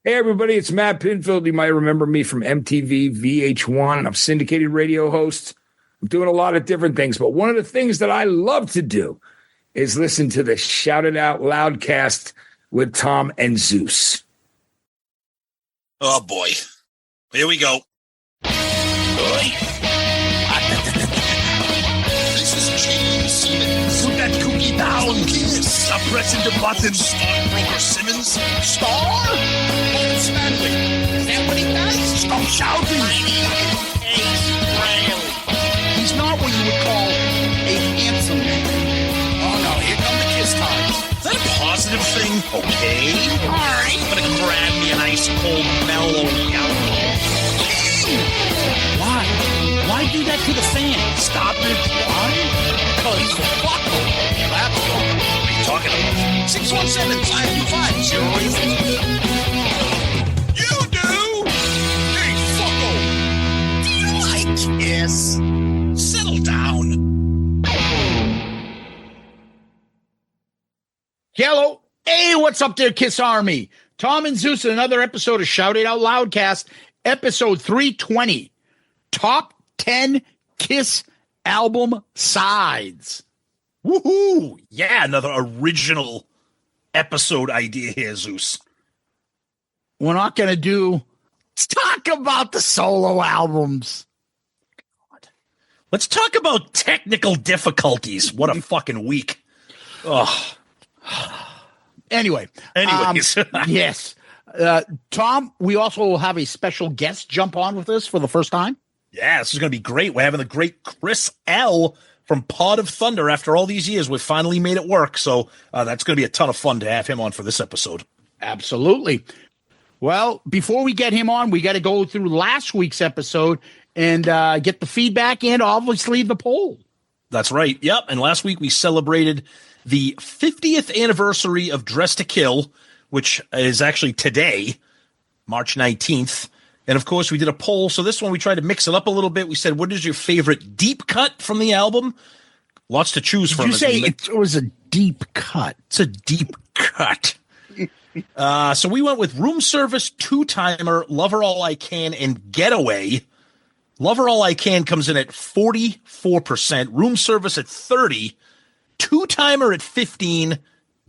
Hey, everybody, it's Matt Pinfield. You might remember me from MTV, VH1. I'm syndicated radio host. I'm doing a lot of different things, but one of the things that I love to do is listen to the Shout It Out Loudcast with Tom and Zeus. Oh, boy. Here we go. This is James Simmons. Put that cookie down. Stop pressing the button. Stockbroker Simmons. Star? Paul Stanley. Is that what he does? Stop shouting. He's not what you would call a handsome man. Oh, no. Here come the kiss times. Is that a positive thing? Okay. All right. I'm going to grab me an ice cold mellow alcohol. Why? Why do that to the fan? Stop it. Why? Because fuck them. That's why. What are you talking about? 617-525-083. You do? Hey, fucko. Do you like Kiss? Settle down. Hello. Hey, what's up there, Kiss Army? Tom and Zeus in another episode of Shout It Out Loudcast, episode 320. Top 10 Kiss album sides. Woohoo! Yeah, another original episode idea here, Zeus. We're not going to let's talk about the solo albums. Let's talk about technical difficulties. What a fucking week. Oh. Anyways. Yes. Tom, we also will have a special guest jump on with us for the first time. Yeah, this is going to be great. We're having the great Chris L. from Pod of Thunder. After all these years, we've finally made it work. So that's going to be a ton of fun to have him on for this episode. Absolutely. Well, before we get him on, we got to go through last week's episode and get the feedback and obviously the poll. That's right. Yep. And last week we celebrated the 50th anniversary of Dress to Kill, which is actually today, March 19th. And, of course, we did a poll. So this one, we tried to mix it up a little bit. We said, what is your favorite deep cut from the album? Lots to choose from. Did you say it was a deep cut? It's a deep cut. So we went with Room Service, Two Timer, Lover All I Can, and Getaway. Lover All I Can comes in at 44%. Room Service at 30%. Two Timer at 15%.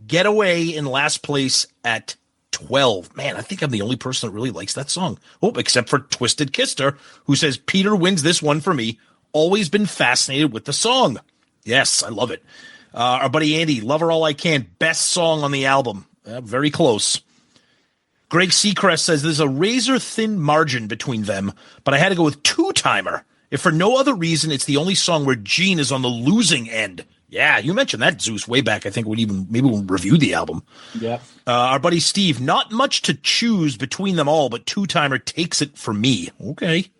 Getaway in last place at 12. Man, I think I'm the only person that really likes that song. Oh, except for Twisted Kister, who says, Peter wins this one for me. Always been fascinated with the song. Yes, I love it. Our buddy Andy, Lover All I Can, best song on the album. Very close. Greg Seacrest says there's a razor-thin margin between them, but I had to go with Two Timer. If for no other reason, it's the only song where Gene is on the losing end. Yeah, you mentioned that, Zeus, way back. I think maybe we'll review the album. Yeah. Our buddy Steve, not much to choose between them all, but Two Timer takes it for me. Okay.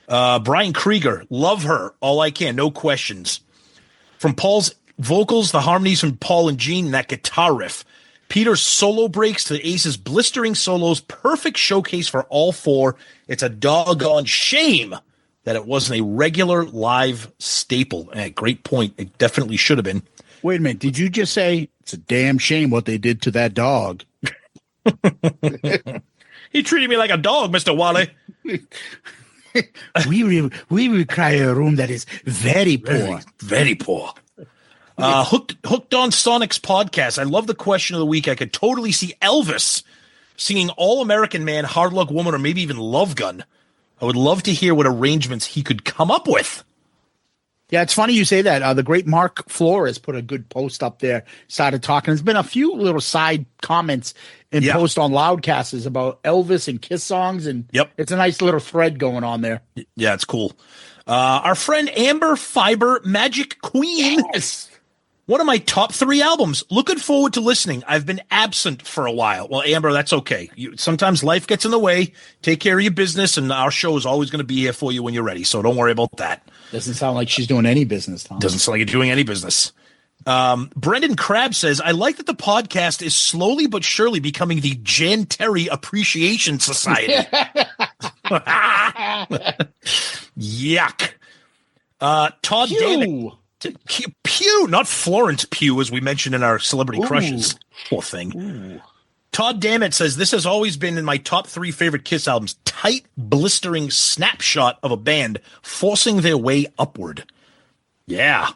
Brian Krieger, Love Her, All I Can, no questions. From Paul's vocals, the harmonies from Paul and Gene, and that guitar riff. Peter's solo breaks to Ace's blistering solos, perfect showcase for all four. It's a doggone shame that it wasn't a regular live staple. Great point. It definitely should have been. Wait a minute. Did you just say it's a damn shame what they did to that dog? He treated me like a dog, Mr. Wally. we require a room that is very poor. Very poor. Hooked on Sonic's podcast. I love the question of the week. I could totally see Elvis singing All American Man, Hard Luck Woman, or maybe even Love Gun. I would love to hear what arrangements he could come up with. Yeah, it's funny you say that. The great Mark Flores put a good post up there, started talking. There's been a few little side comments and post on Loudcasts about Elvis and Kiss songs, and it's a nice little thread going on there. Yeah, it's cool. Our friend Amber Fiber, Magic Queen. Yes. One of my top 3 albums. Looking forward to listening. I've been absent for a while. Well, Amber, that's okay. Sometimes life gets in the way. Take care of your business, and our show is always going to be here for you when you're ready, so don't worry about that. Doesn't sound like she's doing any business, Tom. Doesn't sound like you're doing any business. Brendan Crabb says, I like that the podcast is slowly but surely becoming the Jan Terry Appreciation Society. Yuck. Todd David. Pugh, not Florence Pugh, as we mentioned in our Celebrity Crushes. Poor thing. Todd Dammit says, this has always been in my top 3 favorite Kiss albums. Tight, blistering snapshot of a band forcing their way upward. Yeah.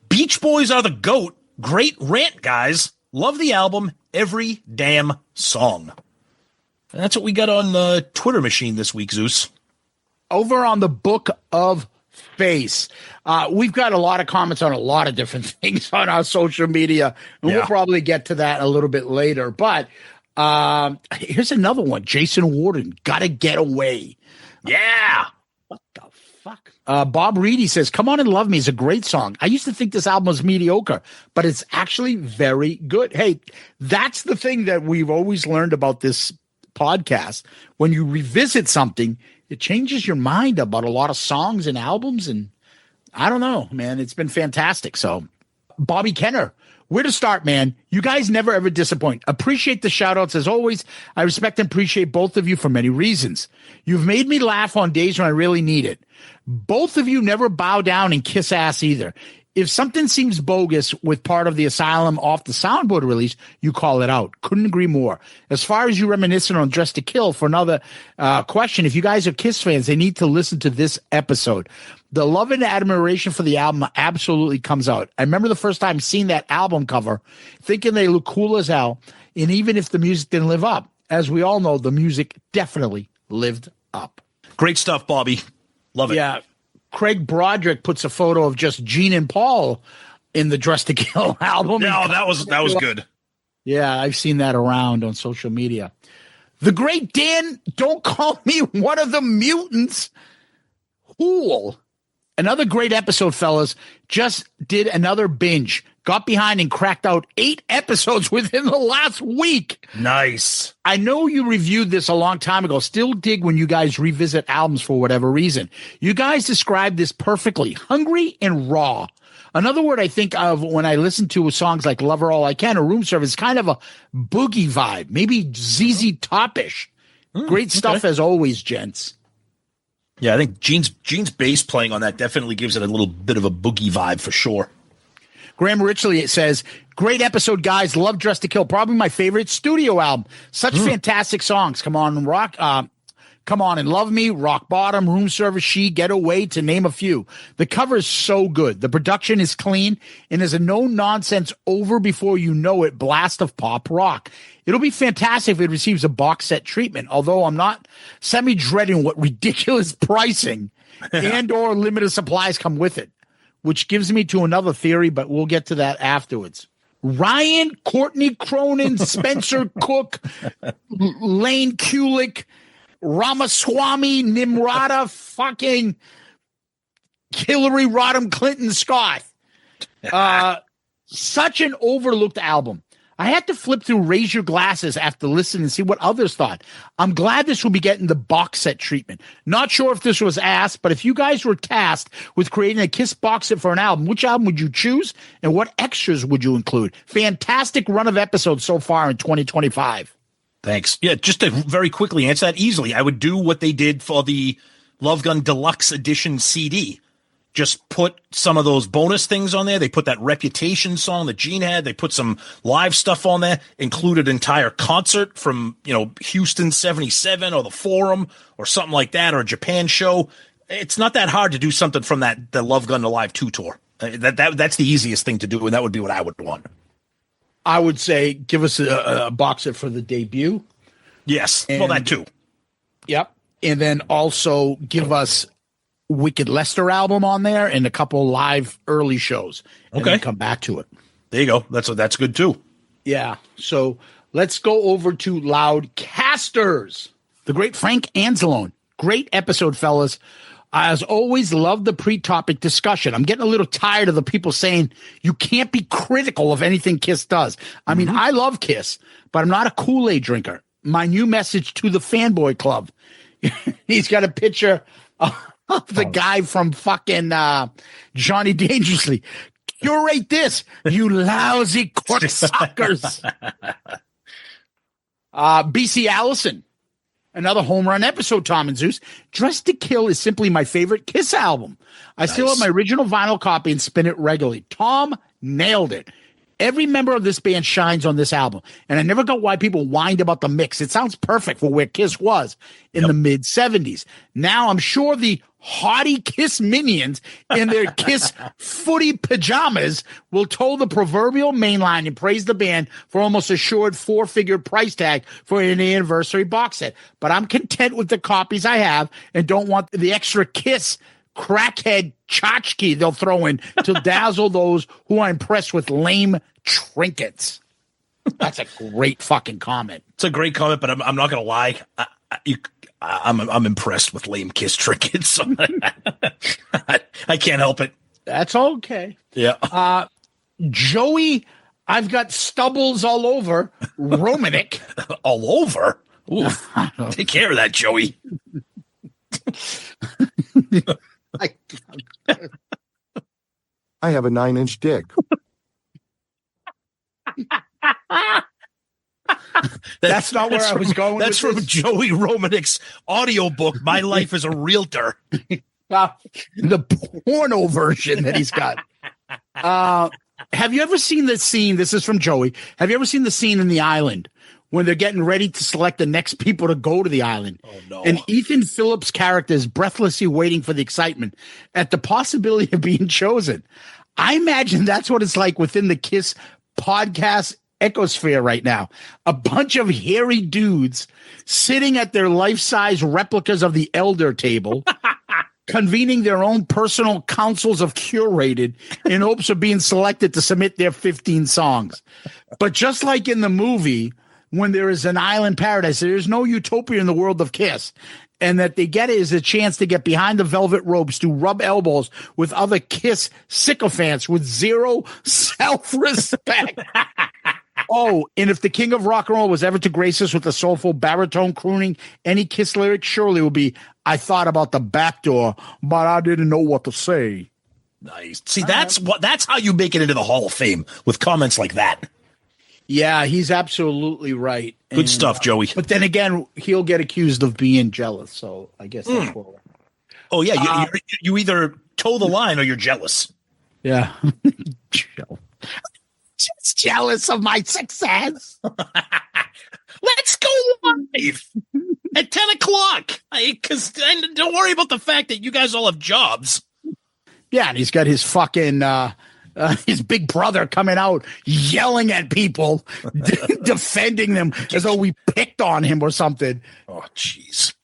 Beach Boys are the GOAT. Great rant, guys. Love the album. Every damn song. And that's what we got on the Twitter machine this week, Zeus. Over on the Book of Face, we've got a lot of comments on a lot of different things on our social media, and we'll probably get to that a little bit later. But here's another one. Jason Warden, Gotta Get Away. Yeah. What the fuck? Bob Reedy says, Come On and Love Me is a great song. I used to think this album was mediocre, but it's actually very good. Hey, that's the thing that we've always learned about this podcast. When you revisit something, it changes your mind about a lot of songs and albums. And I don't know, man, it's been fantastic. So Bobby Kenner, where to start, man? You guys never ever disappoint. Appreciate the shout outs as always. I respect and appreciate both of you for many reasons. You've made me laugh on days when I really need it. Both of you never bow down and kiss ass either. If something seems bogus with part of the Asylum off the soundboard release, you call it out. Couldn't agree more. As far as you reminiscing on Dress to Kill, for another question, if you guys are Kiss fans, they need to listen to this episode. The love and admiration for the album absolutely comes out. I remember the first time seeing that album cover, thinking they look cool as hell, and even if the music didn't live up, as we all know, the music definitely lived up. Great stuff, Bobby. Love it. Yeah. Craig Broderick puts a photo of just Gene and Paul in the Dress to Kill album. No, that was good. Yeah, I've seen that around on social media. The great Dan, don't call me one of the mutants. Cool. Another great episode, fellas. Just did another binge. Got behind and cracked out 8 episodes within the last week. Nice. I know you reviewed this a long time ago. Still dig when you guys revisit albums for whatever reason. You guys described this perfectly. Hungry and raw. Another word I think of when I listen to songs like Lover All I Can or Room Service, kind of a boogie vibe. Maybe ZZ Top-ish. Great stuff as always, gents. Yeah, I think Gene's bass playing on that definitely gives it a little bit of a boogie vibe for sure. Graham Richley, it says, great episode, guys. Love Dress to Kill. Probably my favorite studio album. Such fantastic songs. Come On and Rock. Come On and Love Me, Rock Bottom, Room Service, She, Get Away, to name a few. The cover is so good. The production is clean and is a no-nonsense, over before you know it blast of pop rock. It'll be fantastic if it receives a box set treatment, although I'm not semi-dreading what ridiculous pricing and or limited supplies come with it, which gives me to another theory, but we'll get to that afterwards. Ryan, Courtney Cronin, Spencer Cook, Lane Kulik, Ramaswamy, Nimrata, fucking Hillary Rodham Clinton Scott. Such an overlooked album. I had to flip through Raise Your Glasses after listening and see what others thought. I'm glad this will be getting the box set treatment. Not sure if this was asked, but if you guys were tasked with creating a Kiss box set for an album, which album would you choose and what extras would you include? Fantastic run of episodes so far in 2025. Thanks. Yeah, just to very quickly answer that easily, I would do what they did for the Love Gun Deluxe Edition CD. Just put some of those bonus things on there. They put that Reputation song that Gene had. They put some live stuff on there, included entire concert from, Houston 77 or the Forum or something like that, or a Japan show. It's not that hard to do something from the Love Gun Alive 2 tour. That's the easiest thing to do, and that would be what I would want. I would say give us a box set for the debut. Yes, well, that too. Yep. And then also give us Wicked Lester album on there and a couple live early shows. And then come back to it. There you go. That's good too. Yeah. So let's go over to Loudcasters. The great Frank Anzalone. Great episode, fellas. As always, love the pre-topic discussion. I'm getting a little tired of the people saying you can't be critical of anything Kiss does. I mean, I love Kiss, but I'm not a Kool-Aid drinker. My new message to the fanboy club. He's got a picture of the guy from fucking Johnny Dangerously. Curate this, you lousy cocksuckers. BC Allison. Another home run episode, Tom and Zeus. Dress to Kill is simply my favorite Kiss album. I still have my original vinyl copy and spin it regularly. Tom nailed it. Every member of this band shines on this album. And I never got why people whined about the mix. It sounds perfect for where Kiss was in the mid-'70s. Now I'm sure the haughty Kiss minions in their Kiss footy pajamas will toe the proverbial mainline and praise the band for almost assured 4-figure price tag for an anniversary box set. But I'm content with the copies I have and don't want the extra Kiss crackhead tchotchke they'll throw in to dazzle those who are impressed with lame trinkets. That's a great fucking comment. It's a great comment, but I'm not gonna lie. I'm impressed with lame Kiss trinkets. I can't help it. That's okay. Yeah. Joey, I've got stubbles all over. Romanek. All over? Ooh, take care of that, Joey. I have a 9-inch dick. That's not where I was going. That's from Joey Romanek's audiobook, My Life as a Realtor. The porno version that he's got. Have you ever seen the scene? This is from Joey. Have you ever seen the scene in The Island when they're getting ready to select the next people to go to the island? Oh, no. And Ethan Phillips' character is breathlessly waiting for the excitement at the possibility of being chosen. I imagine that's what it's like within the Kiss podcast ecosphere right now. A bunch of hairy dudes sitting at their life-size replicas of the Elder table, convening their own personal councils of curated in hopes of being selected to submit their 15 songs. But just like in the movie, when there is an island paradise, there is no utopia in the world of Kiss. And that they get is a chance to get behind the velvet ropes to rub elbows with other Kiss sycophants with zero self-respect. Oh, and if the king of rock and roll was ever to grace us with a soulful baritone crooning, any Kiss lyric surely will be, I thought about the back door, but I didn't know what to say. Nice. See, that's how you make it into the Hall of Fame, with comments like that. Yeah, he's absolutely right. Good stuff, Joey. But then again, he'll get accused of being jealous, so I guess that's what we're... Oh, yeah, you either toe the line or you're jealous. Yeah. Just jealous of my success. Let's go live at 10 o'clock. Because don't worry about the fact that you guys all have jobs. Yeah, and he's got his fucking his big brother coming out yelling at people, defending them as though we picked on him or something. Oh, jeez.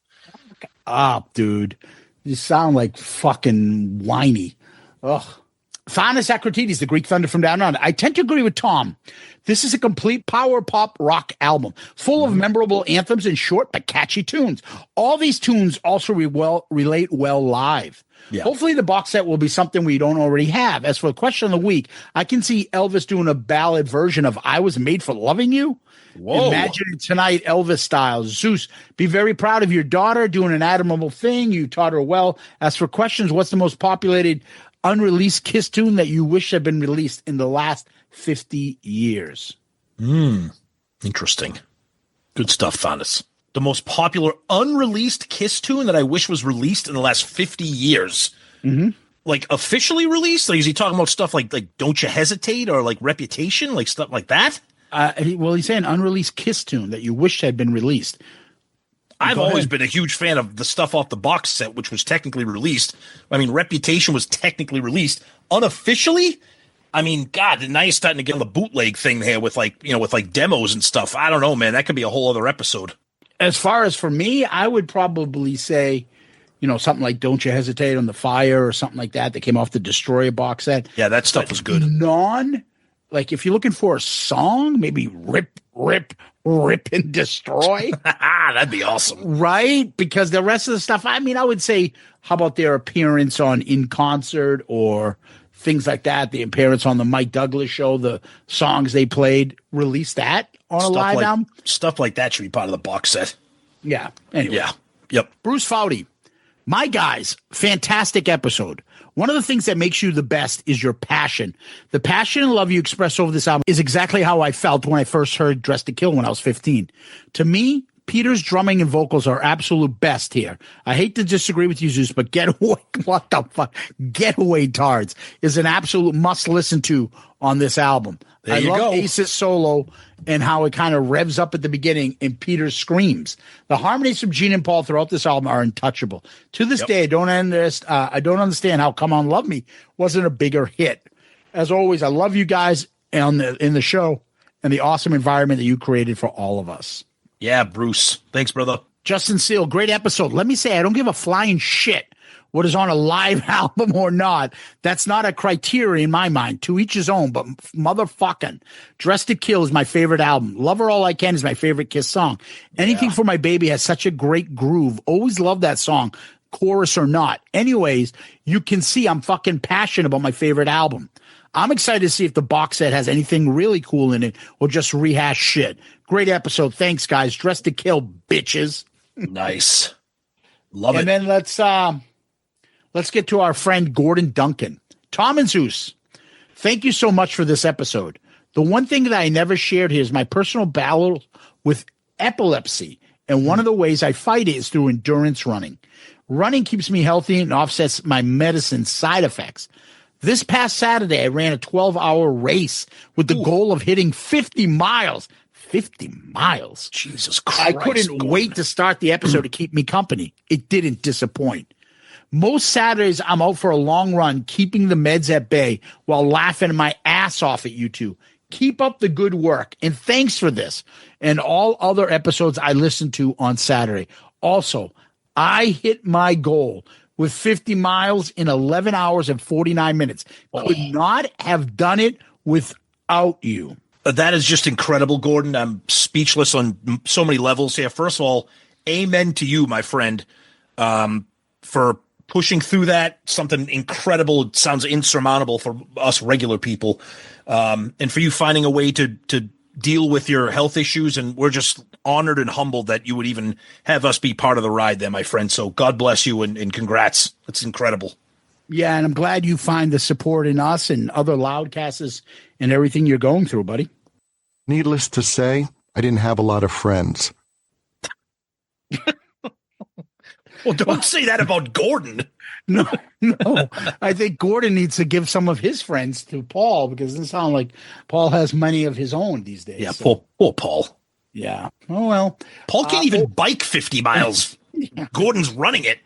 Dude. You sound like fucking whiny. Ugh. Thanos Akratides, the Greek Thunder from Down Under. I tend to agree with Tom. This is a complete power pop rock album, full of memorable anthems and short but catchy tunes. All these tunes also relate well live. Yeah. Hopefully the box set will be something we don't already have. As for the question of the week, I can see Elvis doing a ballad version of I Was Made for Loving You. Whoa. Imagine it tonight, Elvis style. Zeus, be very proud of your daughter doing an admirable thing. You taught her well. As for questions, what's the most populated unreleased Kiss tune that you wish had been released in the last 50 years? Interesting. Good stuff, Thanos. The most popular unreleased Kiss tune that I wish was released in the last 50 years. Mm-hmm. Like officially released? Like, is he talking about stuff like Don't You Hesitate or like Reputation? Like stuff like that? He's saying unreleased Kiss tune that you wish had been released. I've always been a huge fan of the stuff off the box set, which was technically released. I mean, Reputation was technically released. Unofficially, I mean, God, now you're starting to get on the bootleg thing here with with demos and stuff. I don't know, man. That could be a whole other episode. As far as for me, I would probably say, something like Don't You Hesitate on the Fire or something like that came off the Destroyer box set. Yeah, that stuff was good. Like if you're looking for a song, maybe Rip, and Destroy. That'd be awesome. Right? Because the rest of the stuff, I mean, I would say, how about their appearance on In Concert or things like that, the appearance on the Mike Douglas show, the songs they played, release that on a live album. Stuff like that should be part of the box set. Yeah. Anyway. Yeah. Yep. Bruce Foudy, my guys, fantastic episode. One of the things that makes you the best is your passion. The passion and love you express over this album is exactly how I felt when I first heard Dressed to Kill when I was 15. To me, Peter's drumming and vocals are absolute best here. I hate to disagree with you, Zeus, but Getaway, what the fuck? Getaway Tards is an absolute must listen to on this album. There I you love go. Ace's solo and how it kind of revs up at the beginning and Peter's screams. The harmonies from Gene and Paul throughout this album are untouchable. To this day, I don't understand how Come On Love Me wasn't a bigger hit. As always, I love you guys in the show and the awesome environment that you created for all of us. Yeah, Bruce. Thanks, brother. Justin Seal, great episode. Let me say, I don't give a flying shit what is on a live album or not. That's not a criteria in my mind. To each his own, but motherfucking Dressed to Kill is my favorite album. Love Her All I Can is my favorite Kiss song. Anything for My Baby has such a great groove. Always love that song, chorus or not. Anyways, you can see I'm fucking passionate about my favorite album. I'm excited to see if the box set has anything really cool in it or just rehash shit. Great episode. Thanks, guys. Dressed to Kill, bitches. Nice. Love it. And then let's get to our friend Gordon Duncan. Tom and Zeus, thank you so much for this episode. The one thing that I never shared here is my personal battle with epilepsy. And one of the ways I fight it is through endurance running. Running keeps me healthy and offsets my medicine side effects. This past Saturday, I ran a 12-hour race with the goal of hitting 50 miles. 50 miles. Jesus Christ. I couldn't wait to start the episode to keep me company. It didn't disappoint. Most Saturdays, I'm out for a long run, keeping the meds at bay while laughing my ass off at you two. Keep up the good work. And thanks for this and all other episodes I listened to on Saturday. Also, I hit my goal with 50 miles in 11 hours and 49 minutes. Could not have done it without you. That is just incredible, Gordon. I'm speechless on so many levels here. First of all, amen to you, my friend, for pushing through that. Something incredible. It sounds insurmountable for us regular people. And for you finding a way to deal with your health issues. And we're just honored and humbled that you would even have us be part of the ride there, my friend. So God bless you and congrats. That's incredible. Yeah, and I'm glad you find the support in us and other Loudcasts and everything you're going through, buddy. Needless to say, I didn't have a lot of friends. Well, don't say that about Gordon. No. I think Gordon needs to give some of his friends to Paul because it sounds like Paul has many of his own these days. Yeah, so. Poor Paul. Yeah. Oh, well. Paul can't even bike 50 miles. Yeah. Gordon's running it.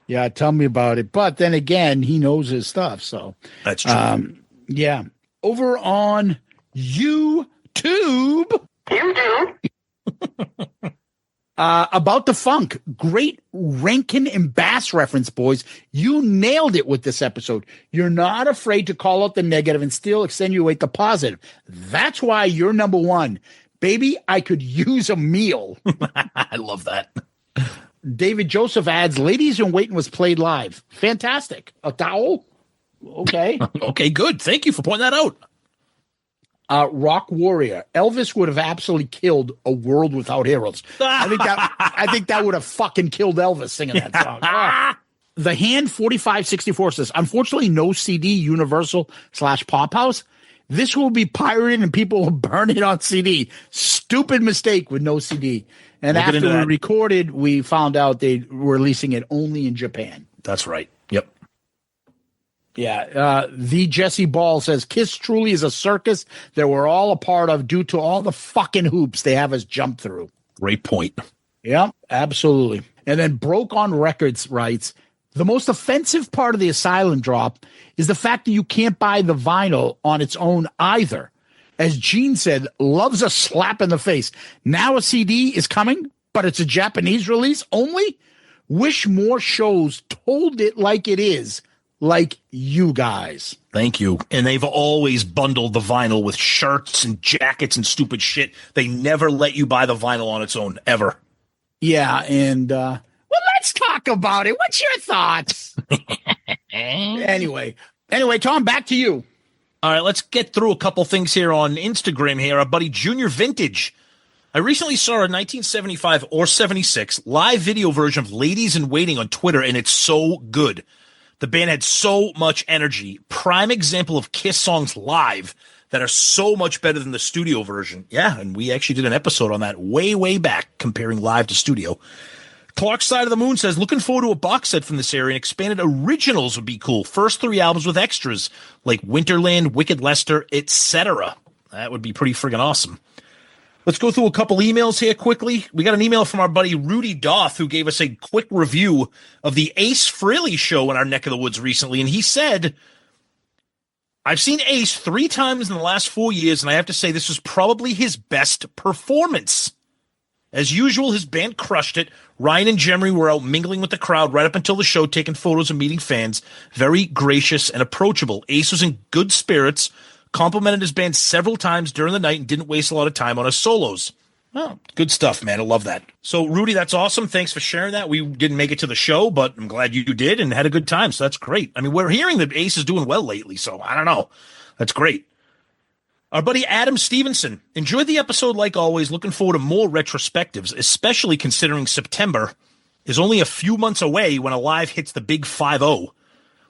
Yeah, tell me about it. But then again, he knows his stuff. So that's true. Yeah. Over on YouTube. About the funk. Great Rankin and Bass reference, boys. You nailed it with this episode. You're not afraid to call out the negative and still accentuate the positive. That's why you're number one. Baby, I could use a meal. I love that. David Joseph adds, Ladies in Waiting was played live. Fantastic. A towel? Okay. Okay, good. Thank you for pointing that out. Rock Warrior. Elvis would have absolutely killed A World Without Heroes. I think that would have fucking killed Elvis singing that song. The Hand 4564 says, unfortunately, no CD, Universal /Pop House. This will be pirated and people will burn it on CD. Stupid mistake with no CD. And we'll after we recorded, we found out they were releasing it only in Japan. That's right. Yep. Yeah. The Jesse Ball says, Kiss truly is a circus that we're all a part of due to all the fucking hoops they have us jump through. Great point. Yeah, absolutely. And then Broke on Records writes, the most offensive part of the Asylum drop is the fact that you can't buy the vinyl on its own either. As Gene said, loves a slap in the face. Now a CD is coming, but it's a Japanese release only? Wish more shows told it like it is, like you guys. Thank you. And they've always bundled the vinyl with shirts and jackets and stupid shit. They never let you buy the vinyl on its own, ever. Yeah, and well, let's talk about it. What's your thoughts? Anyway, Tom, back to you. All right, let's get through a couple things here on Instagram here. Our buddy Junior Vintage. I recently saw a 1975 or 76 live video version of Ladies in Waiting on Twitter, and it's so good. The band had so much energy. Prime example of Kiss songs live that are so much better than the studio version. Yeah, and we actually did an episode on that way, way back, comparing live to studio. Clark's Side of the Moon says, looking forward to a box set from this area, and expanded originals would be cool. First 3 albums with extras, like Winterland, Wicked Lester, etc. That would be pretty friggin' awesome. Let's go through a couple emails here quickly. We got an email from our buddy Rudy Doth, who gave us a quick review of the Ace Frehley show in our neck of the woods recently, and he said, I've seen Ace 3 times in the last 4 years, and I have to say this was probably his best performance. As usual, his band crushed it. Ryan and Jeremy were out mingling with the crowd right up until the show, taking photos and meeting fans. Very gracious and approachable. Ace was in good spirits, complimented his band several times during the night, and didn't waste a lot of time on his solos. Oh, good stuff, man. I love that. So, Rudy, that's awesome. Thanks for sharing that. We didn't make it to the show, but I'm glad you did and had a good time. So that's great. I mean, we're hearing that Ace is doing well lately, so I don't know. That's great. Our buddy Adam Stevenson. Enjoyed the episode like always. Looking forward to more retrospectives, especially considering September is only a few months away when Alive hits the big 5-0.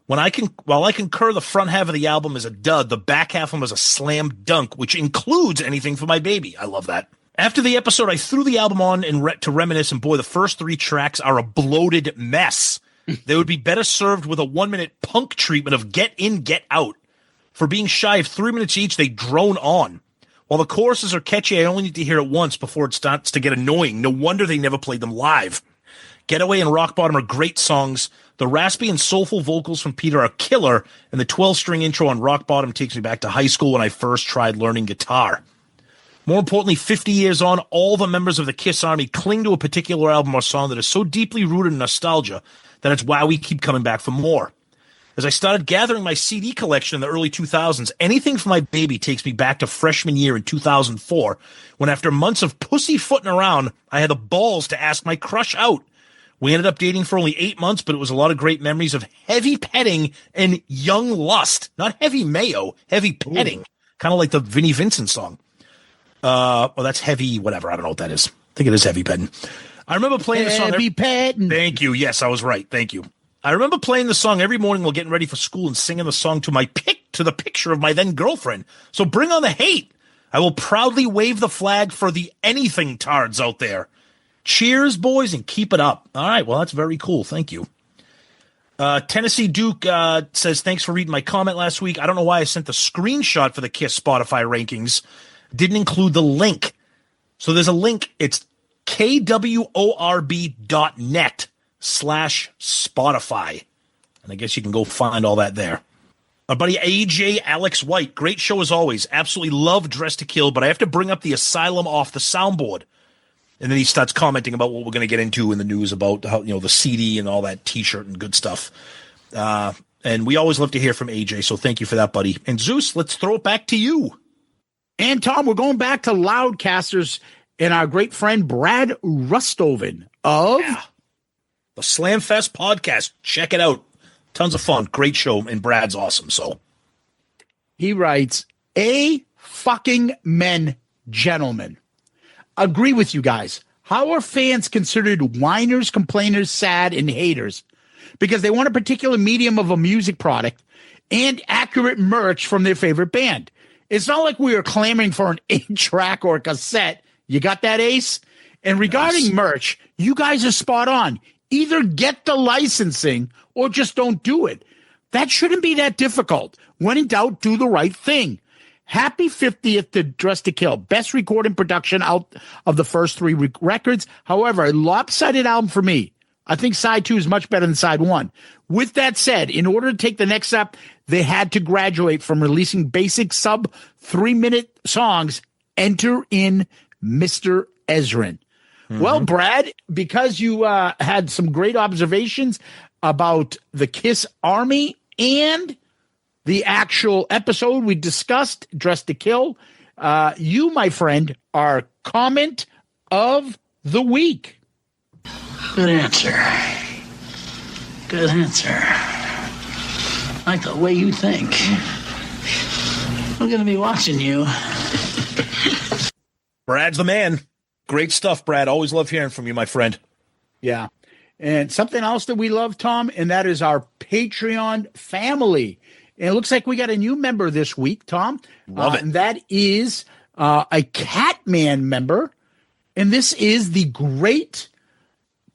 While I concur the front half of the album is a dud, the back half of them is a slam dunk, which includes Anything for My Baby. I love that. After the episode, I threw the album on to reminisce, and boy, the first 3 tracks are a bloated mess. They would be better served with a 1-minute punk treatment of Get In, Get Out. For being shy of 3 minutes each, they drone on. While the choruses are catchy, I only need to hear it once before it starts to get annoying. No wonder they never played them live. Getaway and Rock Bottom are great songs. The raspy and soulful vocals from Peter are killer, and the 12-string intro on Rock Bottom takes me back to high school when I first tried learning guitar. More importantly, 50 years on, all the members of the Kiss Army cling to a particular album or song that is so deeply rooted in nostalgia that it's why we keep coming back for more. As I started gathering my CD collection in the early 2000s, Anything for My Baby takes me back to freshman year in 2004, when after months of pussyfooting around, I had the balls to ask my crush out. We ended up dating for only 8 months, but it was a lot of great memories of heavy petting and young lust. Not heavy mayo, heavy petting. Kind of like the Vinnie Vincent song. Well, that's heavy, whatever. I don't know what that is. I think it is heavy petting. I remember playing the song. Heavy petting. Thank you. Yes, I was right. Thank you. I remember playing the song every morning while getting ready for school and singing the song to the picture of my then girlfriend. So bring on the hate. I will proudly wave the flag for the anything tards out there. Cheers, boys, and keep it up. All right. Well, that's very cool. Thank you. Tennessee Duke says, thanks for reading my comment last week. I don't know why I sent the screenshot for the Kiss Spotify rankings. Didn't include the link. So there's a link. It's kworb.net/Spotify. And I guess you can go find all that there. Our buddy AJ Alex White. Great show as always. Absolutely love Dress to Kill, but I have to bring up the Asylum off the soundboard. And then he starts commenting about what we're going to get into in the news about how, the CD and all that T-shirt and good stuff. And we always love to hear from AJ, so thank you for that, buddy. And Zeus, let's throw it back to you. And Tom, we're going back to Loudcasters and our great friend Brad Rustoven of the Slamfest podcast. Check it out. Tons of fun. Great show, and Brad's awesome. So he writes, fucking men, gentlemen. Agree with you guys. How are fans considered whiners, complainers, sad, and haters? Because they want a particular medium of a music product and accurate merch from their favorite band. It's not like we are clamoring for an 8-track or a cassette. You got that, Ace? And regarding merch, you guys are spot on. Either get the licensing or just don't do it. That shouldn't be that difficult. When in doubt, do the right thing. Happy 50th to Dress to Kill. Best recording production out of the first 3 records. However, a lopsided album for me. I think side 2 is much better than side 1. With that said, in order to take the next step, they had to graduate from releasing basic sub 3-minute songs. Enter in Mr. Ezrin. Mm-hmm. Well, Brad, because you had some great observations about the Kiss Army and the actual episode we discussed, Dress to Kill, you, my friend, are comment of the week. Good answer. Good answer. I like the way you think. I'm going to be watching you. Brad's the man. Great stuff, Brad. Always love hearing from you, my friend. Yeah. And something else that we love, Tom, and that is our Patreon family. And it looks like we got a new member this week, Tom. Love it. And that is a Catman member. And this is the great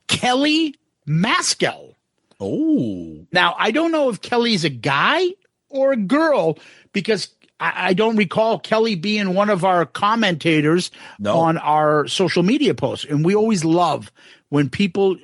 Kelly Maskell. Oh. Now, I don't know if Kelly's a guy or a girl because I don't recall Kelly being one of our commentators on our social media posts. And we always love when people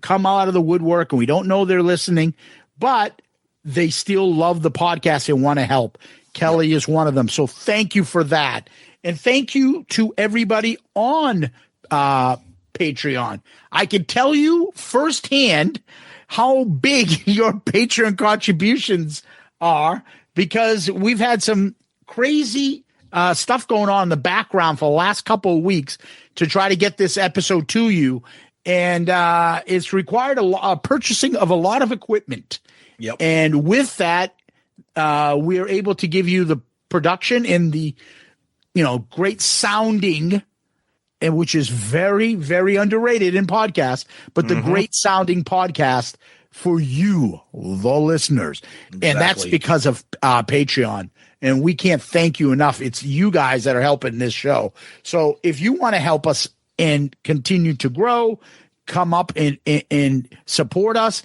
come out of the woodwork and we don't know they're listening, but they still love the podcast and want to help. Kelly is one of them. So thank you for that. And thank you to everybody on Patreon. I can tell you firsthand how big your Patreon contributions are because we've had some crazy stuff going on in the background for the last couple of weeks to try to get this episode to you. And it's required a purchasing of a lot of equipment. Yep. And with that, we are able to give you the production and the, great sounding, and which is very, very underrated in podcasts, but the great sounding podcast for you, the listeners. Exactly. And that's because of Patreon. And we can't thank you enough. It's you guys that are helping this show. So if you want to help us and continue to grow, come up and support us,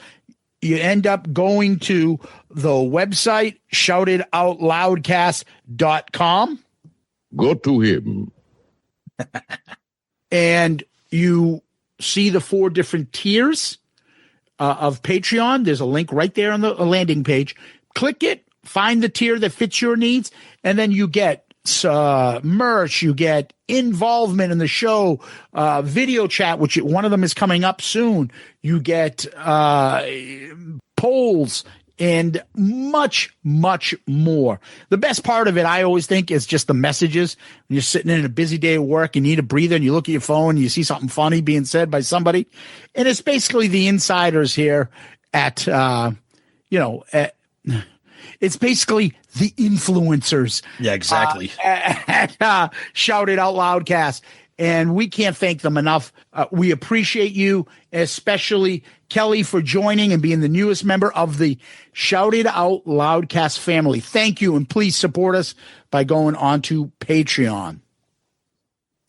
you end up going to the website, shoutitoutloudcast.com. Go to him. And you see the 4 different tiers of Patreon. There's a link right there on the landing page. Click it, find the tier that fits your needs, and then you get merch, you get involvement in the show, video chat, which one of them is coming up soon. You get polls and much, much more. The best part of it, I always think, is just the messages. When you're sitting in a busy day of work, you need a breather, and you look at your phone, and you see something funny being said by somebody. And it's basically the insiders here at, it's basically the influencers. Yeah, exactly. Shout It Out Loudcast. And we can't thank them enough. We appreciate you, especially Kelly, for joining and being the newest member of the Shout It Out Loudcast family. Thank you, and please support us by going on to Patreon.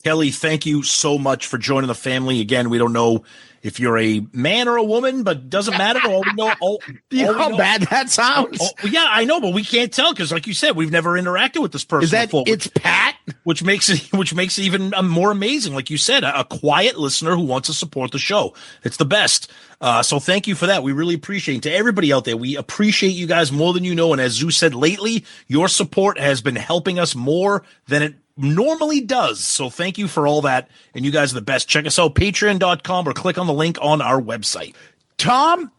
Kelly, thank you so much for joining the family. Again, we don't know if you're a man or a woman, but doesn't matter. All we know, you know how bad that sounds? Yeah, I know, but we can't tell because, like you said, we've never interacted with this person before. It's Pat, which makes it even more amazing. Like you said, a quiet listener who wants to support the show. It's the best. So thank you for that. We really appreciate it. To everybody out there, we appreciate you guys more than you know. And as Zeus said lately, your support has been helping us more than it normally does. So thank you for all that. And you guys are the best. Check us out, patreon.com, or click on the link on our website. Tom,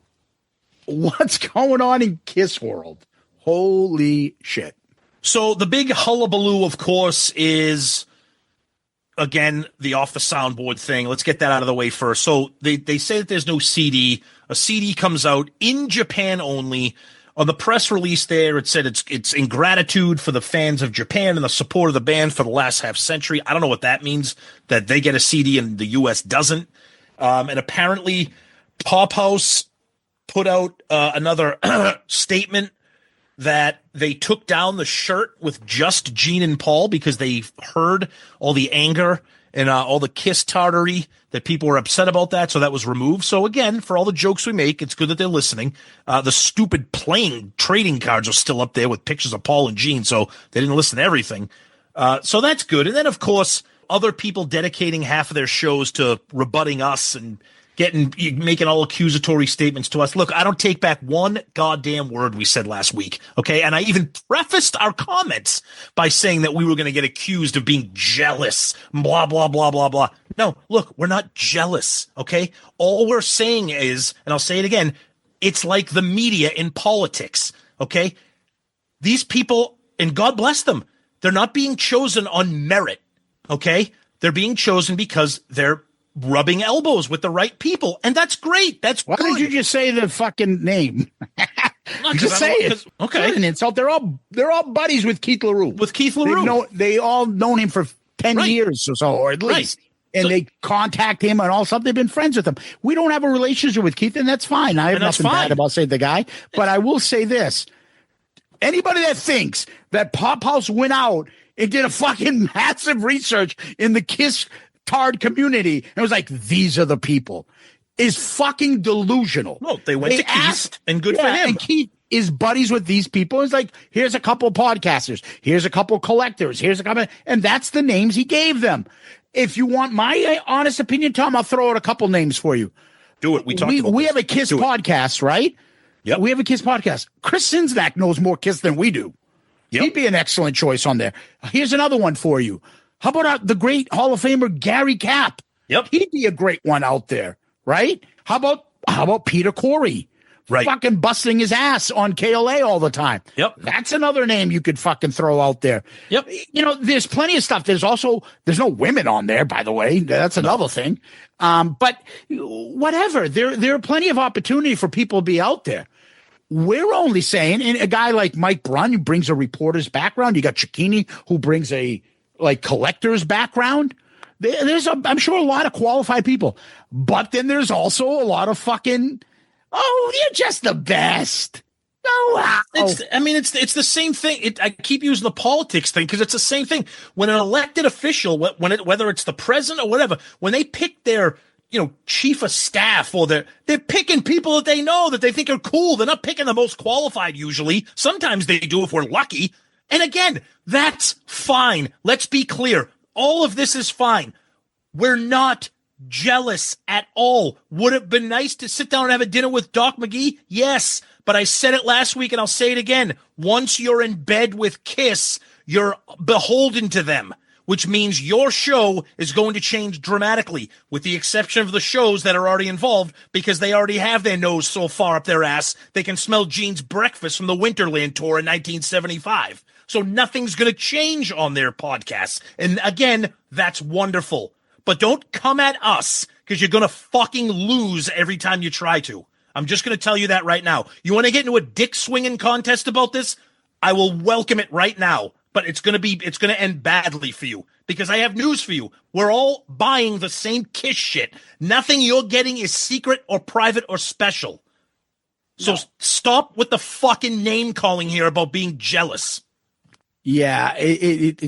what's going on in Kiss World? Holy shit. So the big hullabaloo, of course, is, again, the off the soundboard thing. Let's get that out of the way first. So they say that there's no CD. A CD comes out in Japan only. On the press release there, it said it's in gratitude for the fans of Japan and the support of the band for the last half century. I don't know what that means, that they get a CD and the U.S. doesn't. And apparently Pop House put out another statement that they took down the shirt with just Gene and Paul because they heard all the anger and all the Kiss tartary that people were upset about that, so that was removed. So again, for all the jokes we make, it's good that they're listening. The stupid playing trading cards are still up there with pictures of Paul and Gene, so they didn't listen to everything. So that's good. And then, of course, other people dedicating half of their shows to rebutting us and making all accusatory statements to us. Look, I don't take back one goddamn word we said last week, okay? And I even prefaced our comments by saying that we were going to get accused of being jealous, blah, blah, blah, blah, blah. No, look, we're not jealous, okay? All we're saying is, and I'll say it again, it's like the media in politics, okay? These people, and God bless them, they're not being chosen on merit, okay? They're being chosen because they're rubbing elbows with the right people, and that's great. That's why good. Did you just say the fucking name? Just say it. Okay, it's an insult. They're all buddies with Keith LaRue. With Keith LaRue, they all known him for 10 years or so, or at least. and they contact him and all stuff. They've been friends with him. We don't have a relationship with Keith, and that's fine. I have nothing bad about saying the guy, but I will say this. Anybody that thinks that Pop House went out and did a fucking massive research in the Kiss Tard community and was like, these are the people, is fucking delusional. No, they went to Keith, and good for him. And Keith is buddies with these people. It's like, here's a couple podcasters, here's a couple collectors, here's a couple, and that's the names he gave them. If you want my honest opinion, Tom, I'll throw out a couple names for you. Do it. We have a Kiss podcast, right? Yep. We have a Kiss podcast. Chris Sinznak knows more Kiss than we do. Yep. He'd be an excellent choice on there. Here's another one for you. How about the great Hall of Famer Gary Capp? Yep. He'd be a great one out there, right? How about Peter Corey? Right. Fucking busting his ass on KLA all the time. Yep. That's another name you could fucking throw out there. Yep. You know, there's plenty of stuff. There's no women on there, by the way. That's another thing. But whatever. There are plenty of opportunity for people to be out there. We're only saying, and a guy like Mike Brunn, who brings a reporter's background. You got Cicchini, who brings a collector's background. I'm sure a lot of qualified people, but then there's also a lot of fucking, oh, you're just the best. Oh, wow. It's the same thing. I keep using the politics thing because it's the same thing. When an elected official, whether it's the president or whatever, when they pick their chief of staff, or they're picking people that they know that they think are cool. They're not picking the most qualified usually. Sometimes they do if we're lucky. And again, that's fine. Let's be clear. All of this is fine. We're not jealous at all. Would it have been nice to sit down and have a dinner with Doc McGee? Yes. But I said it last week and I'll say it again. Once you're in bed with Kiss, you're beholden to them, which means your show is going to change dramatically, with the exception of the shows that are already involved, because they already have their nose so far up their ass they can smell Gene's breakfast from the Winterland tour in 1975. So nothing's going to change on their podcasts. And again, that's wonderful. But don't come at us, because you're going to fucking lose every time you try to. I'm just going to tell you that right now. You want to get into a dick swinging contest about this? I will welcome it right now. But it's going to end badly for you, because I have news for you. We're all buying the same Kiss shit. Nothing you're getting is secret or private or special. So stop with the fucking name calling here about being jealous. Yeah.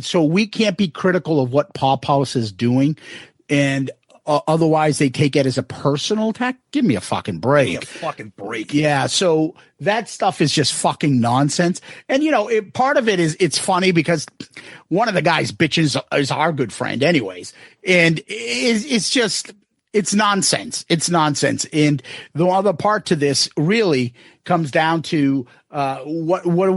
So we can't be critical of what Pop House is doing. And otherwise they take it as a personal attack. Give me a fucking break. Give me a fucking break. Yeah. So that stuff is just fucking nonsense. And, part of it is, it's funny because one of the guys bitches is our good friend anyways. And it's nonsense. It's nonsense. And the other part to this really comes down to, what are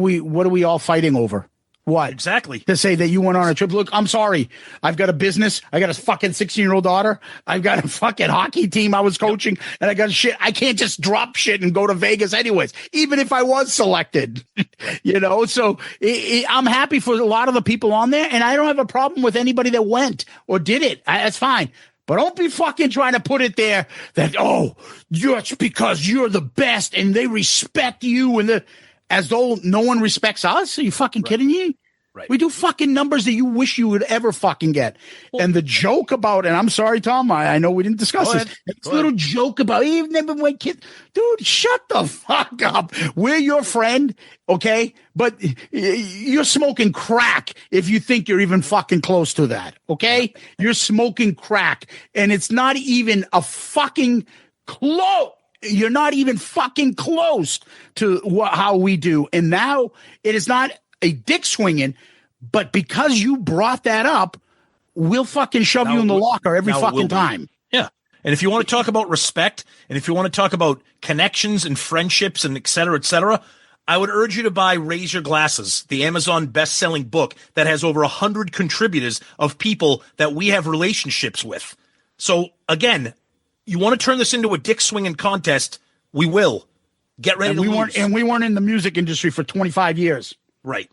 we all fighting over? What? Exactly. To say that you went on a trip. Look, I'm sorry. I've got a business. I got a fucking 16-year-old daughter. I've got a fucking hockey team I was coaching, and I got shit. I can't just drop shit and go to Vegas anyways, even if I was selected, So I'm happy for a lot of the people on there, and I don't have a problem with anybody that went or did it. That's fine. But don't be fucking trying to put it there that, just because you're the best and they respect you as though no one respects us. Are you fucking kidding me? Right. We do fucking numbers that you wish you would ever fucking get. Well, and the joke about, and I'm sorry, Tom, I know we didn't discuss this. This little joke about, you've never went kid. Dude, shut the fuck up. We're your friend, okay? But you're smoking crack if you think you're even fucking close to that, okay? You're smoking crack, and it's not even a fucking close. You're not even fucking close to how we do. And now it is not a dick swinging, but because you brought that up, we'll fucking shove you in the locker every fucking time. Yeah. And if you want to talk about respect, and if you want to talk about connections and friendships and et cetera, I would urge you to buy Raise Your Glasses, the Amazon best-selling book that has over 100 contributors of people that we have relationships with. So again, you want to turn this into a dick swinging contest, we will. Get ready to lose. We weren't in the music industry for 25 years. Right.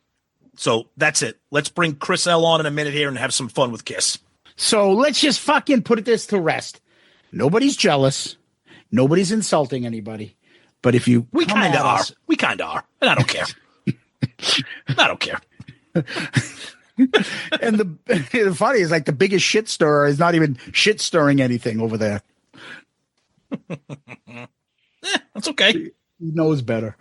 So that's it. Let's bring Chris L on in a minute here and have some fun with Kiss. So let's just fucking put this to rest. Nobody's jealous. Nobody's insulting anybody. But if you we kind of are. We kind of are. And I don't care. I don't care. And the funny is, like, the biggest shit stirrer is not even shit stirring anything over there. That's okay. He knows better.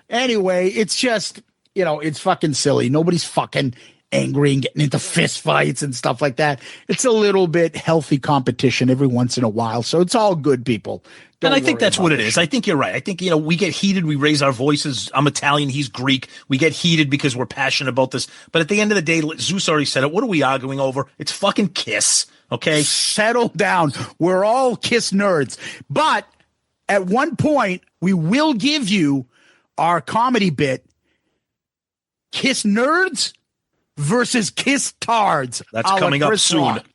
Anyway, it's just, it's fucking silly. Nobody's fucking angry and getting into fist fights and stuff like that. It's a little bit healthy competition every once in a while. So it's all good, people. And I think that's what it is. I think you're right. I think, we get heated. We raise our voices. I'm Italian. He's Greek. We get heated because we're passionate about this. But at the end of the day, Zeus already said it. What are we arguing over? It's fucking Kiss. Okay. Settle down. We're all Kiss nerds. But at one point, we will give you our comedy bit, Kiss nerds versus Kiss tards. That's coming up soon. Rock.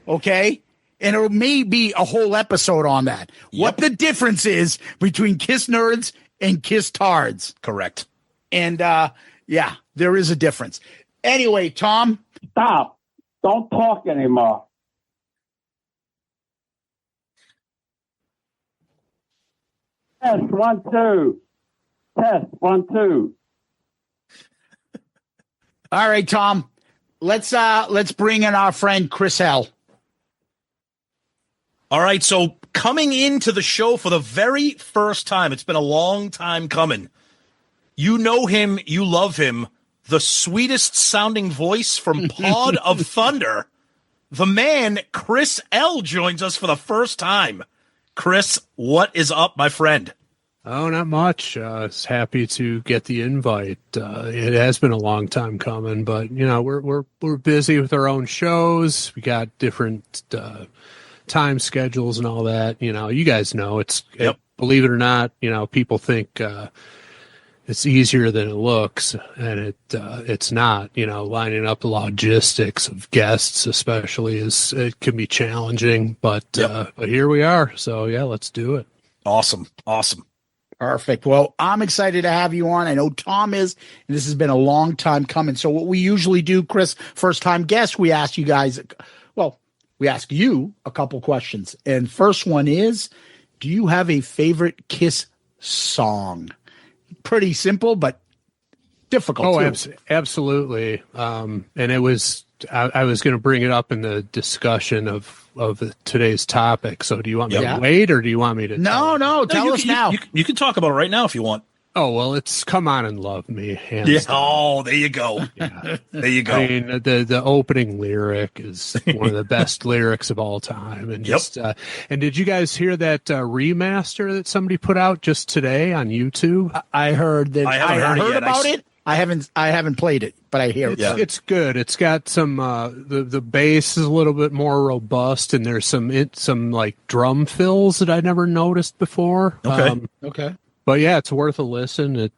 Okay? And it may be a whole episode on that. Yep. What the difference is between Kiss nerds and Kiss tards. Correct. And, yeah, there is a difference. Anyway, Tom. Stop. Don't talk anymore. Test 1 2. Test 1 2. All right, Tom. Let's bring in our friend Chris L. All right, so coming into the show for the very first time, it's been a long time coming. You know him, you love him, the sweetest sounding voice from Pod of Thunder. The man, Chris L, joins us for the first time. Chris, what is up, my friend? Oh, not much. Happy to get the invite. It has been a long time coming, but we're busy with our own shows. We got different time schedules and all that. You guys know believe it or not, people think it's easier than it looks, and it's not. Lining up the logistics of guests, especially, it can be challenging. But here we are. So yeah, let's do it. Awesome. Perfect. Well, I'm excited to have you on. I know Tom is, and this has been a long time coming. So what we usually do, Chris, first time guest, we ask you a couple questions. And first one is, do you have a favorite Kiss song? Pretty simple, but difficult. Oh, absolutely. And it was, I was going to bring it up in the discussion of today's topic. So do you want me to wait, or do you want me to? No, tell us now. You can talk about it right now if you want. Oh, well, it's Come On and Love Me. Hands down. Oh, there you go. Yeah. There you go. I mean, the opening lyric is one of the best lyrics of all time. And and did you guys hear that remaster that somebody put out just today on YouTube? I heard that. I heard about it. I haven't played it, but I hear it. It's good. It's got some the bass is a little bit more robust, and there's some like drum fills that I never noticed before. Okay. But yeah, it's worth a listen. It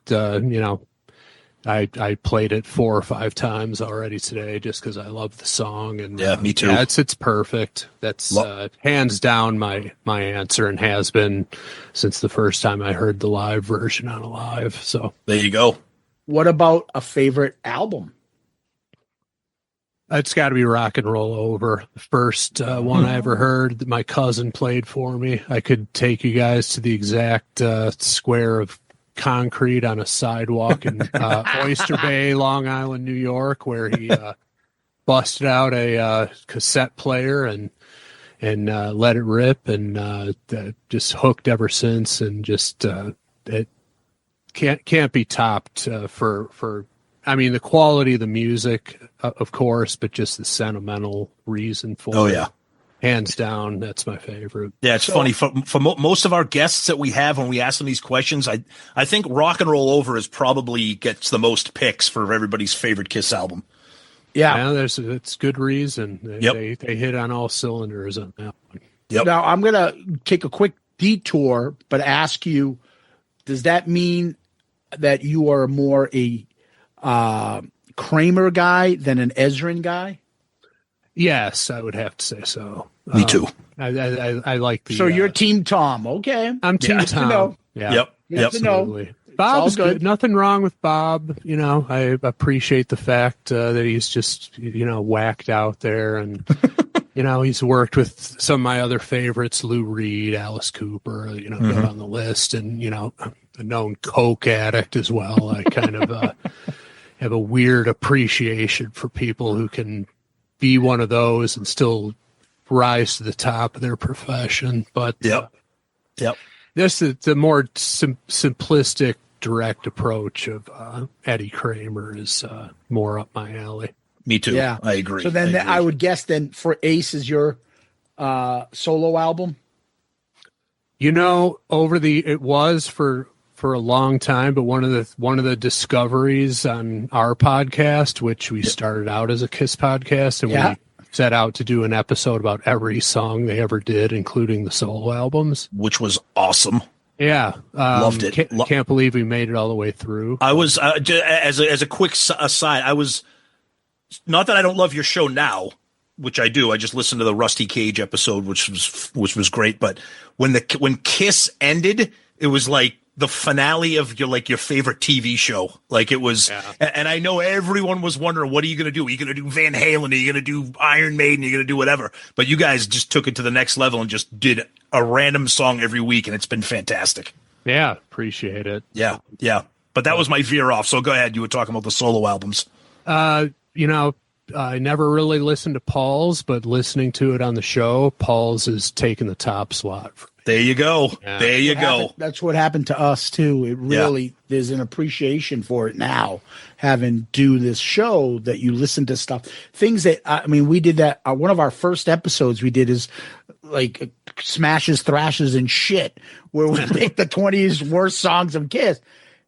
I played it 4 or 5 times already today just because I love the song. And me too. Yeah, it's perfect. That's hands down my answer, and has been since the first time I heard the live version on a live. So there you go. What about a favorite album? It's got to be Rock and Roll Over. The first one I ever heard that my cousin played for me. I could take you guys to the exact square of concrete on a sidewalk in Oyster Bay, Long Island, New York, where he busted out a cassette player and let it rip, and just hooked ever since. And just it can't be topped for. I mean, the quality of the music, of course, but just the sentimental reason for it. Hands down, that's my favorite. Yeah, it's funny. For most of our guests that we have, when we ask them these questions, I think Rock and Roll Over probably gets the most picks for everybody's favorite Kiss album. Yeah, it's good reason. They hit on all cylinders on that one. Yep. Now, I'm going to take a quick detour, but ask you, does that mean that you are more a Kramer guy than an Ezrin guy? Yes, I would have to say so. Me too. I like the. So you're Team Tom, okay? I'm Team Tom. Know. Yeah. Yep. Absolutely. Bob's good. Nothing wrong with Bob. I appreciate the fact that he's just whacked out there, and he's worked with some of my other favorites, Lou Reed, Alice Cooper. Go on the list, and a known coke addict as well. I kind of have a weird appreciation for people who can be one of those and still rise to the top of their profession. But Yep. this is the more simplistic, direct approach of Eddie Kramer is more up my alley. Me too. Yeah, I agree. So then I would guess then for Ace is your solo album. You know, it was for a long time, but one of the discoveries on our podcast, which we started out as a Kiss podcast, and we set out to do an episode about every song they ever did, including the solo albums, which was awesome. Yeah, loved it. Can't believe we made it all the way through. I was as a quick aside. I was not that I don't love your show now, which I do. I just listened to the Rusty Cage episode, which was great. But when Kiss ended, it was like the finale of your favorite TV show. Like it was, and I know everyone was wondering, what are you going to do? Are you going to do Van Halen? Are you going to do Iron Maiden? Are you going to do whatever? But you guys just took it to the next level and just did a random song every week, and it's been fantastic. Yeah, appreciate it. Yeah. But that was my veer off. So go ahead. You were talking about the solo albums. You know, I never really listened to Paul's, but listening to it on the show, Paul's is taking the top slot. There you go. Yeah. There you go. That's what happened to us too. It really, there's an appreciation for it now, having do this show that you listen to stuff, things that, I mean, we did that. One of our first episodes we did is like smashes, thrashes and shit, where we pick the 20 worst songs of Kiss.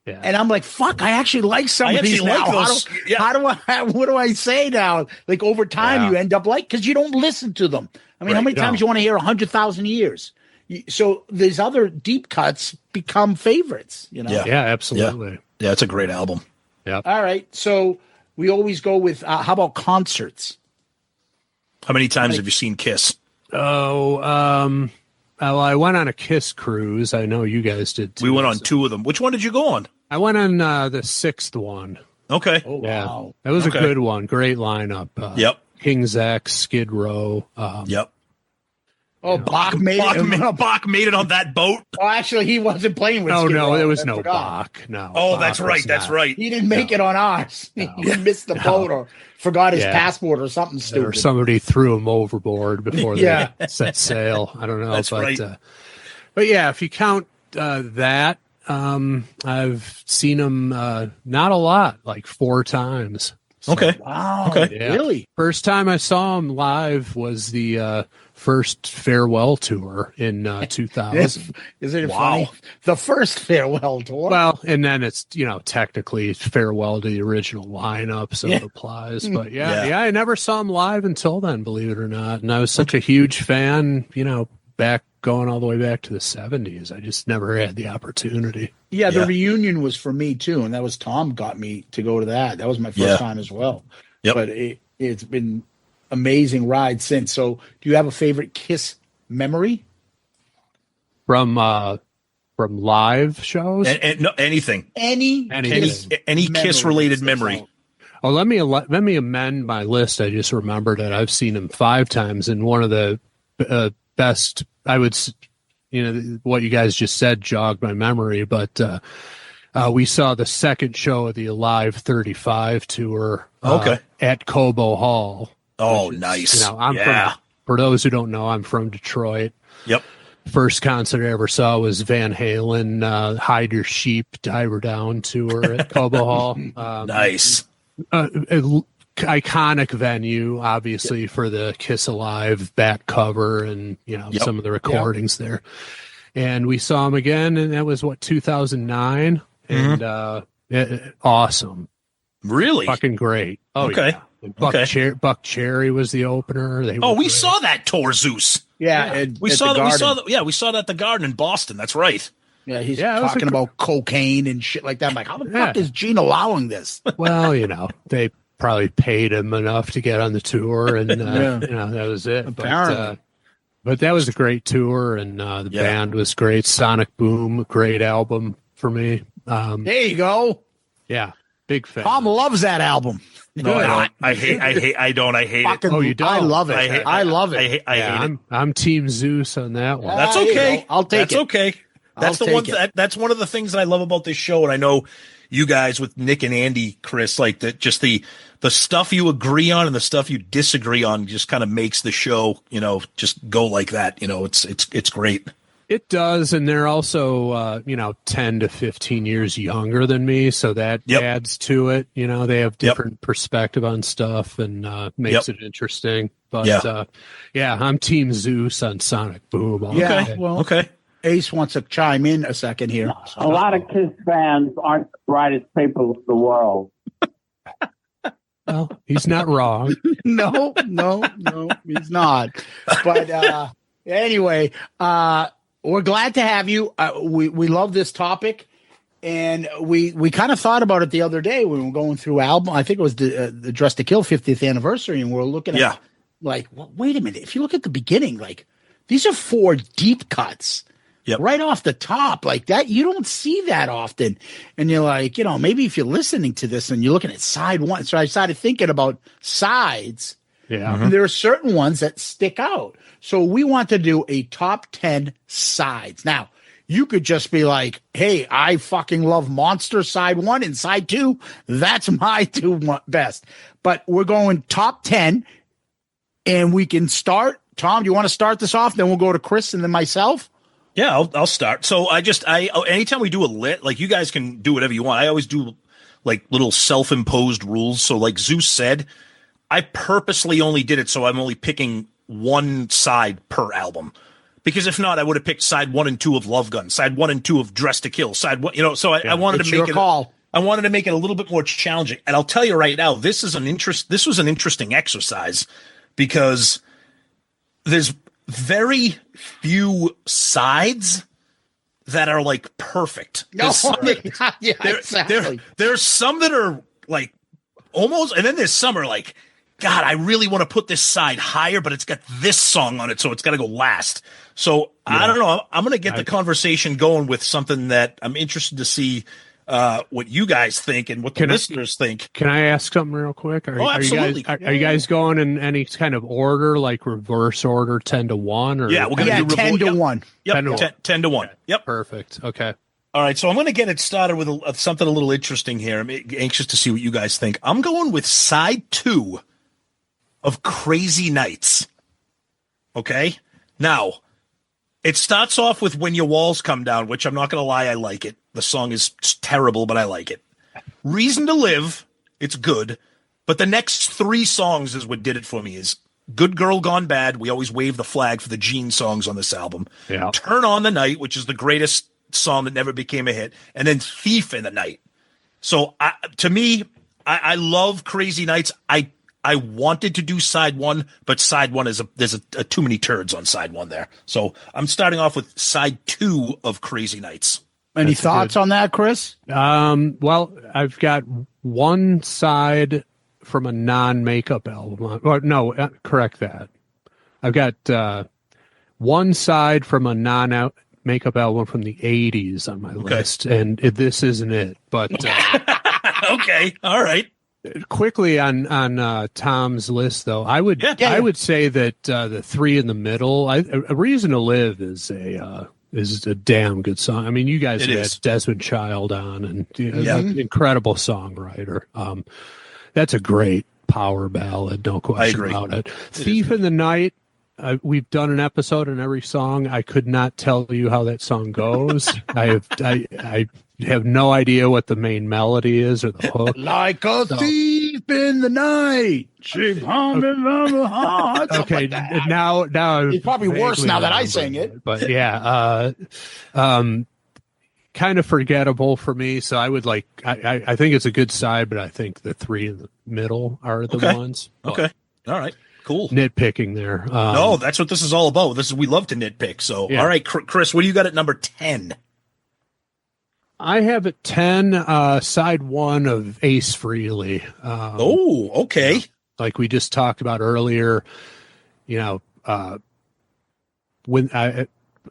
Yeah. And I'm like, fuck, I actually like some of these now. What do I say now? Like over time, you end up because you don't listen to them. I mean, how many times you want to hear 100,000 years? So these other deep cuts become favorites, you know? Yeah, absolutely. Yeah, it's a great album. Yeah. All right. So we always go with, how about concerts? How many times have you seen Kiss? Oh, well, I went on a Kiss cruise. I know you guys did too. We went on 2 of them. Which one did you go on? I went on the 6th one. Okay. Oh, wow. That was a good one. Great lineup. Yep. King's X, Skid Row. Yep. Oh, Bach made it on that boat. Oh, actually, he wasn't playing with. Oh Skid no, Row. there was no Bach. No. Oh, that's right. That's right. He didn't make it on ours. He missed the boat or forgot his passport or something stupid. Or somebody threw him overboard before they set sail. I don't know. That's right. But yeah, if you count that, I've seen him not a lot, like 4 times. So, okay. Wow. Okay. Yeah. Really? First time I saw him live was the first farewell tour in 2000. Isn't it funny? The first farewell tour. Well, and then it's, technically farewell to the original lineup, so it applies. But I never saw him live until then, believe it or not. And I was such a huge fan, going all the way back to the 70s. I just never had the opportunity. Yeah, the reunion was for me too, and that was Tom got me to go to that. That was my first time as well. Yep. But it's been amazing ride since. So, do you have a favorite Kiss memory from live shows? No, anything. Any Kiss related memory. Oh, let me amend my list. I just remembered that I've seen him 5 times, and one of the best, I would, what you guys just said jogged my memory, but we saw the second show of the Alive 35 tour at Cobo Hall. Oh, nice. For those who don't know, I'm from Detroit. Yep. First concert I ever saw was Van Halen, Hide Your Sheep, Diver Down tour at Cobo Hall. Nice. Iconic venue, obviously, for the Kiss Alive back cover and some of the recordings there. And we saw him again, and that was 2009, and awesome, really fucking great. Oh, okay. Yeah. Buck Cherry was the opener. We saw that Tom Zeus. Yeah, we saw that at the Garden in Boston. That's right. Yeah, he's talking about cocaine and shit like that. I'm like, how the fuck is Gene allowing this? Well, they probably paid him enough to get on the tour, and that was it. Apparently. But that was a great tour, and the band was great. Sonic Boom, great album for me. There you go. Yeah, big fan. Tom loves that album. No, I don't. I hate it. Oh, you don't? I love it. I love it. I hate it. I'm Team Zeus on that one. That's okay. I'll take it. That's okay. That's the one. That's one of the things that I love about this show, and I know you guys with Nick and Andy, Chris, like that. Just the stuff you agree on and the stuff you disagree on just kind of makes the show, just go like that. It's great. It does, and they're also 10 to 15 years younger than me, so that adds to it. They have different perspective on stuff and makes it interesting. But I'm Team Zeus on Sonic Boom. Okay. Ace wants to chime in a second here. A lot of Kiss fans aren't the brightest people in the world. Well, he's not wrong. No, he's not. But anyway, we're glad to have you. We love this topic, and we kind of thought about it the other day when we were going through album. I think it was the Dress to Kill 50th anniversary, and we're looking at like, well, wait a minute. If you look at the beginning, like these are 4 deep cuts. Yep. Right off the top, like that, you don't see that often. And you're like, maybe if you're listening to this and you're looking at side one. So I started thinking about sides. Yeah. And there are certain ones that stick out. So we want to do a top 10 sides. Now, you could just be like, hey, I fucking love Monster side 1 and side 2. That's my 2 best. But we're going top 10, and we can start. Tom, do you want to start this off? Then we'll go to Chris and then myself. Yeah, I'll start. So anytime we do a lit, like you guys can do whatever you want. I always do like little self-imposed rules. So like Zeus said, I purposely only did it so I'm only picking one side per album. Because if not, I would have picked side 1 and 2 of Love Gun, side 1 and 2 of Dress to Kill, side 1, so I wanted to make it I wanted to make it a little bit more challenging. And I'll tell you right now, this was an interesting exercise because there's very few sides that are like perfect. Exactly. There's some that are like almost, and then there's some are like, God, I really want to put this side higher, but it's got this song on it, so it's got to go last. So I don't know. I'm going to get the conversation going with something that I'm interested to see what you guys think and what the listeners think. Can I ask something real quick? Absolutely. Are you guys going in any kind of order, like reverse order, 10 to 1? Or yeah, we're going to do 10 to 1. Yep, 10 to 1. Yep. Perfect. Okay. All right, so I'm going to get it started with something a little interesting here. I'm anxious to see what you guys think. I'm going with side 2 of Crazy Nights. Okay? Now, it starts off with When Your Walls Come Down, which I'm not going to lie, I like it. The song is terrible, but I like it. Reason to Live, it's good. But the next 3 songs is what did it for me is Good Girl Gone Bad. We always wave the flag for the Gene songs on this album. Yeah. Turn on the Night, which is the greatest song that never became a hit. And then Thief in the Night. So to me, I love Crazy Nights. I wanted to do side 1, but side 1 there's too many turds on side 1 there. So I'm starting off with side 2 of Crazy Nights. Any thoughts on that, Chris? Well, I've got one side from a non-makeup album. Or no, correct that. I've got one side from a non-makeup album from the 80s on my list, and this isn't it. But okay, all right. Quickly on Tom's list, though, I would say that the 3 in the middle, A Reason to Live is a damn good song. I mean, you guys had Desmond Child on, and an incredible songwriter. That's a great power ballad, no question about it. Thief in the Night, we've done an episode on every song. I could not tell you how that song goes. I have no idea what the main melody is or the hook. Like a thief in the night. Okay, now it's probably worse now that I sing it. But yeah, kind of forgettable for me. So I would like. I think it's a good side, but I think the 3 in the middle are the ones. Okay, all right. Cool. Nitpicking there. No, that's what this is all about. We love to nitpick. So, all right, Chris, what do you got at number 10? I have at 10, side 1 of Ace Frehley. Okay. Like we just talked about earlier, when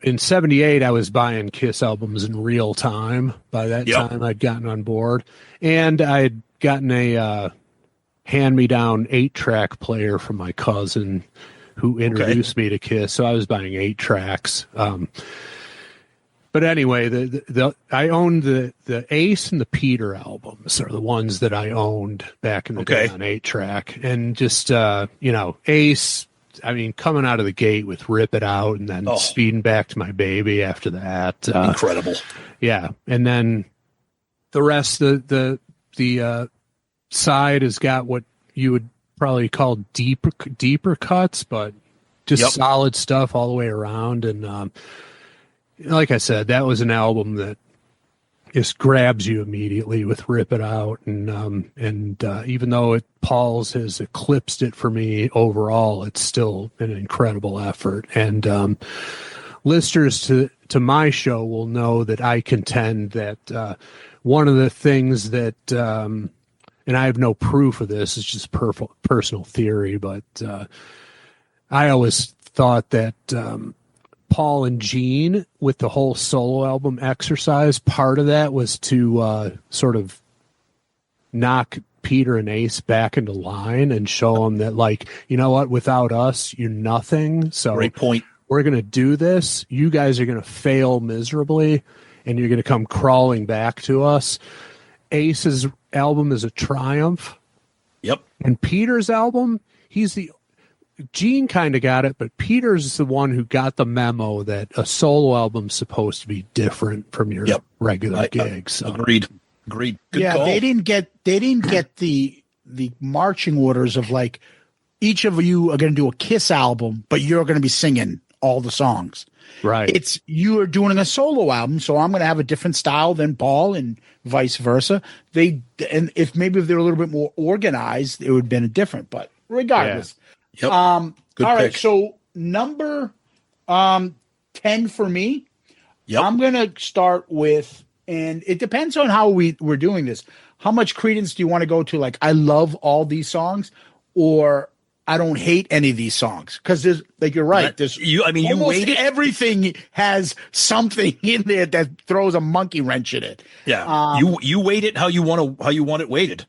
in 78, I was buying Kiss albums in real time. By that time, I'd gotten on board, and I'd gotten a hand-me-down 8-track player from my cousin who introduced me to Kiss. So I was buying 8 tracks. But anyway, I owned the Ace and the Peter albums are the ones that I owned back in the day on 8-track. And just, Ace, I mean, coming out of the gate with Rip It Out and then Speeding Back to My Baby after that. Incredible. Yeah. And then the rest of the side has got what you would probably call deeper cuts, but just solid stuff all the way around. And, like I said, that was an album that just grabs you immediately with Rip It Out. And even though Paul's has eclipsed it for me overall, it's still an incredible effort. And listeners to my show will know that I contend that one of the things that, and I have no proof of this, it's just personal theory, but I always thought that Paul and Gene with the whole solo album Exercise, part of that was to sort of knock Peter and Ace back into line and show them that, like, you know what, without us, you're nothing. So great point. We're going to do this. You guys are going to fail miserably and you're going to come crawling back to us. Ace's album is a triumph. Yep. And Peter's album, Gene kind of got it, but Peter's the one who got the memo that a solo album's supposed to be different from your regular gigs. So. Agreed. Good call. They didn't get the marching orders of, like, each of you are going to do a Kiss album, but you're going to be singing all the songs. Right. It's you are doing a solo album, so I'm going to have a different style than Paul and vice versa. If they were a little bit more organized, it would have been different, but regardless. Yeah. Yep. All pick. right. So number 10 for me. Yep. I'm going to start with, and it depends on how we're doing this. How much credence do you want to go to? Like, I love all these songs, or I don't hate any of these songs? Because there's, like, you're right. There's everything has something in there that throws a monkey wrench in it. Yeah. You weight it how you want it weighted.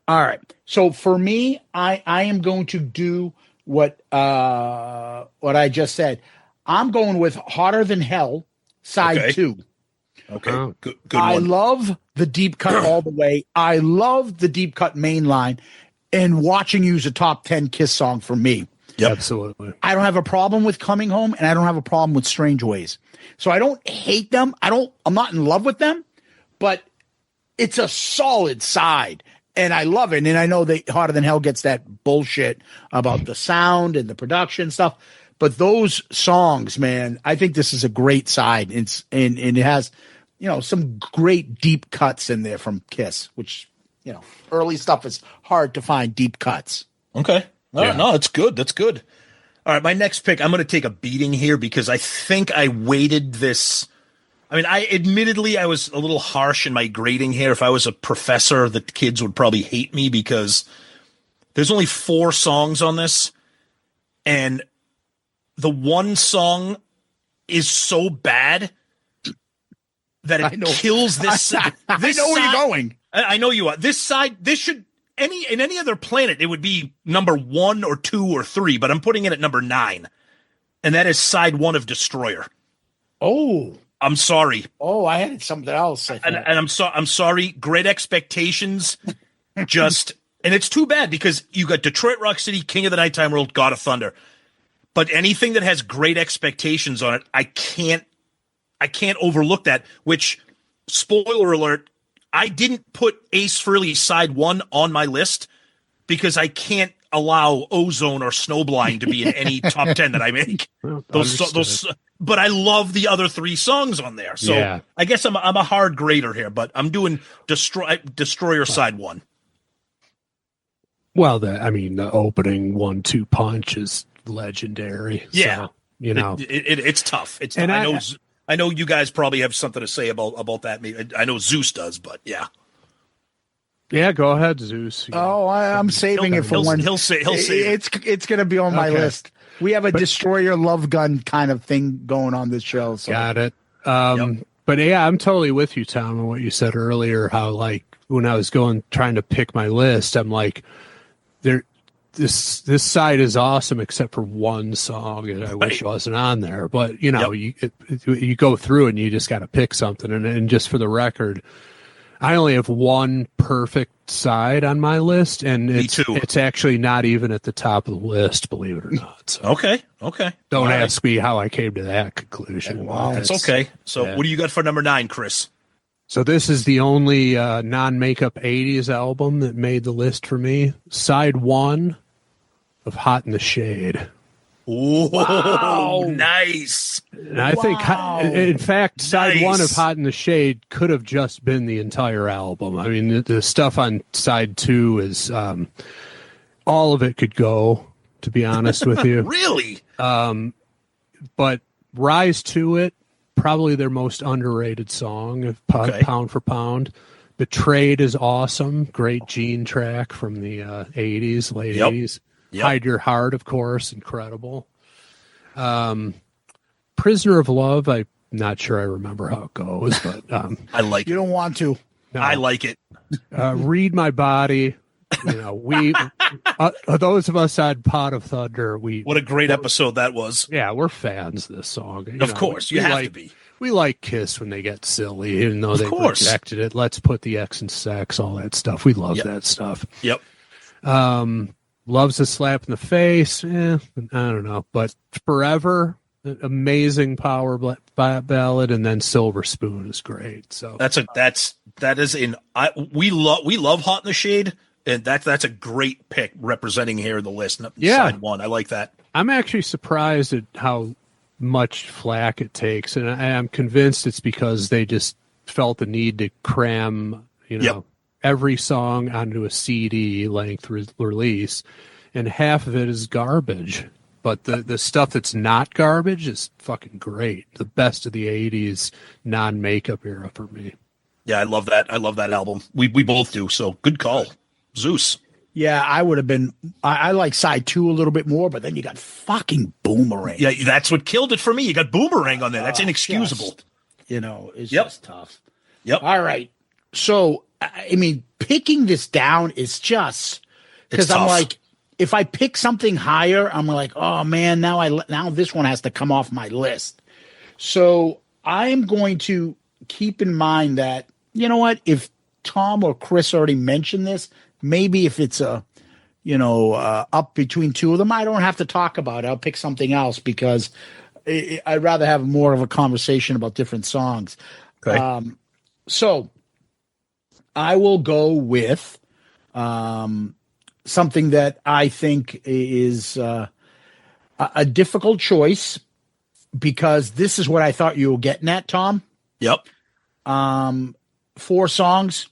All right. So for me, I am going to do what I just said. I'm going with Hotter Than Hell, side 2. Okay. Good I one. love the deep cut all the way. I love the deep cut main line, and Watching You is a top 10 Kiss song for me. Yep. Absolutely. I don't have a problem with Coming Home, and I don't have a problem with Strange Ways. So I don't hate them. I'm not in love with them, but it's a solid side. And I love it. And I know that Hotter Than Hell gets that bullshit about the sound and the production stuff. But those songs, man, I think this is a great side. And it has, some great deep cuts in there from Kiss, which, early stuff is hard to find deep cuts. Okay. No, that's good. That's good. All right. My next pick, I'm going to take a beating here because I think I weighted this. I mean, I was a little harsh in my grading here. If I was a professor, the kids would probably hate me because there's only 4 songs on this. And the one song is so bad that it kills this. I know where you're going. I know you are. This side, in any other planet, it would be number 1 or 2 or 3, but I'm putting it at number 9. And that is side 1 of Destroyer. Oh. I'm sorry. Oh, I had something else. And I'm sorry. Great Expectations, and it's too bad because you got Detroit Rock City, King of the Nighttime World, God of Thunder, but anything that has Great Expectations on it, I can't overlook that. Which, spoiler alert, I didn't put Ace Frehley's side 1 on my list because I can't allow Ozone or Snowblind to be in any top 10 that I make. Those. But I love the other 3 songs on there. So I guess I'm a hard grader here, but I'm doing Destroyer side 1. Well, the opening 1-2 punch is legendary. Yeah. So, it's tough. It's tough. I know you guys probably have something to say about that. I know Zeus does, but yeah. Yeah, go ahead, Zeus. Oh, I'm saving it for when he'll say it's going to be on my list. We have a Destroyer love gun kind of thing going on this show. So. Got it. But yeah, I'm totally with you, Tom, on what you said earlier. How, like, when I was trying to pick my list, I'm like, this side is awesome except for one song that I wish wasn't on there. But you know, you go through and you just got to pick something. And just for the record, I only have one perfect side on my list, and it's actually not even at the top of the list, believe it or not. So, okay. Don't ask me how I came to that conclusion. Wow, that's okay. So what do you got for number 9, Chris? So this is the only non-makeup 80s album that made the list for me. Side 1 of Hot in the Shade. Wow, nice. And I think, in fact, side 1 of Hot in the Shade could have just been the entire album. I mean, the stuff on side 2 is all of it could go, to be honest with you. Really? But Rise to It, probably their most underrated song, pound for pound. Betrayed is awesome. Great Gene track from the 80s, late 80s. Yep. Hide Your Heart, of course, incredible. Prisoner of Love, I'm not sure I remember how it goes, but I like it. You don't want to. No. I like it. Read My Body. You know, we those of us on Pot of Thunder, what a great episode that was. Yeah, we're fans of this song. Of course, you have to be. We like Kiss when they get silly, even though they rejected it. Let's put the X in sex, all that stuff. We love that stuff. Yep. Love's a Slap in the Face. I don't know, but Forever, amazing power ballad, and then Silver Spoon is great. So we love Hot in the Shade, and that's a great pick representing here in the list. Side 1, I like that. I'm actually surprised at how much flack it takes, and I'm convinced it's because they just felt the need to cram, every song onto a CD length release, and half of it is garbage. But the stuff that's not garbage is fucking great. The best of the 80s non-makeup era for me. Yeah, I love that. I love that album. We both do. So good call. Zeus. Yeah, I would have been. I like side 2 a little bit more, but then you got fucking Boomerang. Yeah, that's what killed it for me. You got Boomerang on there. That's inexcusable. It's just tough. Yep. All right. So, I mean, picking this down is just because I'm like, if I pick something higher, I'm like, oh man, now this one has to come off my list. So I am going to keep in mind that, you know what, if Tom or Chris already mentioned this, maybe if it's up between two of them, I don't have to talk about it. I'll pick something else because I'd rather have more of a conversation about different songs. Okay. So I will go with something that I think is a difficult choice because this is what I thought you were getting at, Tom. Yep. 4 songs.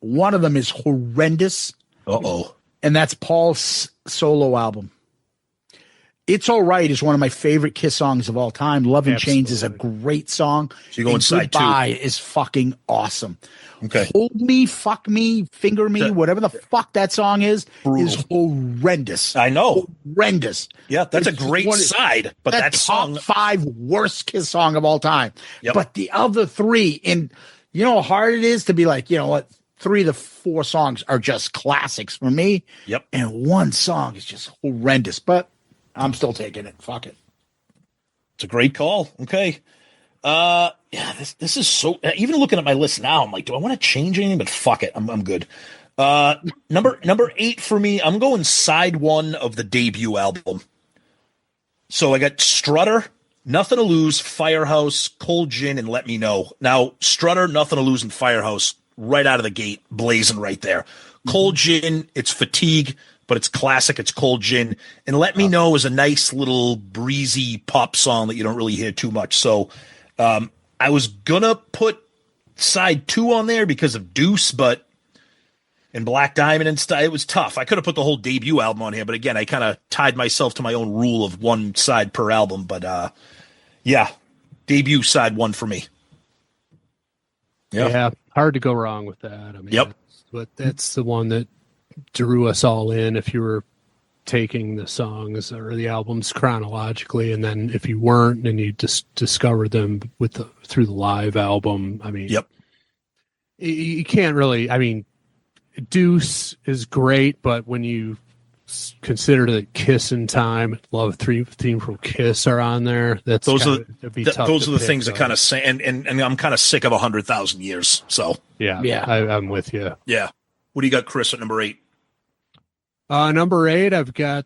One of them is horrendous. Uh-oh. And that's Paul's solo album. It's All Right is one of my favorite Kiss songs of all time. Love and Chains is a great song. So you're going side 2. Goodbye is fucking awesome. Okay. Hold Me, Fuck Me, Finger Me, whatever the fuck that song is horrendous. I know. Horrendous. Yeah, that's a great side. But that song. Top 5 worst Kiss song of all time. Yep. But the other 3, and you know how hard it is to be like, you know what? 3 of the 4 songs are just classics for me. Yep. And one song is just horrendous. But I'm still taking it. Fuck it. It's a great call. Okay. This is so. Even looking at my list now, I'm like, do I want to change anything? But fuck it, I'm good. Number 8 for me. I'm going side 1 of the debut album. So I got Strutter, Nothing to Lose, Firehouse, Cold Gin, and Let Me Know. Now Strutter, Nothing to Lose, and Firehouse right out of the gate, blazing right there. Cold Gin, it's Fatigue, but it's classic. It's Cold Gin. And Let Me Know is a nice little breezy pop song that you don't really hear too much. So I was going to put side 2 on there because of Deuce, and Black Diamond and stuff. It was tough. I could have put the whole debut album on here, but again, I kind of tied myself to my own rule of one side per album. But debut side 1 for me. Yeah, hard to go wrong with that. I mean, but that's the one that drew us all in if you were taking the songs or the albums chronologically, and then if you weren't and you just discovered them through the live album, I mean, you can't really. I mean, Deuce is great, but when you consider that Kissin' Time, Love theme from Kiss are on there. Those are the things that kind of say, and I'm kind of sick of 100,000 years. So yeah, I'm with you. Yeah. What do you got, Chris, at number 8? Number 8, I've got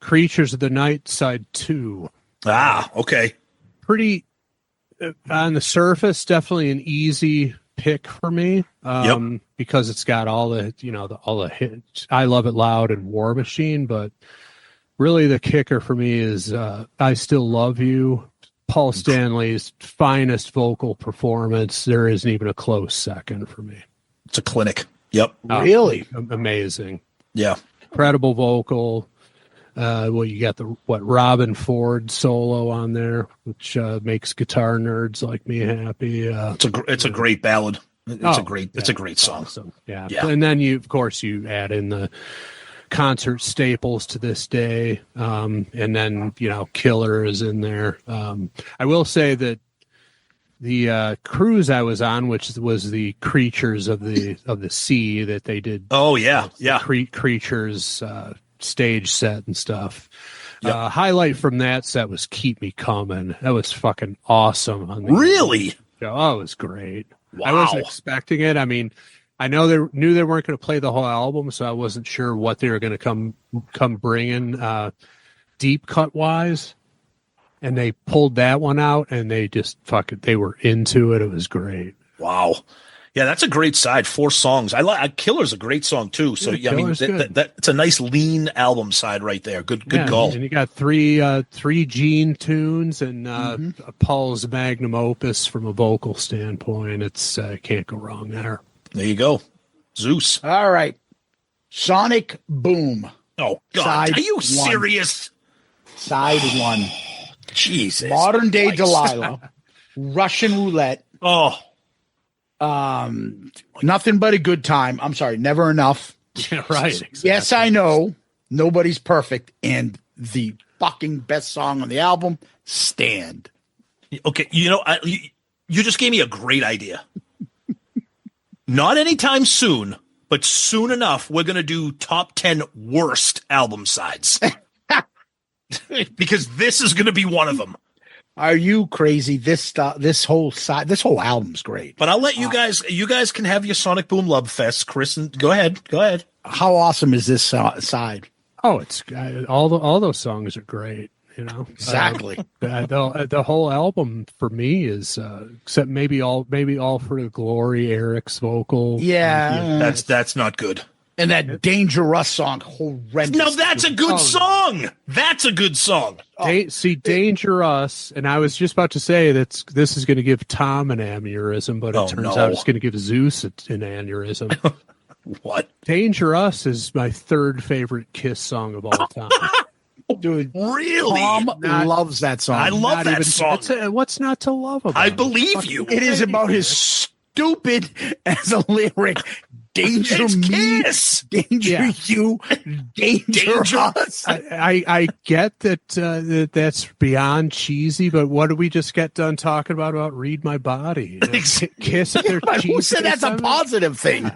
Creatures of the Night, side 2. Okay. Pretty on the surface, definitely an easy pick for me. Because it's got all the hits. I Love It Loud and War Machine, but really the kicker for me is I Still Love You. Paul Stanley's finest vocal performance. There isn't even a close second for me. It's a clinic. Yep. Really? Amazing. Yeah. Incredible vocal. You got the Robin Ford solo on there, which makes guitar nerds like me happy. It's a great ballad. It's a great song. Awesome. Yeah. And then you add in the concert staples to this day. And then, Killer is in there. I will say that the cruise I was on, which was the Creatures of the Sea that they did. Oh yeah. Yeah. Creatures, stage set and stuff. Yep. Highlight from that set was Keep Me Coming. That was fucking awesome. Really? Oh, it was great. Wow. I wasn't expecting it. I mean, I know they knew they weren't going to play the whole album, so I wasn't sure what they were going to come bringing deep cut wise. And they pulled that one out, and they just they were into it. It was great. Wow. Yeah, that's a great side. 4 songs. Killer's a great song too. So I mean, it's a nice lean album side right there. Good call. And you got three Gene tunes and Paul's magnum opus from a vocal standpoint. It's can't go wrong there. There you go, Zeus. All right, Sonic Boom. Oh God, are you serious? Side 1. Jesus. Modern Day Delilah. Russian Roulette. Oh. Nothing But a Good Time. I'm sorry, Never Enough. Yeah, right. Exactly. Yes, I know. Nobody's perfect. And the fucking best song on the album, Stand. Okay, you just gave me a great idea. Not anytime soon, but soon enough, we're going to do top 10 worst album sides. Because this is going to be one of them. Are you crazy? This whole album's great. But I'll let you guys can have your Sonic Boom Love Fest, Chris, and go ahead. How awesome is this side? Oh, it's all those songs are great. Exactly. The whole album for me is except maybe all for the Glory, Eric's vocal. Yeah, that's not good. And that Dangerous song, horrendous. No, that's a good song. That's a good song. Dangerous, and I was just about to say that this is going to give Tom an aneurysm, but it turns out it's going to give Zeus an aneurysm. What? Dangerous is my 3rd favorite Kiss song of all time. Dude, really? Tom loves that song. I love that song. What's not to love about it? I believe you. It is about his stupid as a lyric. Danger me, danger you, danger us. I get that that's beyond cheesy, but what did we just get done talking about Read My Body? Kiss their cheese. Who said that's a positive thing?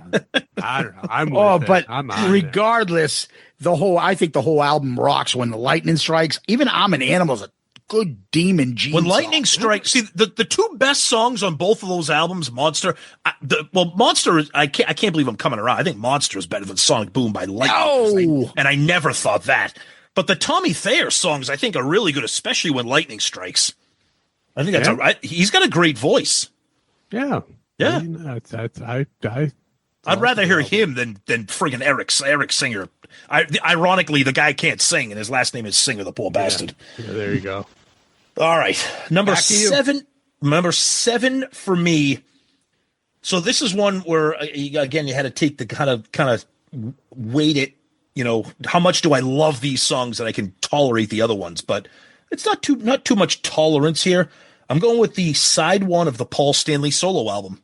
I don't know. I'm regardless, I think the whole album rocks when the lightning strikes. Even I'm an Animal's a good Demon Gene when lightning strikes. See, the 2 best songs on both of those albums, Monster. Monster. I can't believe I'm coming around. I think Monster is better than Sonic Boom by lightning. And I never thought that. But the Tommy Thayer songs, I think, are really good, especially when lightning strikes. I think that's he's got a great voice. Yeah. Yeah. I mean, I'd rather hear him than friggin' Eric Singer. Ironically, the guy can't sing, and his last name is Singer, the poor bastard. Yeah, there you go. All right, number 7. Number 7 for me. So this is one where again you had to take the kind of weight it. How much do I love these songs that I can tolerate the other ones? But it's not too much tolerance here. I'm going with the side 1 of the Paul Stanley solo album.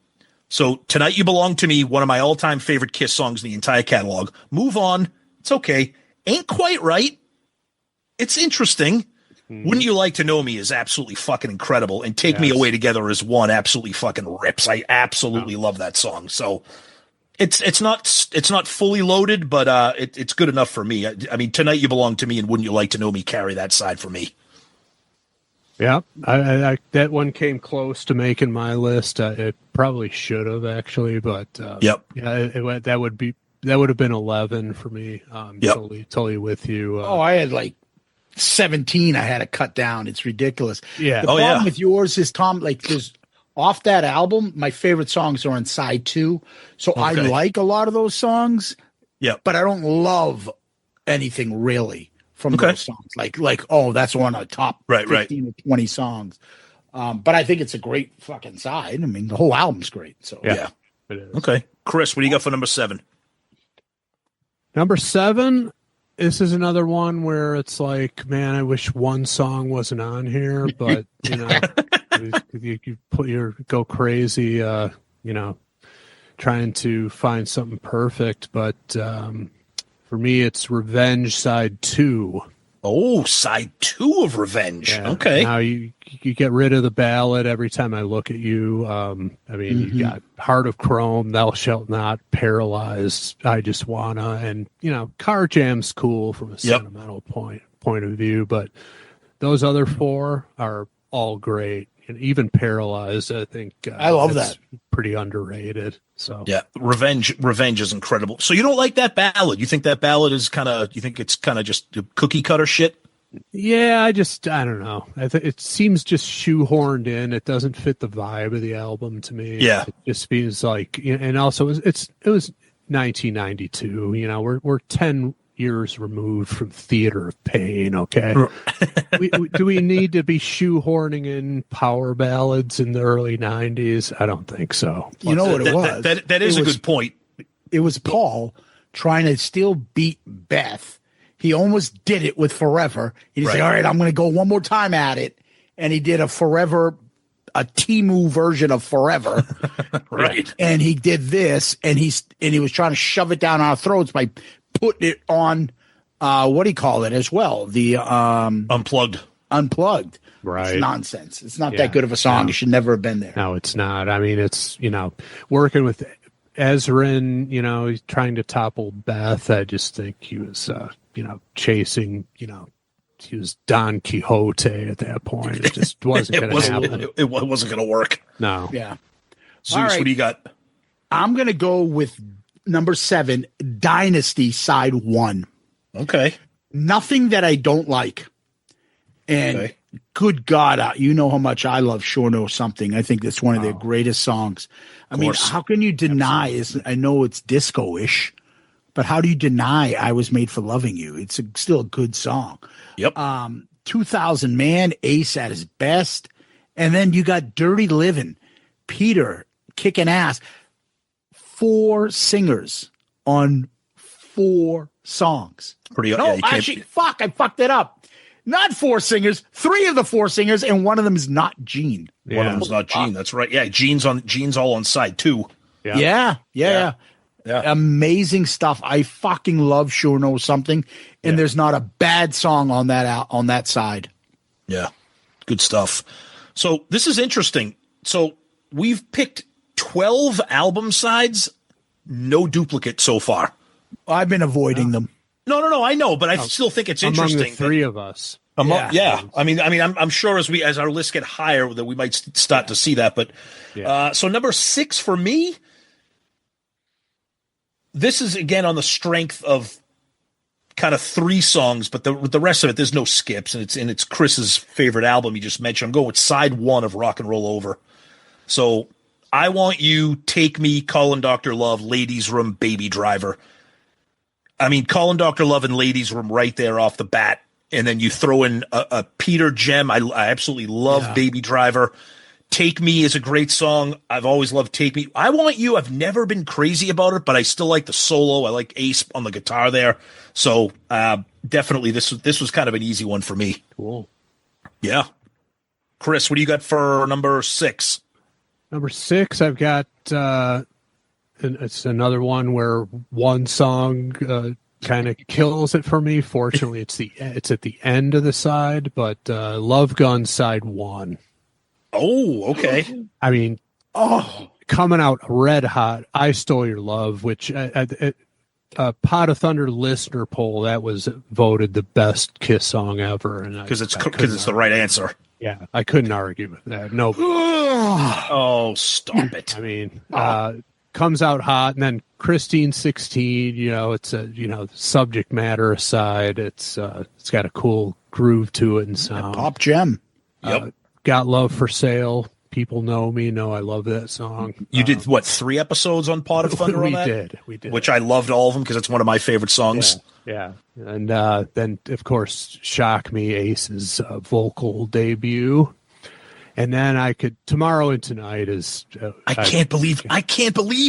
So Tonight You Belong to Me, one of my all-time favorite Kiss songs in the entire catalog. Move On. It's okay. Ain't Quite Right. It's interesting. Wouldn't You Like to Know Me is absolutely fucking incredible. And Take Me Away Together is one absolutely fucking rips. I absolutely love that song. So It's not fully loaded, but it's good enough for me. I mean, Tonight You Belong to Me and Wouldn't You Like to Know Me carry that side for me. Yeah, I that one came close to making my list. It probably should have actually, but yep, yeah, that would have been 11 for me. Yep. Totally with you. I had like 17. I had to cut down. It's ridiculous. Yeah. The problem with yours is, Tom, like there's off that album, my favorite songs are on side 2. So I like a lot of those songs. Yeah, but I don't love anything really from those songs. Like that's one of the top 15 or 20 songs. But I think it's a great fucking side. I mean, the whole album's great. So yeah. It is. Okay. Chris, what do you got for number 7? Number 7, this is another one where it's like, man, I wish one song wasn't on here, but you know, you go crazy, trying to find something perfect. But for me, it's Revenge Side 2. Oh, side 2 of Revenge. Yeah. Okay. Now you get rid of the ballad every time I look at you. I mean, you got Heart of Chrome, Thou Shalt Not, Paralyzed, I Just Wanna, and Car Jam's cool from a sentimental point of view, but those other 4 are all great. And even Paralyzed, I think I love that. Pretty underrated. So yeah, Revenge is incredible. So you don't like that ballad? You think that ballad is you think it's kind of just cookie cutter shit? Yeah, I don't know. It seems just shoehorned in. It doesn't fit the vibe of the album to me. Yeah, it just feels like, and also it was 1992. We're 10 years removed from Theater of Pain. Okay, do we need to be shoehorning in power ballads in the early 90s? I don't think so. You know what it was? That is a good point. It was Paul trying to still beat Beth. He almost did it with Forever. He's like, all right, I'm going to go one more time at it. And he did a Temu version of Forever. Right. And he did this, and he was trying to shove it down our throats by putting it on, what do you call it as well? The Unplugged. Right. It's nonsense. It's not that good of a song. It should never have been there. No, it's not. I mean, it's, working with Ezrin, he's trying to topple Beth. I just think he was, chasing, he was Don Quixote at that point. It just wasn't going to happen. It wasn't going to work. No. Yeah. Zeus, what do you got? I'm going to go with number 7, Dynasty Side 1. Okay. Nothing that I don't like. And good God, you know how much I love Sure Know Something. I think that's one of their greatest songs. I mean, how can you deny, I know it's disco-ish, but how do you deny I Was Made for Loving You? It's still a good song. Yep. 2000 Man, Ace at his best. And then you got Dirty Livin', Peter kicking ass. 4 singers on 4 songs. I fucked it up. Not 4 singers, 3 of the 4 singers, and one of them is not Gene. Yeah. One of them is not Gene. That's right. Yeah, Gene's all on side 2. Yeah. Amazing stuff. I fucking love Sure Know Something, and there's not a bad song on that side. Yeah, good stuff. So this is interesting. So we've picked 12 album sides, no duplicate so far. I've been avoiding them. No, I know, but I still think it's interesting. Among the 3 of us. I mean, I'm sure as our lists get higher that we might start to see that. But so number 6 for me, this is again on the strength of kind of 3 songs, but the rest of it, there's no skips, and it's Chris's favorite album you just mentioned. I'm going with side 1 of Rock and Roll Over. So I Want You, Take Me, Callin' Dr. Love, Ladies Room, Baby Driver. I mean, Callin' Dr. Love and Ladies Room right there off the bat. And then you throw in a Peter gem. I absolutely love Baby Driver. Take Me is a great song. I've always loved Take Me. I Want You, I've never been crazy about it, but I still like the solo. I like Ace on the guitar there. So definitely this was kind of an easy one for me. Cool. Yeah. Chris, what do you got for number 6? Number 6, I've got it's another one where one song kind of kills it for me. Fortunately, it's at the end of the side, but Love Gun side 1. Oh, okay. I mean, coming out red hot, I Stole Your Love, which Pot of Thunder listener poll, that was voted the best Kiss song ever. Because it's the right answer. Yeah, I couldn't argue with that. No. Oh, stop it. I mean, comes out hot, and then Christine 16, it's subject matter aside, it's got a cool groove to it and sound. Pop gem. Yep. Got Love for Sale. People know I love that song. You did what, 3 episodes on Pot of Thunder on that? We did. Which I loved all of them because it's one of my favorite songs. Yeah. And then, of course, Shock Me, Ace's vocal debut. And then Tomorrow and Tonight is. I can't believe that.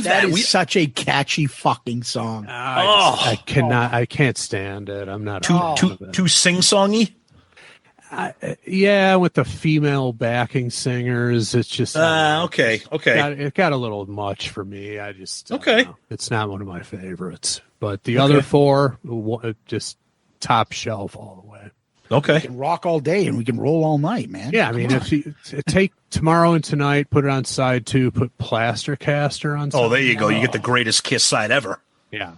That is such a catchy fucking song. I can't stand it. I'm not too sing-songy. With the female backing singers, it's just okay. It got a little much for me. I just it's not one of my favorites. But the other 4, just top shelf all the way. Okay, we can rock all day and we can roll all night, man. Yeah, I mean, if you take Tomorrow and Tonight, put it on side 2, put Plaster Caster on. Oh, there you go. You get the greatest Kiss side ever. Yeah.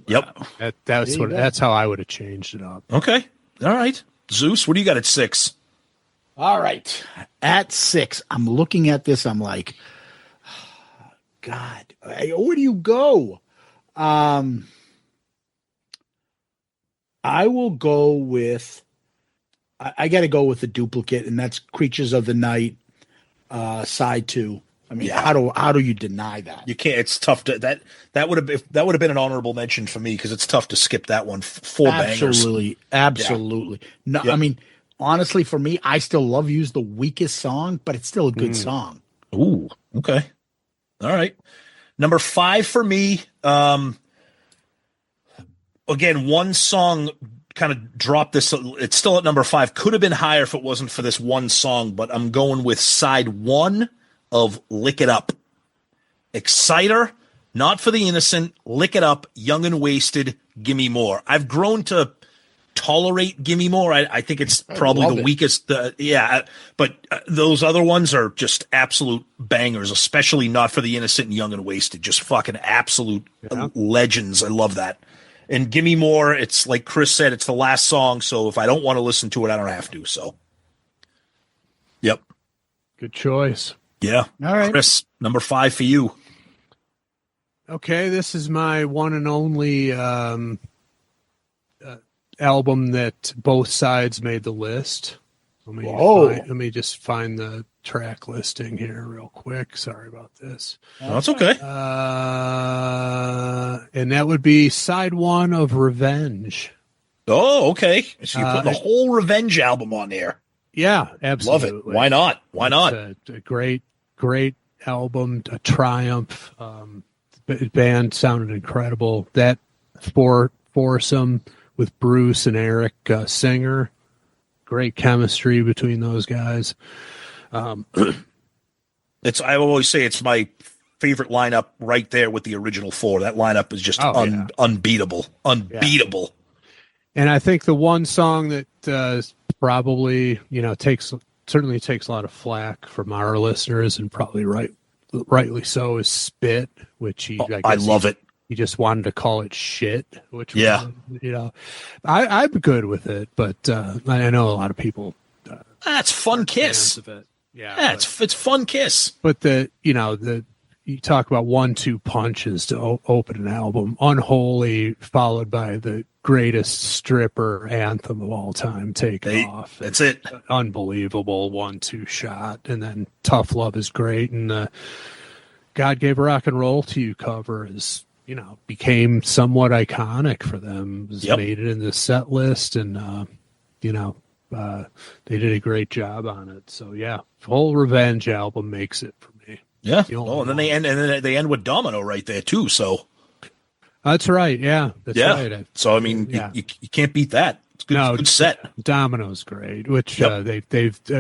Yep. That's how I would have changed it up. Okay. All right. Zeus, what do you got at 6? All right. At 6, I'm looking at this. I'm like, God, where do you go? I will go with, I got to go with the duplicate, and that's Creatures of the Night, side 2. I mean, how do you deny that? You can't. It's tough to that would have been an honorable mention for me because it's tough to skip that one. 4 bangers. Absolutely. No, I mean, honestly, for me, I still love You's the weakest song, but it's still a good song. Ooh, okay, all right. Number 5 for me. Again, one song kind of dropped this. It's still at number 5. Could have been higher if it wasn't for this one song, but I'm going with side 1 of Lick It Up. Exciter, Not for the Innocent, Lick It Up, Young and Wasted, Gimme More. I've grown to tolerate Gimme More. I think it's probably the weakest. But those other ones are just absolute bangers, especially Not for the Innocent and Young and Wasted. Just fucking absolute legends. I love that. And Gimme More, it's like Chris said, it's the last song, so if I don't want to listen to it, I don't have to. So, yep. Good choice. Yeah. All right. Chris, number 5 for you. Okay, this is my one and only album that both sides made the list. Let me just find the track listing here real quick. Sorry about this. No, that's okay. And that would be side 1 of Revenge. Oh, okay. So you put the whole Revenge album on there. Yeah, absolutely. Love it. Why not? Why not? It's a great album, a triumph. Band sounded incredible. That foursome with Bruce and Eric Singer, great chemistry between those guys. I always say it's my favorite lineup right there with the original 4. That lineup is just unbeatable. Yeah. And I think the one song that probably certainly takes a lot of flack from our listeners, and probably rightly so, is Spit, which I love it. He just wanted to call it shit, which I'm good with it, but I know a lot of people. That's fun Kiss. Of it. Yeah, it's fun Kiss. But you talk about 1-2 punches to open an album. Unholy, followed by the greatest stripper anthem of all time, Take Off. That's it. Unbelievable 1-2 shot. And then Tough Love is great. And the God Gave Rock and Roll to You cover is, became somewhat iconic for them. It was made it in the set list, and, they did a great job on it. So, yeah, the whole Revenge album makes it for me. Yeah. And then they end with Domino right there too. So that's right. Yeah. That's right. So I mean, you can't beat that. It's good. Good set. Domino's great. Which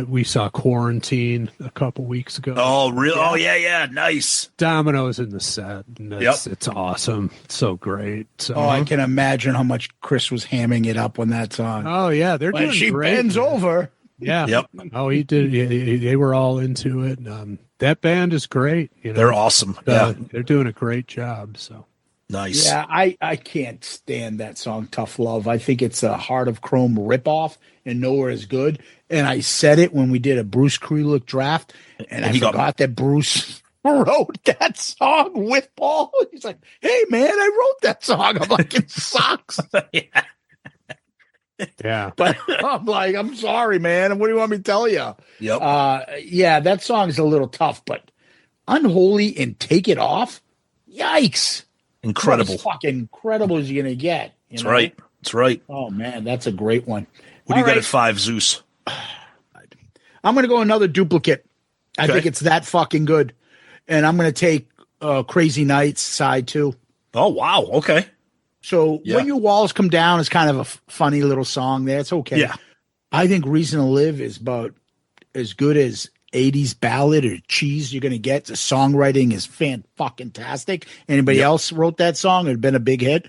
we saw Quarantine a couple weeks ago. Oh, really? Yeah. Oh, yeah. Nice. Domino's in the set. And it's awesome. It's so great. So, I can imagine how much Chris was hamming it up on that song. Oh yeah, they're doing she great. bends over. Yeah. Yep. Oh, he did. They were all into it. That band is great. They're awesome. Yeah. They're doing a great job. So nice. Yeah, I can't stand that song Tough Love. I think it's a Heart of Chrome ripoff and nowhere is good. And I said it when we did a Bruce Krelik draft, and I forgot that Bruce wrote that song with Paul. He's like, hey, man, I wrote that song. I'm like, it sucks. Yeah. But I'm like, I'm sorry, man. What do you want me to tell you? Yep. Yeah, that song is a little tough, but Unholy and Take It Off, yikes. Incredible. As fucking incredible as you're going to get. That's right. That's right. Oh, man, that's a great one. What do you got at 5, Zeus? I'm going to go another duplicate. I think it's that fucking good. And I'm going to take Crazy Nights side 2. Oh, wow. Okay. So When Your Walls Come Down is kind of a funny little song there. It's okay. Yeah. I think Reason to Live is about as good as 80s ballad or cheese you're going to get. The songwriting is fan-fucking-tastic. Anybody else wrote that song? It had been a big hit.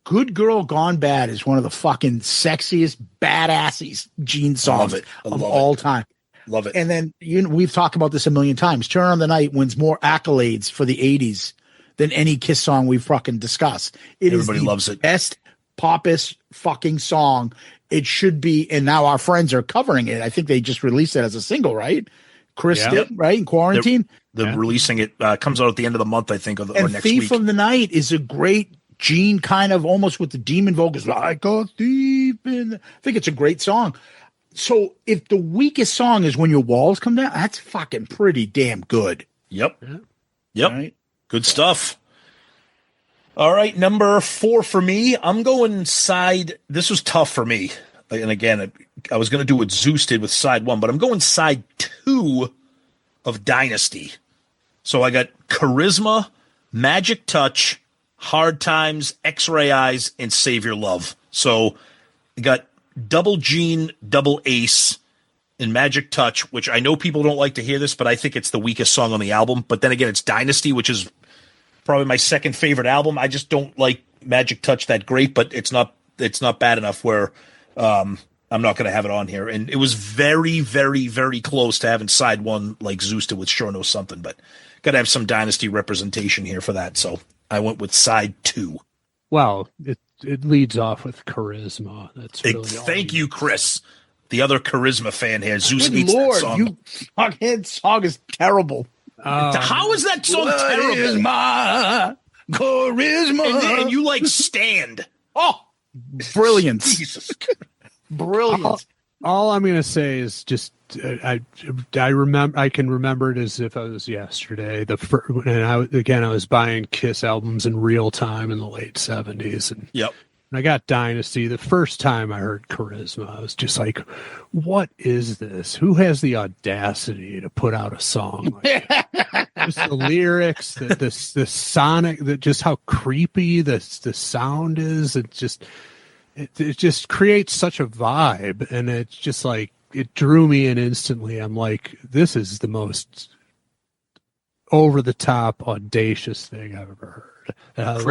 Good Girl Gone Bad is one of the fucking sexiest, badassiest Gene songs of all time. Love it. And then we've talked about this a million times. Turn on the Night wins more accolades for the 80s than any Kiss song we've fucking discussed. Everybody loves it. Best poppest fucking song. It should be, and now our friends are covering it. I think they just released it as a single, right? Chris did, right? In quarantine. They're releasing it. Comes out at the end of the month, I think, or next Thief week. of the Night is a great Gene kind of almost with the demon vocals, like a thief I think it's a great song. So if the weakest song is When Your Walls Come Down, that's fucking pretty damn good. Yep. Yep. Right? Good stuff. All right, number 4 for me. I'm going side. This was tough for me. And again, I was going to do what Zeus did with side 1, but I'm going side 2 of Dynasty. So I got Charisma, Magic Touch, Hard Times, X-Ray Eyes, and Save Your Love. So I got double Gene, double Ace, and Magic Touch, which I know people don't like to hear this, but I think it's the weakest song on the album. But then again, it's Dynasty, which is probably my second favorite album. I just don't like Magic Touch that great, but it's not bad enough where I'm not going to have it on here. And it was very, very, very close to having side 1 like Zeus did with Sure Knows Something, but got to have some Dynasty representation here for that. So I went with side 2. Well, it leads off with Charisma. That's really thank you, Chris. The other Charisma fan here. Zeus Good hates Lord, that song. you fucking song is terrible. How is that song terrible? Is my charisma? And you like Stand. Oh, brilliant. Jesus. Brilliant. All I'm going to say is just I remember, I can remember it as if it was yesterday. I was buying Kiss albums in real time in the late 70s, and I got Dynasty. The first time I heard Charisma, I was just like, "What is this? Who has the audacity to put out a song like that?" Just the lyrics, the sonic, just how creepy the sound is. It just creates such a vibe, and it's just like it drew me in instantly. I'm like, this is the most over the top, audacious thing I've ever heard.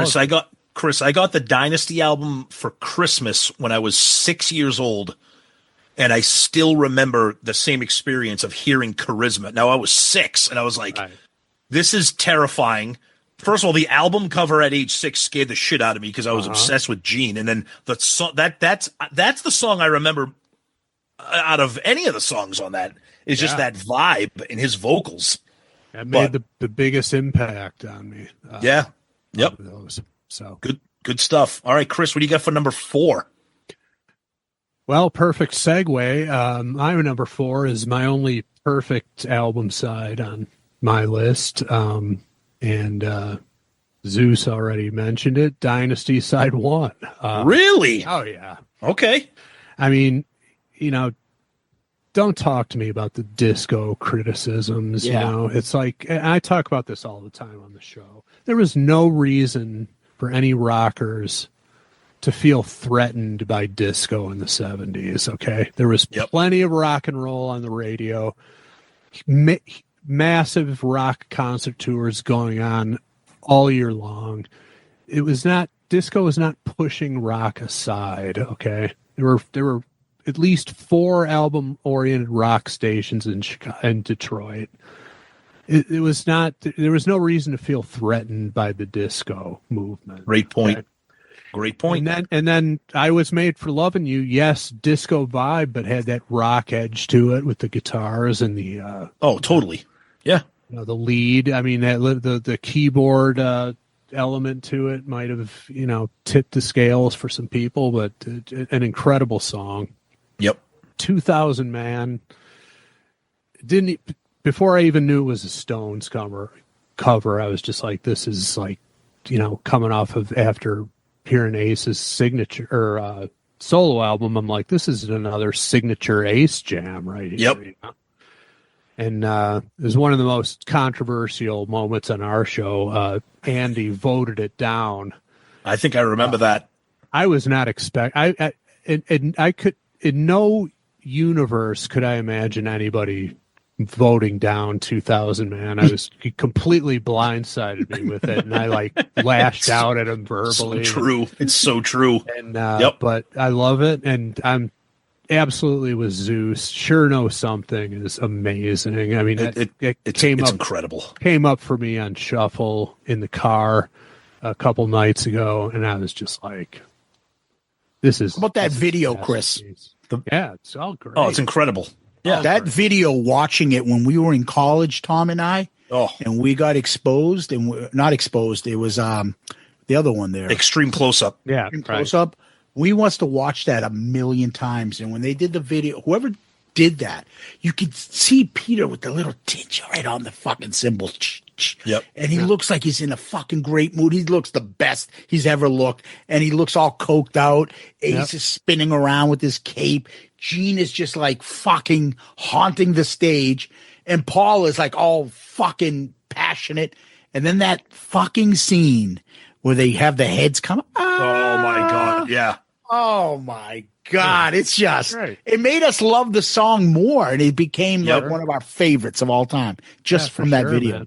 Chris, I got the Dynasty album for Christmas when I was 6 years old, and I still remember the same experience of hearing Charisma. Now, I was 6, and I was like, this is terrifying. First of all, the album cover at age 6 scared the shit out of me because I was obsessed with Gene. And then the song that's the song I remember out of any of the songs on that is just that vibe in his vocals. That made the biggest impact on me. Yep. Those. So good stuff. All right, Chris, what do you got for number 4? Well, perfect segue. My number 4 is my only perfect album side on my list. And Zeus already mentioned it. Dynasty side 1. Really? Oh yeah. Okay. I mean, don't talk to me about the disco criticisms. Yeah. It's like, and I talk about this all the time on the show. There was no reason for any rockers to feel threatened by disco in the 70s. Okay. There was plenty of rock and roll on the radio. Massive rock concert tours going on all year long. Disco was not pushing rock aside. Okay. There were at least 4 album-oriented rock stations in Detroit. It was not. There was no reason to feel threatened by the disco movement. Great point. Okay? Great point. And then I Was Made for Loving You. Yes, disco vibe, but had that rock edge to it with the guitars and the. Totally. Yeah. The lead. I mean, the keyboard element to it might have tipped the scales for some people, but an incredible song. Yep. 2000 Man. Before I even knew it was a Stones cover, I was just like, this is like, coming off of after hearing Ace's signature or solo album. I'm like, this is another signature Ace jam right here. Yep. And it was one of the most controversial moments on our show. Andy voted it down. I think I remember that. I was not I could, in no universe could I imagine anybody voting down 2000 Man. I was completely blindsided me with it, and I lashed out at him verbally. So true. It's so true. And but I love it, and I'm absolutely with Zeus. Sure Know Something is amazing. I mean, it's incredible. Came up for me on shuffle in the car a couple nights ago, and I was just like, "This is." How about that video, Chris? It's all great. Oh, it's incredible. Yeah, that video. Watching it when we were in college, Tom and I, and we got exposed, and not exposed. It was the other one there, Extreme Close Up. Yeah, Extreme Close Up. We must have watched that a million times, and when they did the video, whoever did that, you could see Peter with the little tinge right on the fucking cymbal. Yep. And he looks like he's in a fucking great mood. He looks the best he's ever looked, and he looks all coked out. Ace is spinning around with his cape. Gene is just like fucking haunting the stage, and Paul is like all fucking passionate. And then that fucking scene where they have the heads come. Oh my God. Yeah. Oh my God. It's just, it made us love the song more, and it became like one of our favorites of all time just from that video. Man.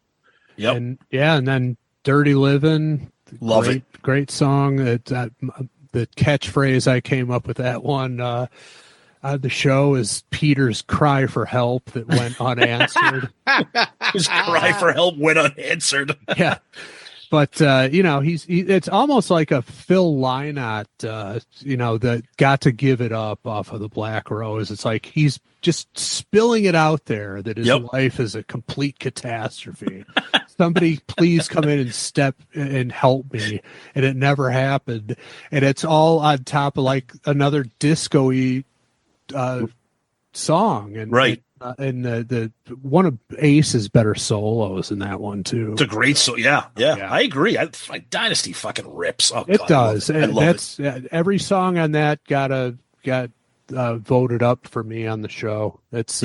Yep. And then Dirty Livin'. Love it. Great song. The catchphrase I came up with that one, the show is Peter's cry for help that went unanswered. His cry for help went unanswered. Yeah. But, it's almost like a Phil Lynott, that got to give it up off of the Black Rose. It's like he's just spilling it out there that his life is a complete catastrophe. Somebody please come in and step and help me. And it never happened. And it's all on top of like another disco-y song. And and the one of Ace's better solos in that one too. It's a great solo. Yeah. I agree. Dynasty fucking rips. Oh, it God, does. I love it. Every song on that got voted up for me on the show. It's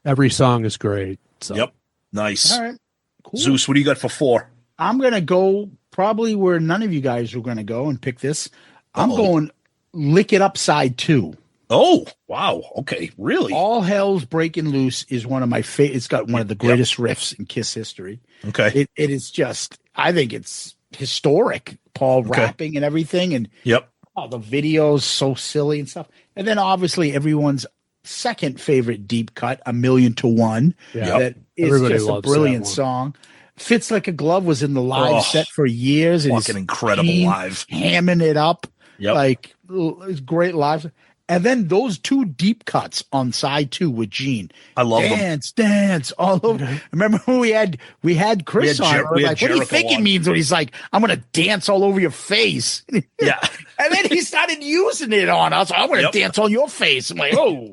every song is great. So. Yep. Nice. All right. Cool. Zeus, what do you got for 4? I'm gonna go probably where none of you guys are gonna go and pick this. I'm going Lick It Up Side 2. Oh, wow. Okay. Really? All Hell's Breaking Loose is one of my favorite. It's got one of the greatest riffs in Kiss history. Okay. It is just, I think it's historic. Paul rapping and everything. And the video's so silly and stuff. And then obviously everyone's second favorite deep cut, A Million to One. Yeah. That is Everybody just a brilliant song. Fits Like a Glove was in the live set for years. Fucking incredible live. Hamming it up. Yep. Like, it's great live. And then those 2 deep cuts on side 2 with Gene. I love them. Dance all over. Remember when we had Chris on? What do you think it means when he's like, I'm going to dance all over your face? Yeah. And then he started using it on us. I'm going to dance on your face. I'm like, oh.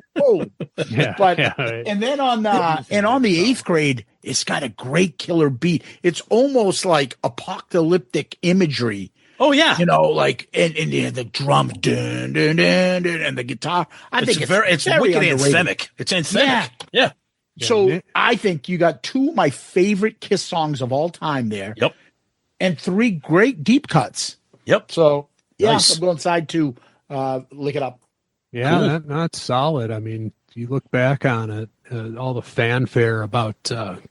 Yeah. But and then on the 8th grade, it's got a great killer beat. It's almost like apocalyptic imagery. Oh yeah, like and the drum, dun, dun, dun, dun, and the guitar. I think it's very wicked underrated. anthemic. It's anthemic. Yeah. So I think you got 2 of my favorite Kiss songs of all time there. Yep. And 3 great deep cuts. Yep. So nice. I'm going side 2. Lick It Up. Yeah, that's solid. I mean, you look back on it, all the fanfare about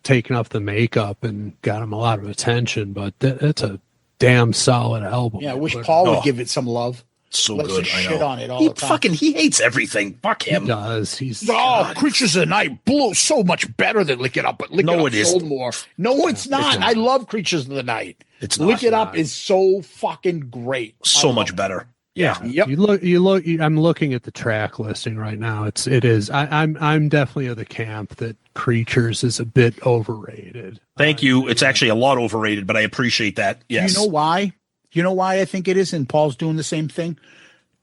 taking off the makeup and got him a lot of attention, but it's a damn solid album. Yeah, I wish Paul would give it some love. So Let's good. just I shit know. on it all the time. He hates everything. Fuck him. He does. He's Creatures of the Night blows so much better than Lick It Up, but Lick It Up sold more. No, it's not. I love Creatures of the Night. It's not. Lick It Up is so fucking great. So much better. Yeah. Yep. You look. I'm looking at the track listing right now. It is. I'm definitely of the camp that Creatures is a bit overrated. Thank you. It's actually a lot overrated, but I appreciate that. Yes. You know why? You know why I think it is, and Paul's doing the same thing?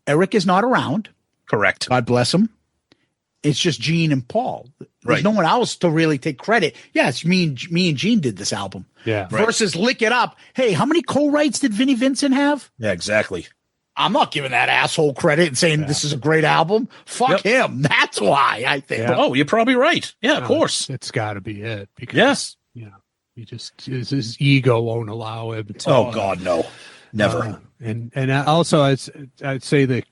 Eric is not around. Correct. God bless him. It's just Gene and Paul. There's no one else to really take credit. Yes, me and Gene did this album. Yeah. Versus Lick It Up. Hey, how many co-writes did Vinnie Vincent have? Yeah, exactly. I'm not giving that asshole credit and saying this is a great album. Fuck him. That's why I think. Yeah. Oh, you're probably right. Yeah, of course. It's got to be it. Because, he just his ego won't allow him to. Oh, God, no. Never. And also, I'd say the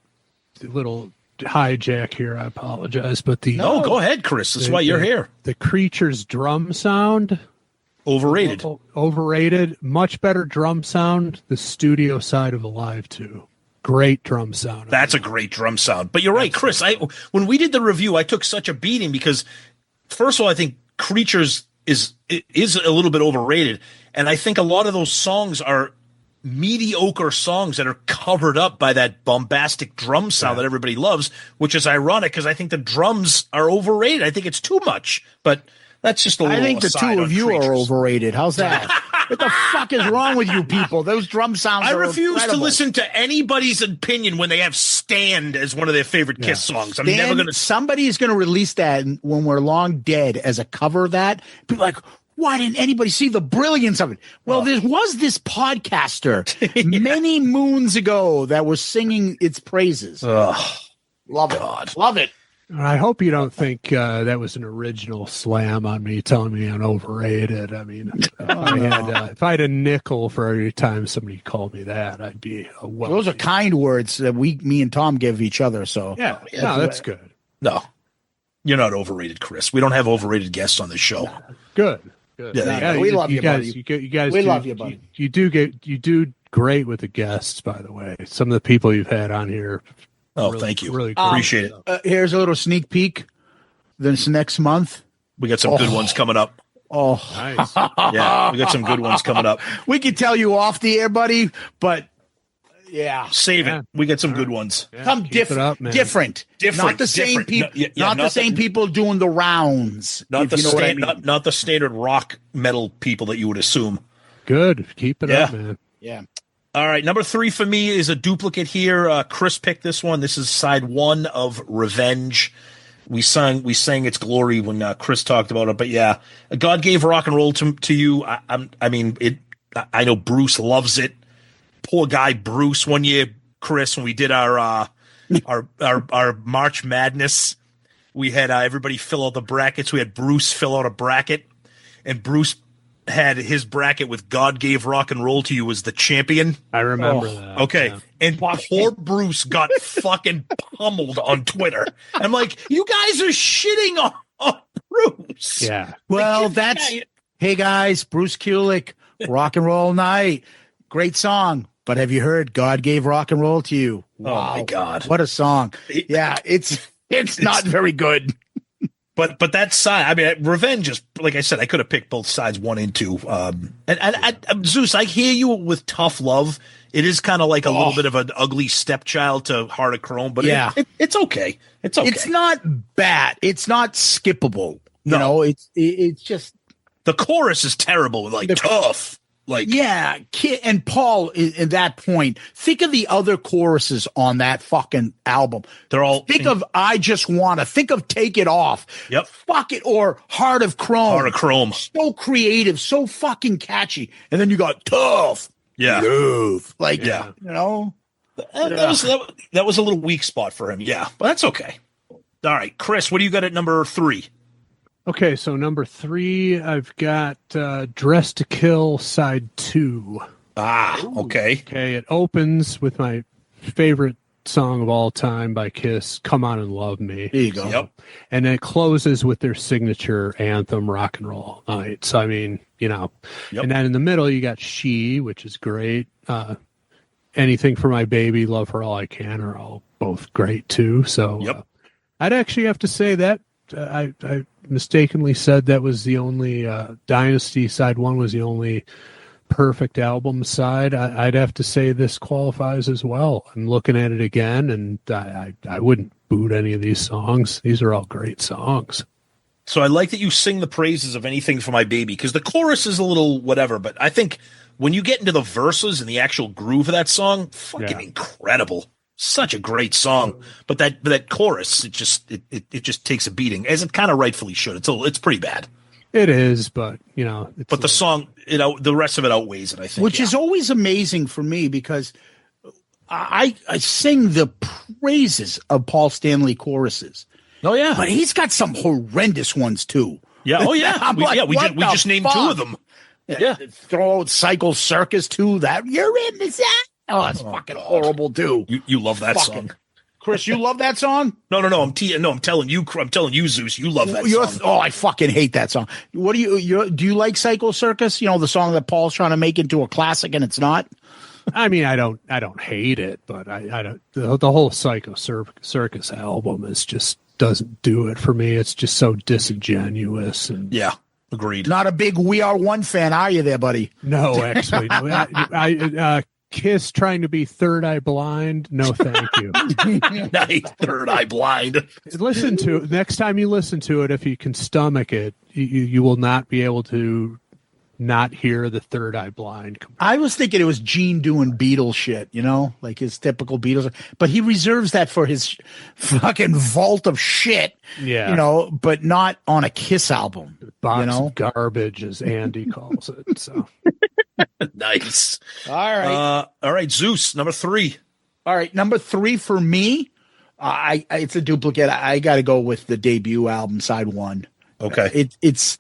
little hijack here. I apologize, but No, go ahead, Chris. That's why you're here. The Creature's drum sound. Overrated. Overrated. Much better drum sound. The studio side of Alive 2. Great drum sound. That's a great drum sound. But you're right, Chris. When we did the review, I took such a beating because, first of all, I think Creatures is a little bit overrated, and I think a lot of those songs are mediocre songs that are covered up by that bombastic drum sound that everybody loves, which is ironic because I think the drums are overrated. I think it's too much, but that's just a little. I think the two of you are overrated. How's that? What the fuck is wrong with you people? Those drum sounds I are refuse incredible. to listen to anybody's opinion when they have Stand as one of their favorite Kiss songs. I'm never going to. Somebody's going to release that when we're long dead as a cover of that. People are like, why didn't anybody see the brilliance of it? Well, there was this podcaster many moons ago that was singing its praises. Love it. Love it. I hope you don't think that was an original slam on me telling me I'm overrated. I mean, if I had a nickel for every time somebody called me that, I'd be a wealthy. Those are kind words that me and Tom give each other. So that's good. No, you're not overrated, Chris. We don't have overrated guests on this show. Good. Yeah, we love you, guys. buddy. You guys. We love you, buddy. You do great with the guests, by the way. Some of the people you've had on here. Oh, thank you. Really appreciate it. Here's a little sneak peek. This next month, we got some good ones coming up. Oh, nice. Yeah, we got some good ones coming up. We can tell you off the air, buddy, but save it. We got some good ones. Yeah, Come different, not the same people. Not the same people doing the rounds. Not not the standard rock metal people that you would assume. Good. Keep it up, man. Yeah. All right, number 3 for me is a duplicate here. Chris picked this one. This is side 1 of Revenge. We sang its glory when Chris talked about it. But yeah, God Gave Rock and Roll to you. I know Bruce loves it. Poor guy Bruce. One year, Chris, when we did our March Madness, we had everybody fill out the brackets. We had Bruce fill out a bracket, and Bruce had his bracket with God Gave Rock and Roll to You as the champion. I remember that. Okay. Yeah. And poor Bruce got fucking pummeled on Twitter. I'm like, you guys are shitting on Bruce. Yeah. Well, hey guys, Bruce Kulick, Rock and Roll Night. Great song. But have you heard God Gave Rock and Roll to You? Wow. Oh my God. What a song. Yeah, it's not very good. But that side, I mean, Revenge is, like I said, I could have picked both sides 1 and 2. And Zeus, I hear you with Tough Love. It is kind of like a little bit of an ugly stepchild to Heart of Chrome, but it's okay. It's okay. It's not bad. It's not skippable. You know, it's just the chorus is terrible. Like tough. Like and Paul at that point, think of the other choruses on that fucking album. They're all of I Just Wanna, think of Take It Off. Yep. Fuck it, or Heart of Chrome. Heart of Chrome. So creative, so fucking catchy. And then you got Tough. Yeah. Love. Like yeah. You know? That was a little weak spot for him. Yeah. But that's okay. All right, Chris, what do you got at number 3? Okay, so number 3, I've got Dress to Kill side 2. Okay. Okay, it opens with my favorite song of all time by Kiss, Come On and Love Me. There you go. Yep. And it closes with their signature anthem, Rock and Roll All Night. So, I mean, you know. Yep. And then in the middle, you got She, which is great. Anything for My Baby, Love Her All I Can are all both great too. So I'd actually have to say that I mistakenly said that was the only Dynasty side one was the only perfect album side. I'd have to say this qualifies as well. I'm looking at it again, and I wouldn't boot any of these songs. These are all great songs. So I like that you sing the praises of Anything for My Baby, because the chorus is a little whatever, but I think when you get into the verses and the actual groove of that song, fucking incredible. Such a great song. But that chorus, it just takes a beating, as it kind of rightfully should. It's pretty bad. It is, but but the song, the rest of it outweighs it, I think. Which is always amazing for me, because I sing the praises of Paul Stanley choruses. Oh yeah, but he's got some horrendous ones too. Yeah, oh yeah, we just named fuck? 2 of them. Yeah, throw out Cycle Circus too. That you're in the set. Oh, that's fucking horrible too. You love that song, Chris. You love that song? No. I'm telling you, Zeus. You love that song. Oh, I fucking hate that song. What do you like Cycle Circus? You know, the song that Paul's trying to make into a classic, and it's not. I mean, I don't hate it, but I don't. The whole Psycho Circus album is just doesn't do it for me. It's just so disingenuous and agreed. Not a big We Are One fan, are you there, buddy? No, actually, no. I Kiss trying to be Third Eye Blind. No, thank you. Nice, Third Eye Blind. Listen to it. Next time you listen to it, if you can stomach it, you will not be able to not hear the Third Eye Blind. I was thinking it was Gene doing Beatles shit, like his typical Beatles, but he reserves that for his fucking vault of shit, but not on a Kiss album. Box of garbage, as Andy calls it. So nice. All right, Zeus, number 3. All right, number 3 for me. It's a duplicate. I got to go with the debut album, side 1. Okay, it's.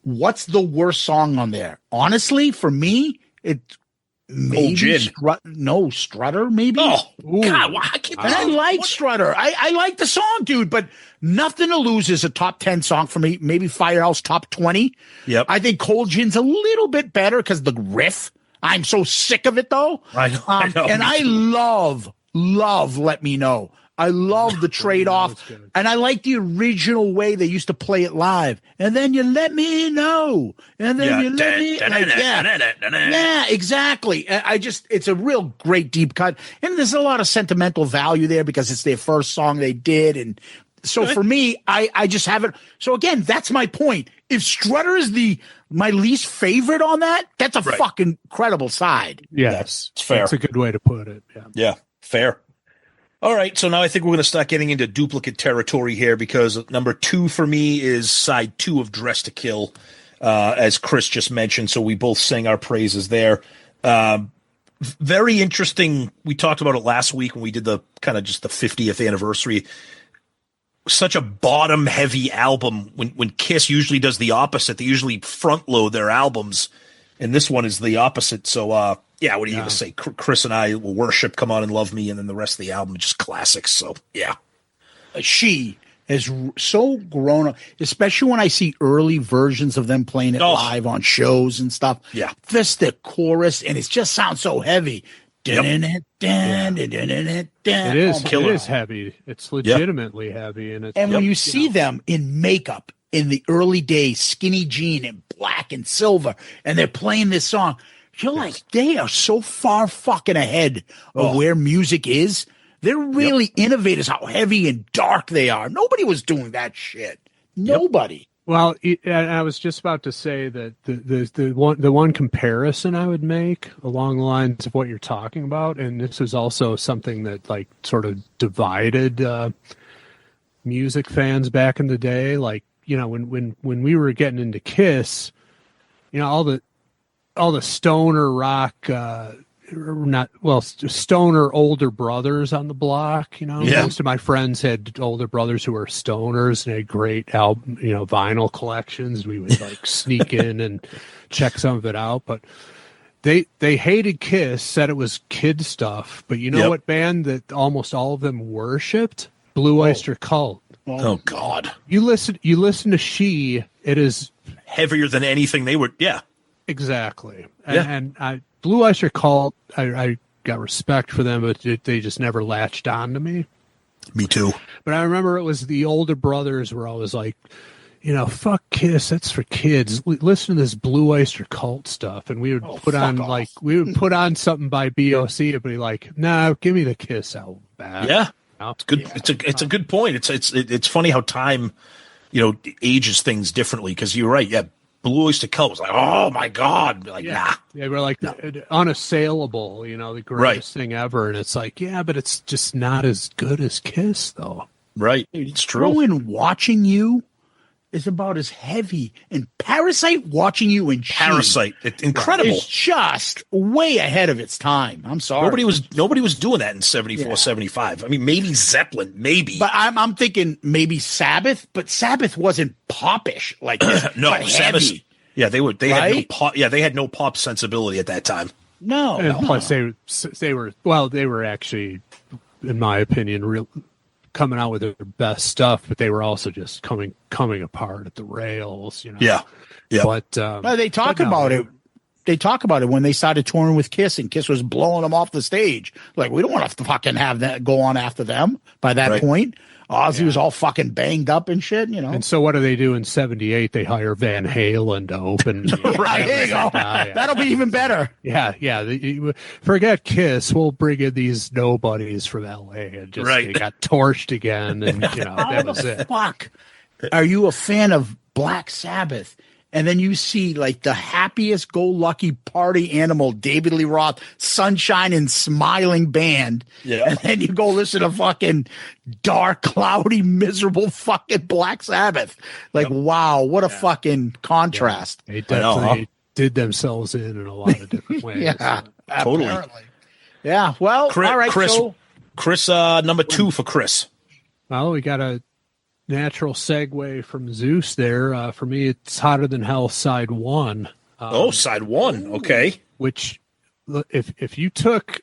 What's the worst song on there? Honestly, for me, it maybe Strutter, maybe. Oh, God, I like Strutter. I like the song, dude, but Nothing to Lose is a top 10 song for me. Maybe Firehouse top 20. Yep. I think Cold Gin's a little bit better because the riff. I'm so sick of it, though. I know. And I love Let Me Know. I love the trade-off, and I like the original way they used to play it live. And then you let me know, and then you let me, yeah, exactly. It's a real great deep cut, and there's a lot of sentimental value there because it's their first song they did, and so for me, I just have it. So again, that's my point. If Strutter is my least favorite on that, that's a fucking incredible side. Yes, it's fair. That's a good way to put it. Yeah, fair. All right, so now I think we're going to start getting into duplicate territory here, because number 2 for me is side 2 of Dress to Kill, as Chris just mentioned. So we both sang our praises there. Very interesting. We talked about it last week when we did the kind of just the 50th anniversary. Such a bottom heavy album when Kiss usually does the opposite. They usually front load their albums, and this one is the opposite. So, what are you going to say? Chris and I will worship Come On and Love Me, and then the rest of the album is just classics. So, yeah. She has so grown up, especially when I see early versions of them playing it live on shows and stuff. Yeah. Just the chorus, and it just sounds so heavy. It is heavy. It's legitimately heavy. And when you see them in makeup in the early days, skinny jean and black and silver, and they're playing this song, you're like, they are so far fucking ahead of where music is. They're really innovators, how heavy and dark they are. Nobody was doing that shit. Nobody. Well, I was just about to say that the one comparison I would make along the lines of what you're talking about, and this was also something that like sort of divided music fans back in the day. Like, when we were getting into Kiss, all the stoner rock, stoner older brothers on the block. Most of my friends had older brothers who were stoners and had great album, vinyl collections. We would like sneak in and check some of it out, but they hated Kiss, said it was kid stuff. But what band that almost all of them worshipped? Blue Oyster Cult. Oh God! You listen to She. It is heavier than anything they were. Yeah, exactly. And Blue Oyster Cult, I got respect for them, but they just never latched on to me. Me too. But I remember it was the older brothers were always like, fuck Kiss, that's for kids. Listen to this Blue Oyster Cult stuff, and we would put on something by BOC and be like, "Nah, give me the Kiss album back." Yeah, it's good. Yeah. It's a good point. It's funny how time, ages things differently. Because you're right. Yeah, Blue Oyster Cult was like, oh my god, like nah. Yeah, we're like unassailable. The greatest thing ever, and it's like, yeah, but it's just not as good as Kiss, though. Right, it's true. In Watching You is about as heavy, and Parasite, Watching You and Parasite, it's incredible. It's just way ahead of its time. I'm sorry. Nobody was doing that in 74, 75. I mean, maybe Zeppelin, maybe. But I'm thinking maybe Sabbath, but Sabbath wasn't popish like this. No, Sabbath. Heavy. Yeah, they had no pop. Yeah, they had no pop sensibility at that time. No, and plus they were actually, in my opinion, coming out with their best stuff, but they were also just coming apart at the rails, Yeah. But they talk about it. They talk about it when they started touring with Kiss, and Kiss was blowing them off the stage. Like, we don't want to fucking have that go on after them. By that point, Ozzy was all fucking banged up and shit, And so what do they do in 78? They hire Van Halen to open. Right, there you go. That'll be even better. Yeah. Forget Kiss. We'll bring in these nobodies from LA, and just they got torched again, and that was it. Fuck. Are you a fan of Black Sabbath? And then you see like the happiest go lucky party animal, David Lee Roth, sunshine and smiling band. Yeah. And then you go listen to fucking dark, cloudy, miserable fucking Black Sabbath. Like, wow, what a fucking contrast. Yeah. They definitely did themselves in a lot of different ways. Yeah, totally. Apparently. Yeah. Well, all right, Chris, number 2 for Chris. Well, we got a natural segue from Zeus there. For me, it's Hotter Than Hell side 1. Side 1. Okay. Which, if you took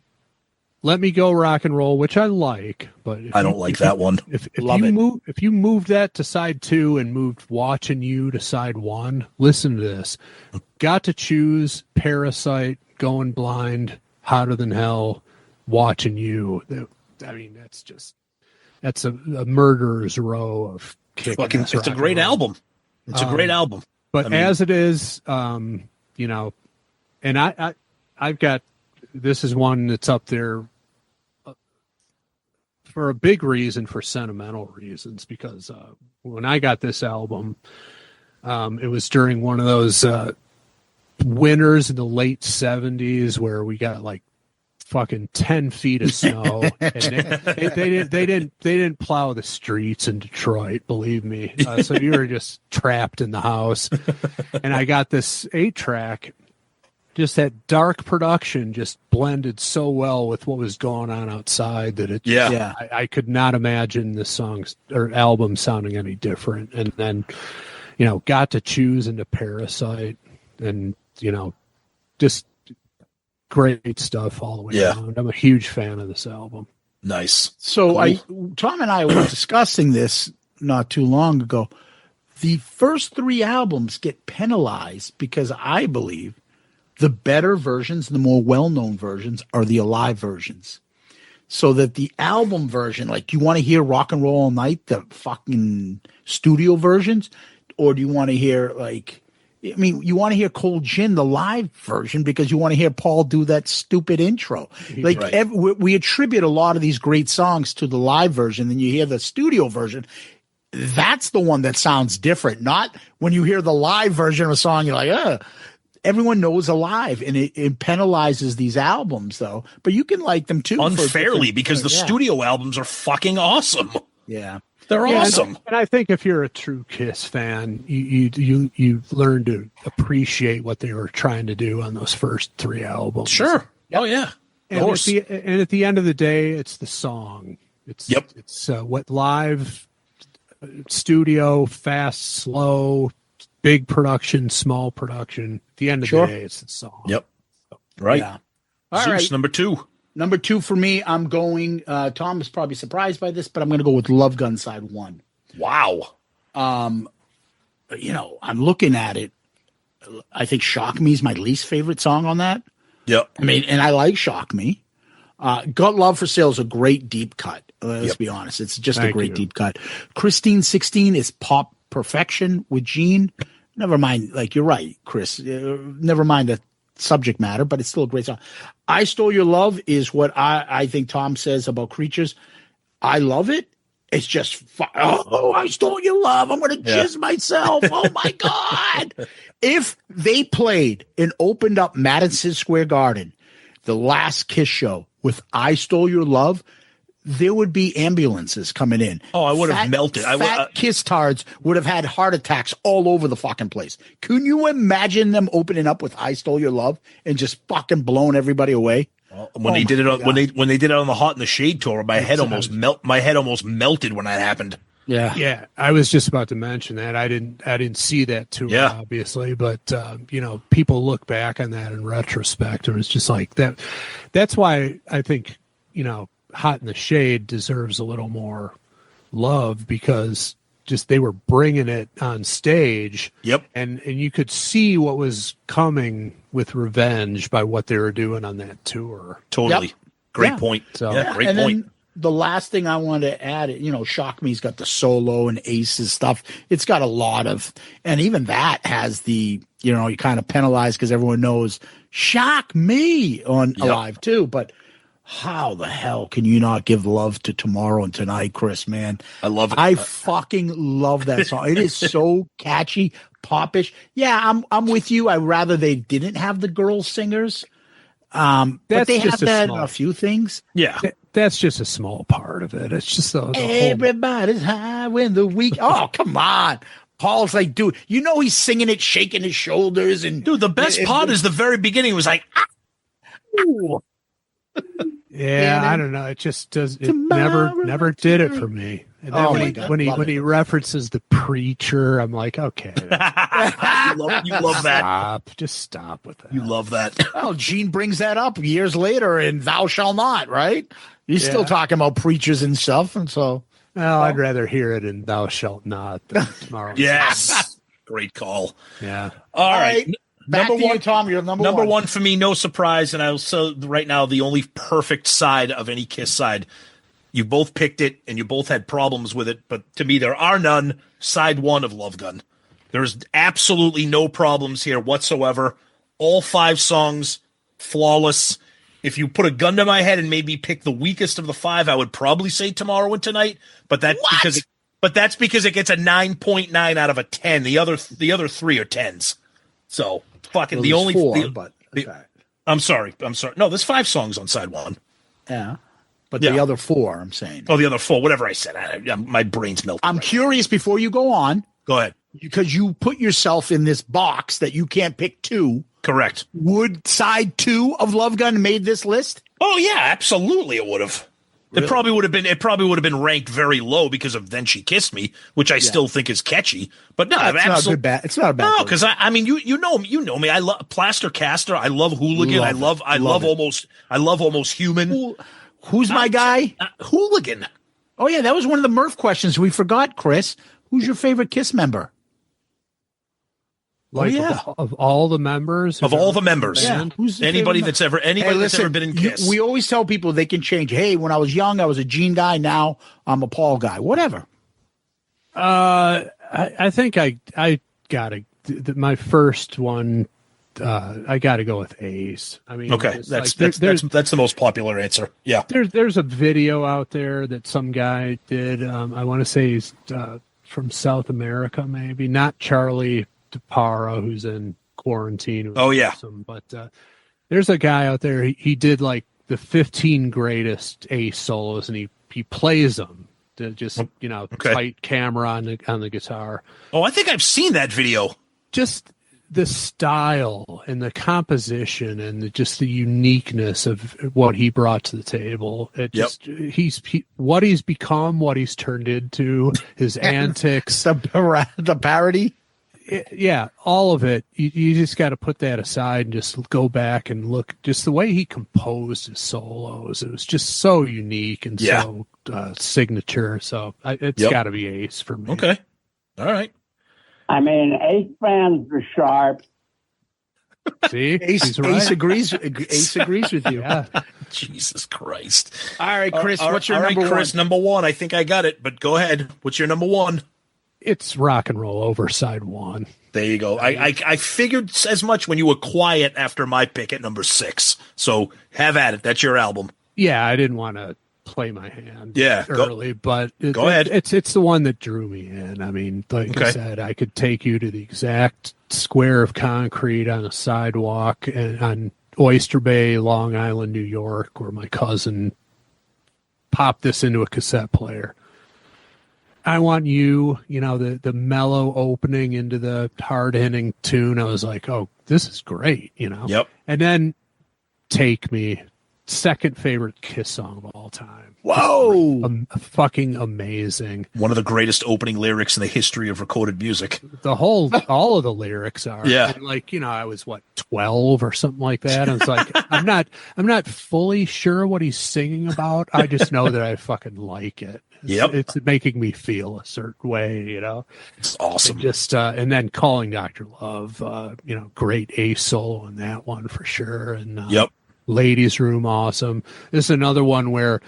Let Me Go Rock and Roll, which I like, but I don't like that one. If you moved that to side 2 and moved Watching You to side 1, listen to this. Got to Choose, Parasite, Going Blind, Hotter Than Hell, Watching You. I mean, that's a murderer's row of kicking. It's a great album. It's a great album. But as it is, and I've got, this is one that's up there for a big reason, for sentimental reasons, because when I got this album, it was during one of those winters in the late 70s where we got like fucking 10 feet of snow, and they didn't plow the streets in Detroit, believe me. So you were just trapped in the house, and I got this 8-track. Just that dark production just blended so well with what was going on outside that I could not imagine this song or album sounding any different. And then, Got to Choose into Parasite, and just great stuff all the way around. I'm a huge fan of this album. Nice. So Tom and I were discussing this not too long ago. The first 3 albums get penalized because I believe the better versions, the more well-known versions, are the Alive versions. So that the album version, like, you want to hear Rock and Roll All Night, the fucking studio versions, or do you want to hear you want to hear Cold Gin, the live version, because you want to hear Paul do that stupid intro. We attribute a lot of these great songs to the live version, and you hear the studio version. That's the one that sounds different. Not when you hear the live version of a song, you're like, everyone knows Alive, and it penalizes these albums, though. But you can like them too. Unfairly, because the studio albums are fucking awesome. Yeah. They're awesome. And I think if you're a true Kiss fan, you learn to appreciate what they were trying to do on those first 3 albums. Sure. Oh, yeah. And at the end of the day, it's the song. It's what live, studio, fast, slow, big production, small production. At the end of the day, it's the song. Yep. Right. Yeah. All right. Number 2. Number 2 for me, I'm going, Tom is probably surprised by this, but I'm going to go with Love Gun side 1. Wow. I'm looking at it. I think Shock Me is my least favorite song on that. Yep. I mean, and I like Shock Me. Got Love for Sale is a great deep cut. Let's be honest. It's just a great deep cut. Christine 16 is pop perfection with Gene. Never mind. Like, you're right, Chris. Never mind the subject matter, but it's still a great song. I Stole Your Love is what I think Tom says about Creatures. I love it. It's just, I stole your love. I'm going to jizz myself. Oh, my God. If they played and opened up Madison Square Garden, the last Kiss show with I Stole Your Love, there would be ambulances coming in. Oh, I would have melted. Fat Kiss tards would have had heart attacks all over the fucking place. Can you imagine them opening up with I Stole Your Love and just fucking blowing everybody away? When they did it when they did it on the Hot in the Shade tour, my head almost melted when that happened. Yeah. I was just about to mention that. I didn't see that tour, obviously, but people look back on that in retrospect, and it's just like that. That's why I think Hot in the Shade deserves a little more love, because just they were bringing it on stage. Yep. And you could see what was coming with Revenge by what they were doing on that tour. Totally. Yep. Great point. So, great point. Then the last thing I want to add, Shock Me's got the solo and Ace's stuff. It's got a lot of, and even that has the, you kind of penalize because everyone knows Shock Me on Alive too. But how the hell can you not give love to Tomorrow and Tonight, Chris, man? I love it. I fucking love that song. It is so catchy, popish. Yeah, I'm with you. I'd rather they didn't have the girl singers. But they have that in a few things. Yeah. That's just a small part of it. It's just the everybody's high when the week. Oh, come on. Paul's like, dude, he's singing it, shaking his shoulders. And dude, the best part is the very beginning. It was like, yeah, I don't know. It just does. It never did it for me. And then when he references the preacher, I'm like, okay, you love that. Just stop with that. You love that. Well, Gene brings that up years later in Thou Shall Not, right? He's still talking about preachers and stuff, and so. Well, I'd rather hear it in Thou Shalt Not than Tomorrow. Yes, great call. Yeah. All right. Back to you, Tom. You're number one for me, no surprise. And I also, right now, the only perfect side of any Kiss side. You both picked it, and you both had problems with it. But to me, there are none. Side one of Love Gun. There's absolutely no problems here whatsoever. All 5 songs, flawless. If you put a gun to my head and made me pick the weakest of the 5, I would probably say Tomorrow and Tonight. But that's because it gets a 9.9 out of a 10. The other 3 are 10s. So fucking the only 4, but okay. I'm sorry. No, there's 5 songs on side 1. Yeah. But the other 4, I'm saying. Oh, the other 4, whatever I said. My brain's melting. I'm curious before you go on. Go ahead. Because you put yourself in this box that you can't pick 2. Correct. Would side 2 of Love Gun made this list? Oh yeah, absolutely it would have. Really? It probably would have been ranked very low because of Then She Kissed Me, which I still think is catchy. But no, it's not a bad. No, because I mean you know me. I love Plaster Caster. I love Hooligan. I love Almost Human. Who's my guy? Hooligan. Oh yeah, that was one of the Murph questions we forgot, Chris. Who's your favorite Kiss member? Of all the members, who's anybody that's ever been in Kiss. We always tell people they can change. Hey, when I was young, I was a Gene guy. Now I'm a Paul guy. Whatever. I think I gotta my first one. I gotta go with Ace. I mean, okay, that's the most popular answer. Yeah, there's a video out there that some guy did. I want to say he's from South America, maybe not Charlie DeParo, who's in quarantine. Oh yeah, but there's a guy out there. He did like the 15 greatest Ace solos, and he plays them. To just tight camera on the guitar. Oh, I think I've seen that video. Just the style and the composition and just the uniqueness of what he brought to the table. He's what he's become, what he's turned into, his antics, the parody. All of it. You just got to put that aside and just go back and look. Just the way he composed his solos, it was just so unique and so signature. So it's got to be Ace for me. Okay, all right. I mean, Ace fans are sharp. See, Ace agrees. Ace agrees with you. Yeah. Jesus Christ. All right, Chris, what's your number Chris, one? number one. I think I got it, but go ahead. What's your number one? It's Rock and Roll Over side one. There you go. I figured as much when you were quiet after my pick at number 6. So have at it. That's your album. Yeah, I didn't want to play my hand early, but go ahead. It's the one that drew me in. I mean, like I said, I could take you to the exact square of concrete on a sidewalk and on Oyster Bay, Long Island, New York, where my cousin popped this into a cassette player. I Want You, the mellow opening into the hard-hitting tune. I was like, oh, this is great, Yep. And then Take Me, second favorite Kiss song of all time. Whoa! Fucking amazing. One of the greatest opening lyrics in the history of recorded music. All of the lyrics are. Yeah. And I was 12 or something like that. I was like, I'm not fully sure what he's singing about. I just know that I fucking like it. It's making me feel a certain way, It's awesome. And then Calling Dr. Love, great ace solo in that one for sure. And Ladies Room, awesome. This is another one where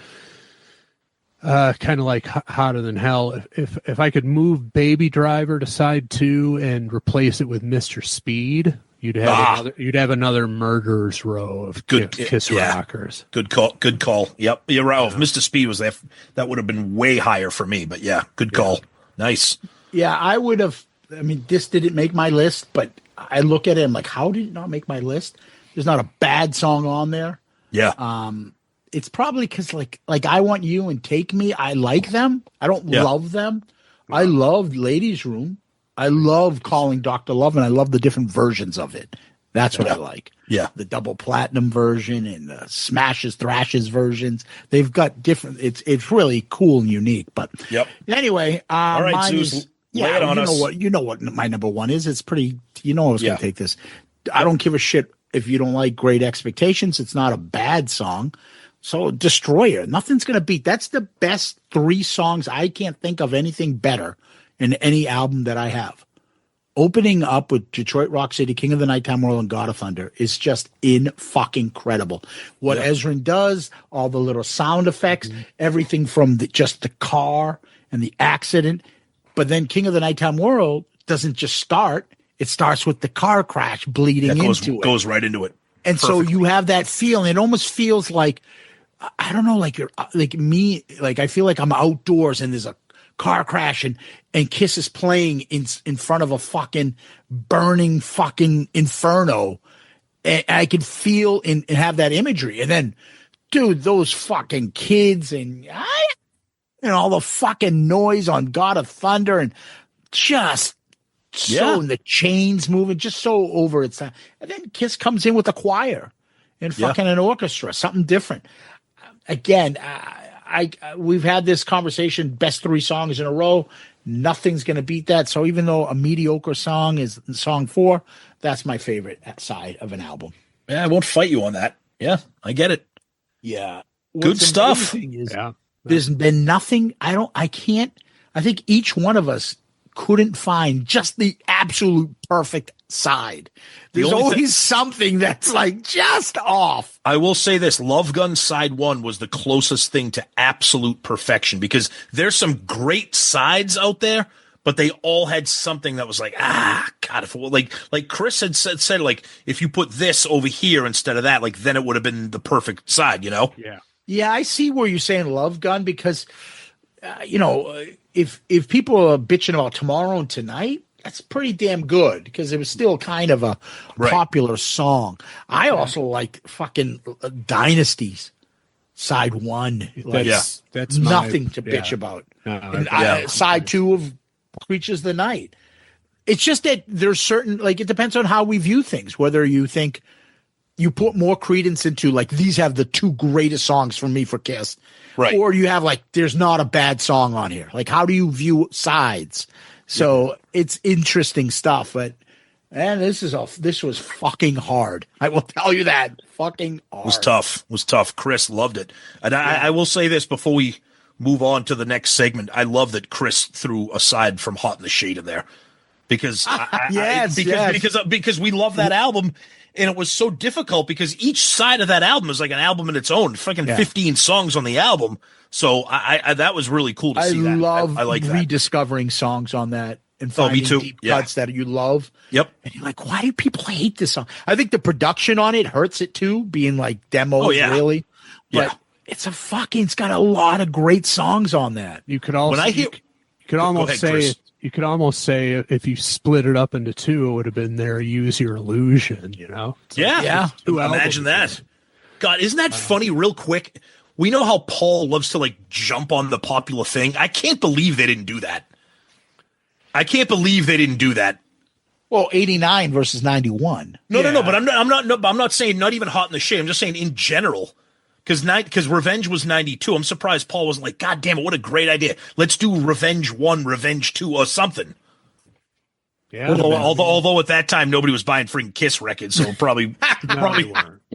kind of like Hotter Than Hell. If I could move Baby Driver to side 2 and replace it with Mr. Speed, you'd have another Murderer's Row of good Kiss rockers. Good call. Yep, you're right. If Mr. Speed was there, that would have been way higher for me. But good call. Nice. Yeah, I would have. I mean, this didn't make my list, but I look at it. I'm like, how did it not make my list? There's not a bad song on there. Yeah. It's probably because like I Want You and Take Me, I like them. I don't love them. I love Ladies Room. I love Calling Dr. Love, and I love the different versions of it. That's what I like. Yeah. The double platinum version and the Smashes, Thrashes versions. They've got different. It's really cool and unique. But anyway, all right, mine Zeus, is, lay it on us. You know what my number one is. It's pretty. I was going to take this. I don't give a shit if you don't like Great Expectations. It's not a bad song. So Destroyer, nothing's going to beat. That's the best 3 songs. I can't think of anything better in any album that I have. Opening up with Detroit Rock City, King of the Nighttime World, and God of Thunder is just fucking credible. What Ezrin does, all the little sound effects, everything from just the car and the accident. But then King of the Nighttime World doesn't just start. It starts with the car crash bleeding into it. Goes right into it. And so you have that feeling. It almost feels like, I don't know, like you're like me, like I feel like I'm outdoors and there's a car crash and Kiss is playing in front of a fucking burning fucking inferno. And I could feel and have that imagery. And then, dude, those fucking kids and all the fucking noise on God of Thunder and just and the chains moving, just so over its time. And then Kiss comes in with a choir and fucking an orchestra, something different. Again, we've had this conversation, best 3 songs in a row. Nothing's going to beat that. So even though a mediocre song is song 4, that's my favorite side of an album. Yeah, I won't fight you on that. Yeah, I get it. Yeah. Good stuff. There's been nothing. I think each one of us couldn't find just the absolute perfect side. There's always something that's like just off. I will say this, Love Gun side 1 was the closest thing to absolute perfection because there's some great sides out there, but they all had something that was like, God, if like Chris had said, like, if you put this over here instead of that, like, then it would have been the perfect side, Yeah. Yeah, I see where you're saying Love Gun because, if people are bitching about Tomorrow and Tonight, that's pretty damn good because it was still kind of a popular song. I also like fucking Dynasties side 1. That's nothing to bitch about. Side 2 of Creatures of the Night. It's just that there's certain, like, it depends on how we view things, whether you think you put more credence into, like, these have the 2 greatest songs for me for Kiss. Right. Or you have, like, there's not a bad song on here. Like, how do you view sides? So it's interesting stuff, but this was fucking hard. I will tell you that. Fucking hard. It was tough. Chris loved it. And I will say this before we move on to the next segment. I love that Chris threw aside from Hot in the Shade in there. because Yes, because we love that album, and it was so difficult because each side of that album is like an album in its own. Fucking 15 songs on the album, so I that was really cool to see. I like that. rediscovering songs on that and finding deep cuts that you love. Yep. And you're like, why do people hate this song? I think the production on it hurts it too, being like demos, really. But it's it's got a lot of great songs on that. You could also you could almost say if you split it up into two, it would have been there. Use Your Illusion, you know? Imagine that. God, isn't that funny? Real quick, we know how Paul loves to like jump on the popular thing. I can't believe they didn't do that. Well, 89 versus 91. No, but I'm not saying not even Hot in the Shade. I'm just saying in general. Because Revenge was 92. I'm surprised Paul wasn't like, God damn it, what a great idea. Let's do Revenge 1, Revenge 2, or something. Yeah. Although at that time nobody was buying freaking Kiss records, so probably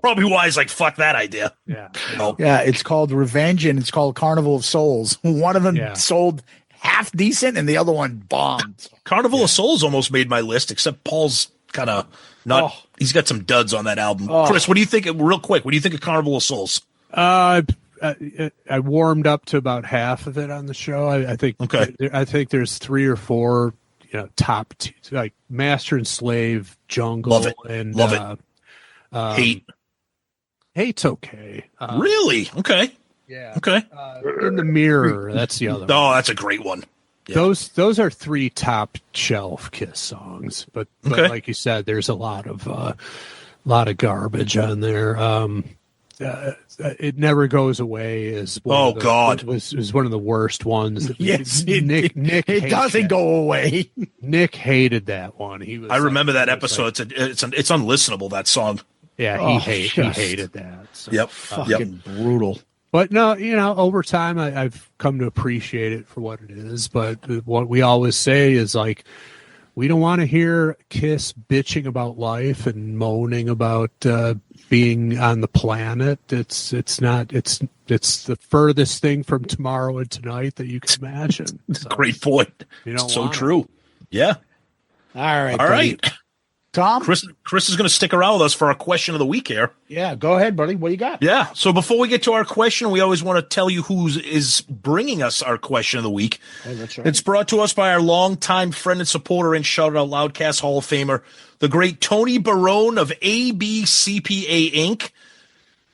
wise like fuck that idea. Yeah. Yeah, it's called Revenge and it's called Carnival of Souls. One of them sold half decent and the other one bombed. Carnival of Souls almost made my list, except Paul's kind of not. He's got some duds on that album. Chris, what do you think? Real quick, what do you think of Carnival of Souls? I warmed up to about half of it on the show. I think. Okay. I think there's 3 or 4, top like Master and Slave, Jungle, love it. And love it. Hate. Hate's okay. Really? Okay. Yeah. Okay. In the Mirror. That's the other. Oh, that's a great one. Yeah. Those are 3 top shelf Kiss songs, but like you said, there's a lot of garbage on there. It Never Goes Away is was one of the worst ones. Yes, Nick it doesn't go away. Nick hated that one. I remember that episode. It's unlistenable, that song. Yeah, he hated that. So. Fucking brutal. But no, over time I've come to appreciate it for what it is. But what we always say is like, we don't want to hear Kiss bitching about life and moaning about being on the planet. It's the furthest thing from Tomorrow and Tonight that you can imagine. So, great point. So true. Yeah. All right. Tom? Chris is going to stick around with us for our question of the week here. Yeah, go ahead, buddy. What do you got? Yeah. So before we get to our question, we always want to tell you who is bringing us our question of the week. Oh, that's right. It's brought to us by our longtime friend and supporter and shout out Loudcast Hall of Famer, the great Tony Barone of ABCPA Inc.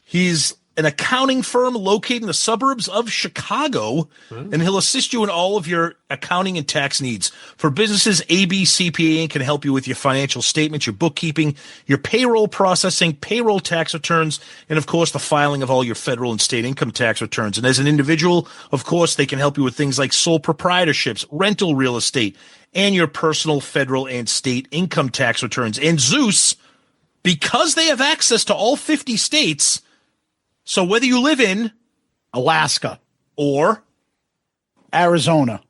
He's an accounting firm located in the suburbs of Chicago, and he'll assist you in all of your accounting and tax needs. For businesses, ABCPA Inc. can help you with your financial statements, your bookkeeping, your payroll processing, payroll tax returns, and, of course, the filing of all your federal and state income tax returns. And as an individual, of course, they can help you with things like sole proprietorships, rental real estate, and your personal federal and state income tax returns. And Zeus, because they have access to all 50 states, so whether you live in Alaska or Arizona,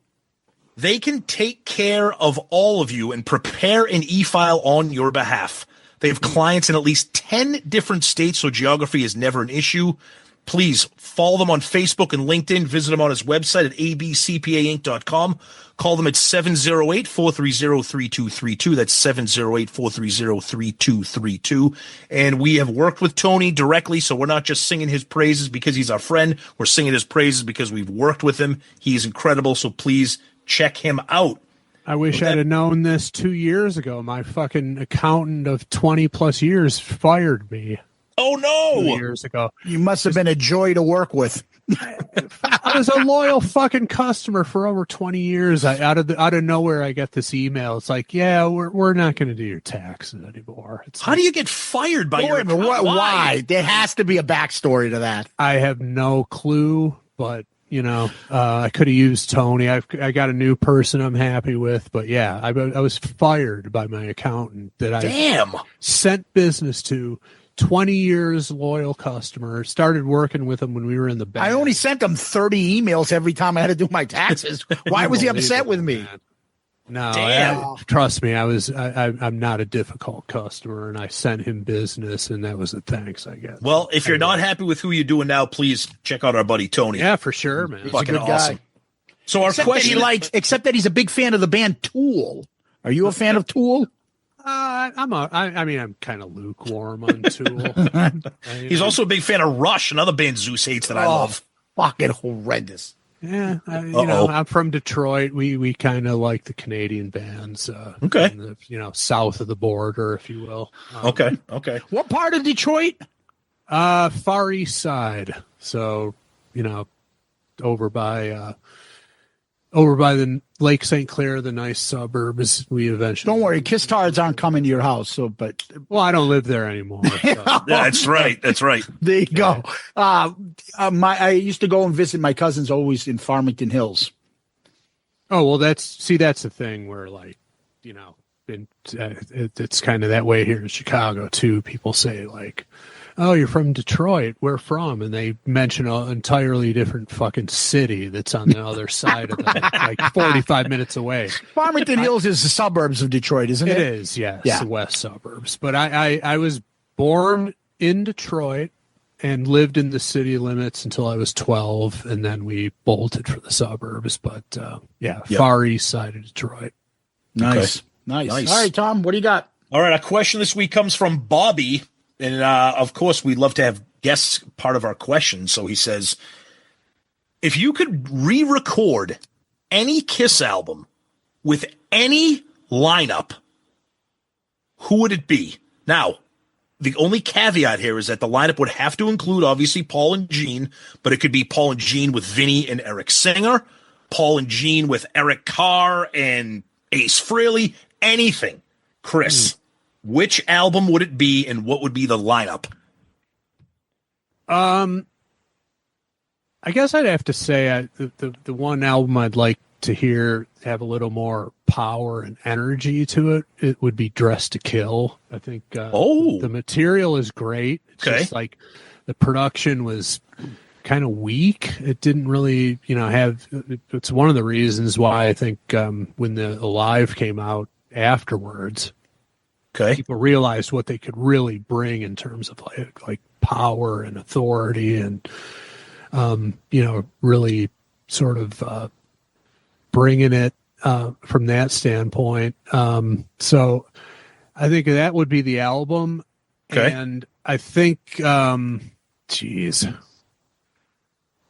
they can take care of all of you and prepare an e-file on your behalf. They have clients in at least 10 different states, so geography is never an issue. Please follow them on Facebook and LinkedIn. Visit them on his website at abcpainc.com. Call them at 708-430-3232. That's 708-430-3232. And we have worked with Tony directly, so we're not just singing his praises because he's our friend. We're singing his praises because we've worked with him. He's incredible, so please check him out. I wish I'd have known this 2 years ago. My fucking accountant of 20 plus years fired me. Oh, no! 2 years ago. You must have been a joy to work with. I was a loyal fucking customer for over 20 years. Out of nowhere, I get this email. It's like, yeah, we're not going to do your taxes anymore. How do you get fired by your accountant? Why? There has to be a backstory to that. I have no clue, but I could have used Tony. I got a new person I'm happy with, but yeah, I was fired by my accountant that I sent business to. 20 years loyal customer. Started working with him when we were in the band. I only sent him 30 emails every time I had to do my taxes. Why was he upset with me? No, trust me. I'm not a difficult customer, and I sent him business, and that was the thanks I get. Well, if you're not happy with who you're doing now, please check out our buddy Tony. Yeah, for sure, man. He's fucking a good awesome. Guy. So our question, except that he's a big fan of the band Tool. Are you a fan of Tool? I'm kind of lukewarm on Tool. He's also a big fan of Rush, another band Zeus hates that I love. Fucking horrendous. Yeah, I'm from Detroit. We kind of like the Canadian bands. Okay. South of the border, if you will. Okay. What part of Detroit? Far East Side. So, over by the Lake St. Clair, the nice suburbs. We eventually. Don't worry, Kiss Tards aren't coming to your house. Well, I don't live there anymore. So. Yeah, that's right. There you go. I used to go and visit my cousins always in Farmington Hills. Oh well, that's the thing where it's kind of that way here in Chicago too. People say like, "Oh, you're from Detroit. Where from?" And they mention an entirely different fucking city that's on the other side of them, like 45 minutes away. Farmington Hills is the suburbs of Detroit, isn't it? It is, yes, the west suburbs. But I was born in Detroit and lived in the city limits until I was 12, and then we bolted for the suburbs. But far east side of Detroit. Nice. Okay. Nice. All right, Tom, what do you got? All right, our question this week comes from Bobby. And, of course, we'd love to have guests part of our question. So he says, if you could re-record any Kiss album with any lineup, who would it be? Now, the only caveat here is that the lineup would have to include, obviously, Paul and Gene, but it could be Paul and Gene with Vinny and Eric Singer, Paul and Gene with Eric Carr and Ace Frehley, anything. Chris. Which album would it be, and what would be the lineup? I guess I'd have to say the one album I'd like to hear have a little more power and energy to it. It would be "Dressed to Kill." I think. The material is great. It's just like the production was kind of weak. It didn't really, have. It's one of the reasons why I think when the Alive came out afterwards. People realized what they could really bring in terms of like power and authority and, really sort of bringing it from that standpoint. So I think that would be the album. Okay. And I think, can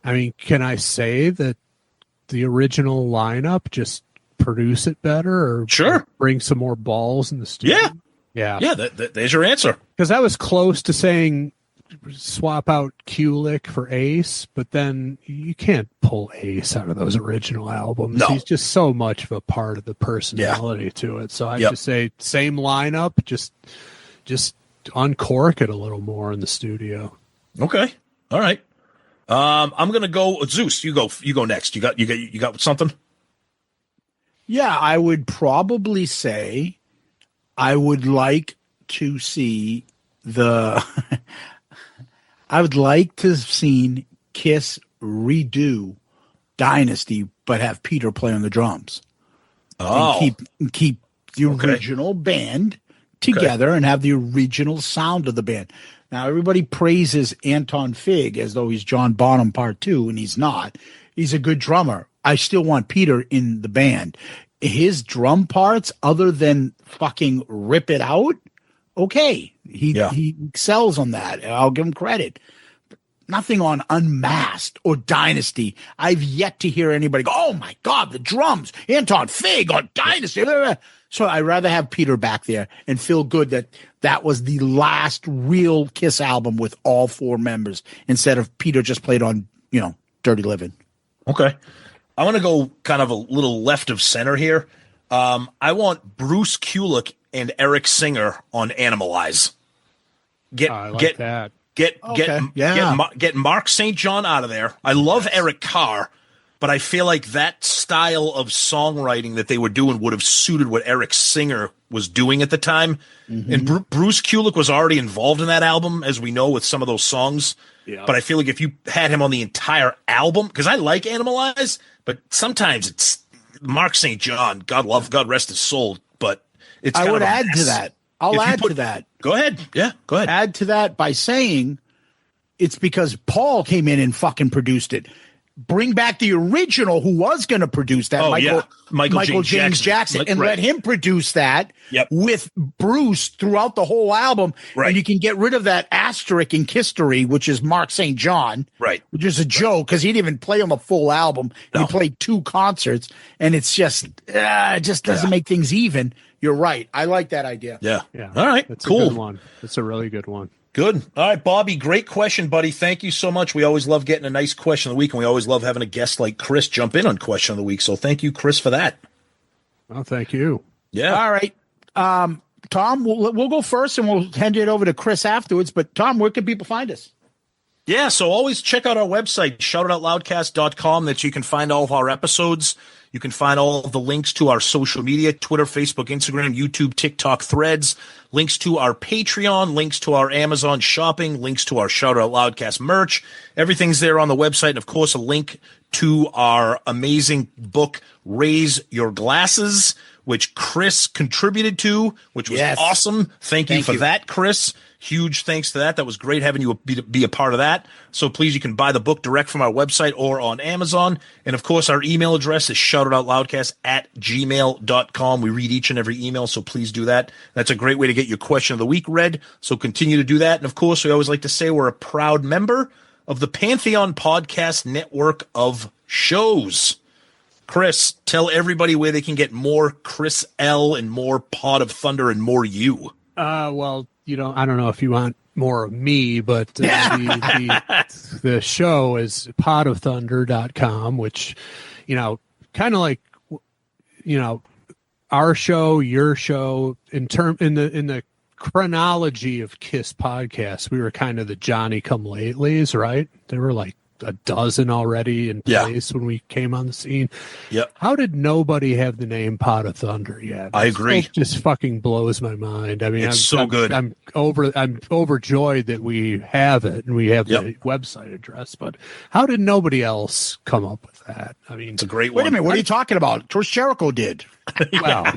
I say that the original lineup just produce it better or bring some more balls in the studio? Yeah. There's your answer. Because I was close to saying swap out Kulick for Ace, but then you can't pull Ace out of those original albums. No. He's just so much of a part of the personality to it. So I just say same lineup, just uncork it a little more in the studio. Okay. All right. I'm gonna go Zeus. You go next. You got something? Yeah, I would probably say I would like to see I would like to have seen Kiss redo Dynasty, but have Peter play on the drums. And keep the original band together and have the original sound of the band. Now, everybody praises Anton Fig as though he's John Bonham Part 2, and he's not. He's a good drummer. I still want Peter in the band. His drum parts, other than fucking rip it out, okay. He excels on that. I'll give him credit. But nothing on Unmasked or Dynasty. I've yet to hear anybody go, oh my God, the drums, Anton Fig on Dynasty. So I'd rather have Peter back there and feel good that was the last real Kiss album with all four members instead of Peter just played on, Dirty Living. Okay. I want to go kind of a little left of center here. I want Bruce Kulick and Eric Singer on Animalize. Get Mark St. John out of there. I love Eric Carr, but I feel like that style of songwriting that they were doing would have suited what Eric Singer was doing at the time. Mm-hmm. And Bruce Kulick was already involved in that album, as we know, with some of those songs. Yeah. But I feel like if you had him on the entire album, because I like Animalize, but sometimes it's Mark St. John, God rest his soul. But it's I would add to that. I'll add to that. Go ahead. Yeah, go ahead. Add to that by saying it's because Paul came in and fucking produced it. bring back the original who was going to produce that, Michael James Jackson, and let him produce that with Bruce throughout the whole album. Right. And you can get rid of that asterisk in History, which is Mark St. John, which is a joke because he didn't even play on the full album. No. He played 2 concerts, and it just doesn't make things even. You're right. I like that idea. Yeah. All right. That's cool. A good one. That's a really good one. Good. All right, Bobby, great question, buddy. Thank you so much. We always love getting a nice question of the week, and we always love having a guest like Chris jump in on question of the week. So thank you, Chris, for that. Oh, thank you. Yeah. All right. Tom, we'll go first, and we'll hand it over to Chris afterwards. But, Tom, where can people find us? Yeah, so always check out our website, shoutitoutloudcast.com, that you can find all of our episodes. You can find all of the links to our social media, Twitter, Facebook, Instagram, YouTube, TikTok, Threads, links to our Patreon, links to our Amazon shopping, links to our Shout Out Loudcast merch. Everything's there on the website. And, of course, a link to our amazing book, Raise Your Glasses, which Chris contributed to, which was awesome. Thank you for that, Chris. Huge thanks to that. That was great having you be a part of that. So please, you can buy the book direct from our website or on Amazon. And, of course, our email address is shoutitoutloudcast@gmail.com. We read each and every email, so please do that. That's a great way to get your question of the week read. So continue to do that. And, of course, we always like to say we're a proud member of the Pantheon Podcast Network of shows. Chris, tell everybody where they can get more Chris L. and more Pod of Thunder and more you. Well, I don't know if you want more of me, but the show is podofthunder.com, which, kind of like, our show, your show, in the chronology of KISS podcasts, we were kind of the Johnny come latelys, right? There were like a dozen already in place when we came on the scene. Yep. How did nobody have the name Pod of Thunder yet? I agree. It just fucking blows my mind. I mean, it's I'm good. I'm overjoyed that we have it and we have the website address, but how did nobody else come up with that? I mean, it's a great one. Wait a minute, what are you talking about? Chris Jericho did. Well,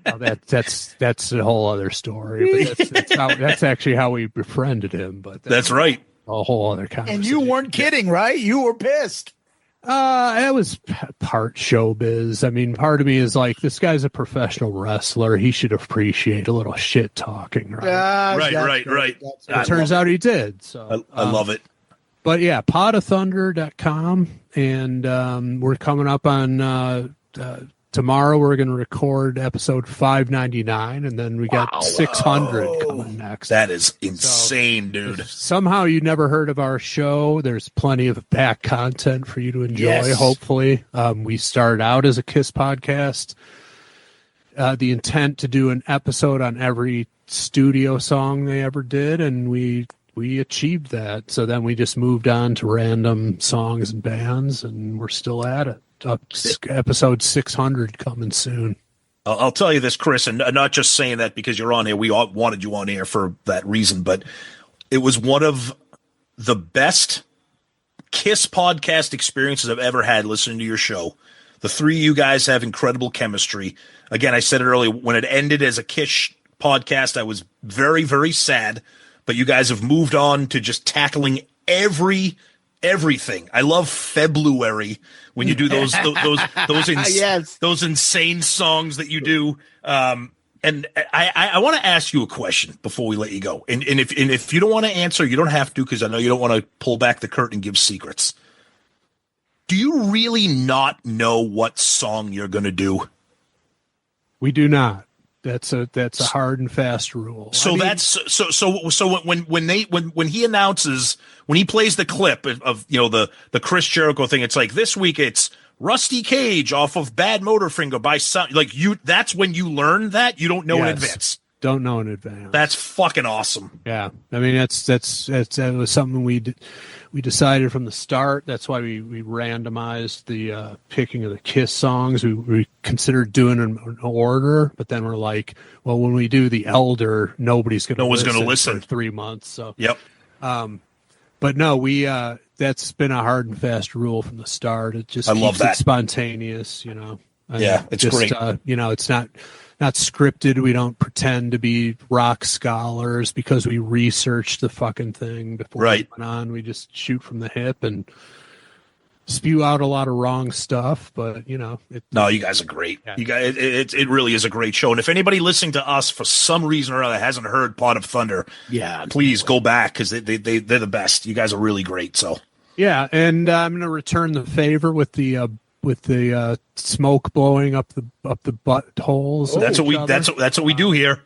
that's a whole other story. But that's actually how we befriended him. But that's right. A whole other conversation. And you weren't kidding, right? You were pissed. It was part showbiz. I mean, part of me is like, this guy's a professional wrestler. He should appreciate a little shit talking, right? Right. It turns out he did. So I love it. But yeah, podofthunder.com. And we're coming up on tomorrow. We're going to record episode 599, and then we got 600 coming next. That is insane, dude. If somehow you never heard of our show, there's plenty of back content for you to enjoy, hopefully. We started out as a KISS podcast. The intent to do an episode on every studio song they ever did, and we achieved that. So then we just moved on to random songs and bands, and we're still at it. Episode 600 coming soon. I'll tell you this, Chris, and not just saying that because you're on here. We all wanted you on air for that reason, but it was one of the best KISS podcast experiences I've ever had listening to your show. The three of you guys have incredible chemistry. Again, I said it earlier, when it ended as a KISS podcast, I was very, very sad, but you guys have moved on to just tackling everything. I love February when you do those insane songs that you do. And I want to ask you a question before we let you go. And if you don't want to answer, you don't have to, because I know you don't want to pull back the curtain and give secrets. Do you really not know what song you're going to do? We do not. That's a hard and fast rule. So when he announces, when he plays the clip of the Chris Jericho thing, it's like, this week it's Rusty Cage off of Bad Motorfinger by some, like, you. That's when you learn that you don't know in advance. Don't know in advance. That's fucking awesome. Yeah, I mean that was something we decided from the start. That's why we randomized the picking of the KISS songs. We considered doing an order, but then we're like, well, when we do the Elder, no one's going to listen for 3 months. So yep. But no, that's been a hard and fast rule from the start. It just keeps it spontaneous, It's great. It's not scripted. We don't pretend to be rock scholars because we researched the fucking thing before we went on. We just shoot from the hip, and spew out a lot of wrong stuff, but you know, no, you guys are great. Yeah. You guys, it really is a great show. And if anybody listening to us for some reason or other hasn't heard Pot of Thunder, please go back because they're the best. You guys are really great. So yeah, and I'm going to return the favor with the smoke blowing up the buttholes. That's what we do here.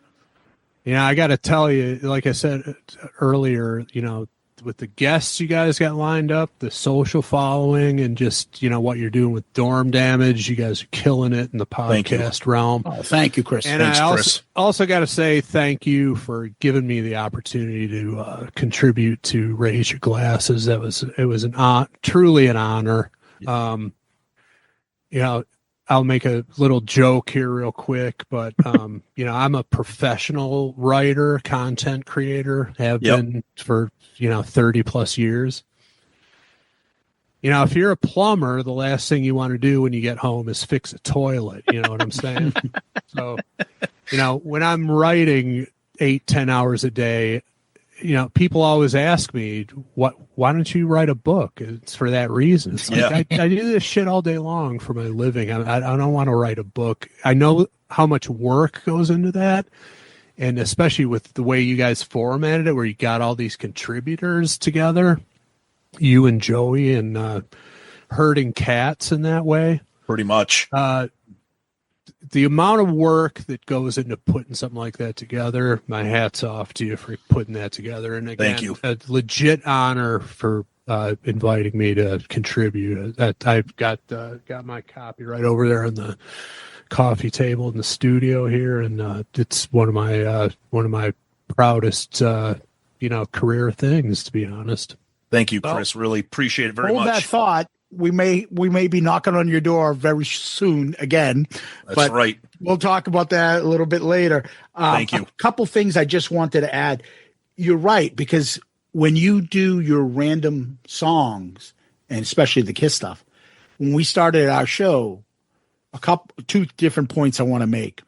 Yeah, I got to tell you, like I said earlier, you know, with the guests you guys got lined up, the social following, and just, you know, what you're doing with Dorm Damage, you guys are killing it in the podcast realm. Oh, thank you, Chris. And thanks, I Chris. also got to say thank you for giving me the opportunity to contribute to Raise Your Glasses. It was truly an honor. You know, I'll make a little joke here real quick, but, you know, I'm a professional writer, content creator, have been for, 30 plus years. You know, if you're a plumber, the last thing you want to do when you get home is fix a toilet. You know what I'm saying? So, you know, when I'm writing 8-10 hours a day, you know, people always ask me, why don't you write a book? It's for that reason. It's like, I do this shit all day long for my living. I don't want to write a book. I know how much work goes into that. And especially with the way you guys formatted it, where you got all these contributors together, you and Joey, and herding cats in that way. Pretty much. The amount of work that goes into putting something like that together, my hat's off to you for putting that together. And again, thank you. A legit honor for inviting me to contribute. I've got my copy right over there on the coffee table in the studio here, and it's one of my proudest career things, to be honest. Thank you, Chris. Really appreciate it very much. Hold that thought. We may be knocking on your door very soon again. That's right. We'll talk about that a little bit later. Thank you. A couple things I just wanted to add. You're right, because when you do your random songs, and especially the Kiss stuff, when we started our show, two different points I want to make.